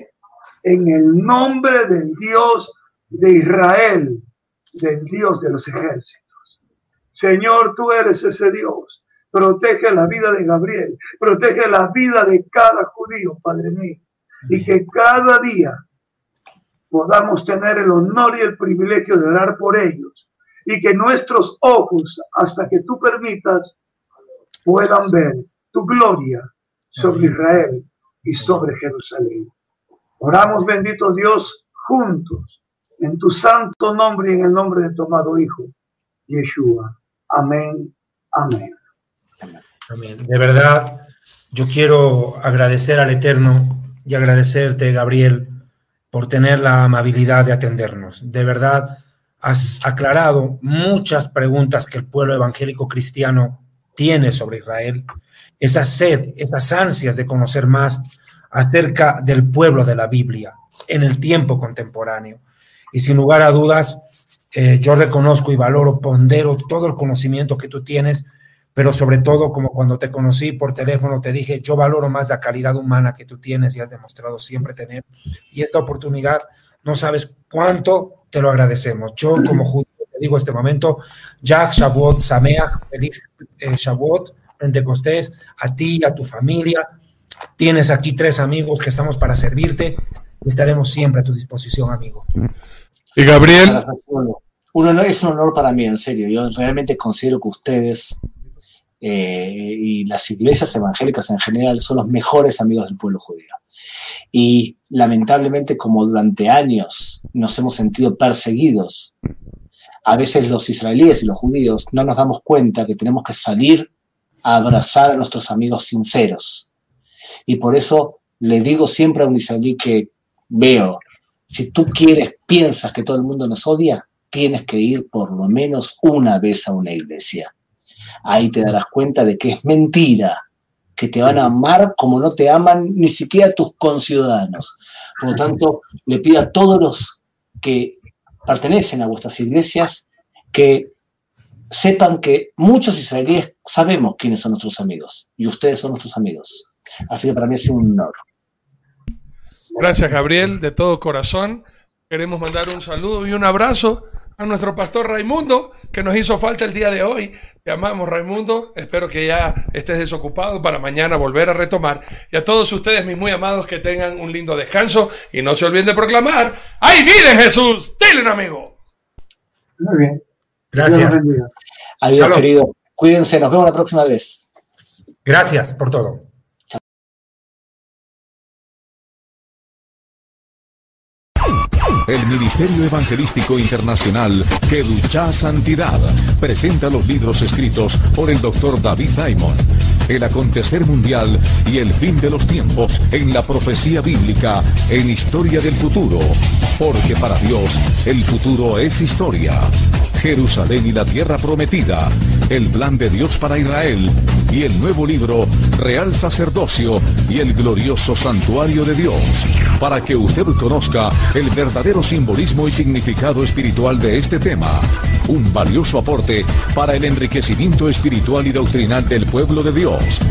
en el nombre del Dios de Israel, del Dios de los ejércitos. Señor, tú eres ese Dios. Protege la vida de Gabriel, protege la vida de cada judío, Padre mío, y que cada día podamos tener el honor y el privilegio de orar por ellos, y que nuestros ojos, hasta que tú permitas, puedan ver tu gloria sobre Israel y sobre Jerusalén. Oramos, bendito Dios, juntos, en tu santo nombre y en el nombre de tu amado Hijo, Yeshua. Amén, amén. Amén. De verdad, yo quiero agradecer al Eterno y agradecerte, Gabriel, por tener la amabilidad de atendernos. De verdad, has aclarado muchas preguntas que el pueblo evangélico cristiano tiene sobre Israel, esa sed, esas ansias de conocer más acerca del pueblo de la Biblia en el tiempo contemporáneo. Y sin lugar a dudas, yo reconozco y valoro, pondero todo el conocimiento que tú tienes, pero sobre todo, como cuando te conocí por teléfono, te dije, yo valoro más la calidad humana que tú tienes y has demostrado siempre tener, y esta oportunidad, no sabes cuánto te lo agradecemos. Yo, como judío, te digo este momento, Yag Shavuot Sameach, feliz Shavuot, Pentecostés, a ti, a tu familia. Tienes aquí 3 amigos que estamos para servirte y estaremos siempre a tu disposición, amigo. Y Gabriel. Es un honor para mí, en serio. Yo realmente considero que ustedes y las iglesias evangélicas en general son los mejores amigos del pueblo judío. Y lamentablemente, como durante años nos hemos sentido perseguidos, a veces los israelíes y los judíos no nos damos cuenta que tenemos que salir a abrazar a nuestros amigos sinceros. Y por eso le digo siempre a un israelí que veo, si tú piensas que todo el mundo nos odia, tienes que ir por lo menos una vez a una iglesia. Ahí te darás cuenta de que es mentira, que te van a amar como no te aman ni siquiera tus conciudadanos. Por lo tanto, le pido a todos los que pertenecen a vuestras iglesias que sepan que muchos israelíes sabemos quiénes son nuestros amigos y ustedes son nuestros amigos. Así que para mí es un honor. Gracias, Gabriel, de todo corazón. Queremos mandar un saludo y un abrazo a nuestro pastor Raimundo, que nos hizo falta el día de hoy. Te amamos, Raimundo. Espero que ya estés desocupado para mañana volver a retomar. Y a todos ustedes, mis muy amados, que tengan un lindo descanso. Y no se olviden de proclamar: ¡hay vida en Jesús! ¡Dile un amigo! Muy bien. Gracias. Adiós, Salud. querido. Cuídense, nos vemos la próxima vez. Gracias por todo. El Ministerio Evangelístico Internacional Kedushá Santidad presenta los libros escritos por el Dr. David Diamond. El acontecer mundial y el fin de los tiempos en la profecía bíblica en historia del futuro. Porque para Dios el futuro es historia. Jerusalén y la tierra prometida, el plan de Dios para Israel y el nuevo libro Real Sacerdocio y el glorioso Santuario de Dios, para que usted conozca el verdadero simbolismo y significado espiritual de este tema. Un valioso aporte para el enriquecimiento espiritual y doctrinal del pueblo de Dios.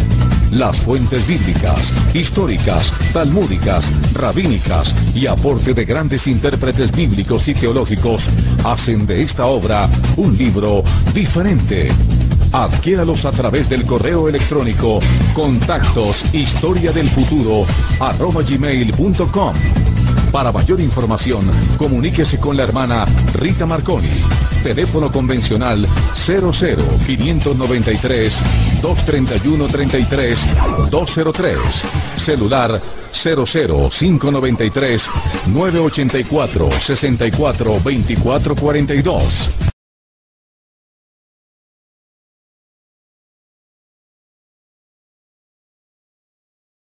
Las fuentes bíblicas, históricas, talmúdicas, rabínicas y aporte de grandes intérpretes bíblicos y teológicos hacen de esta obra un libro diferente. Adquiéralos a través del correo electrónico contactos historiadelfuturo@gmail.com. Para mayor información, comuníquese con la hermana Rita Marconi. Teléfono convencional 00-593-231-33-203. Celular 00-593-984-64-24-42.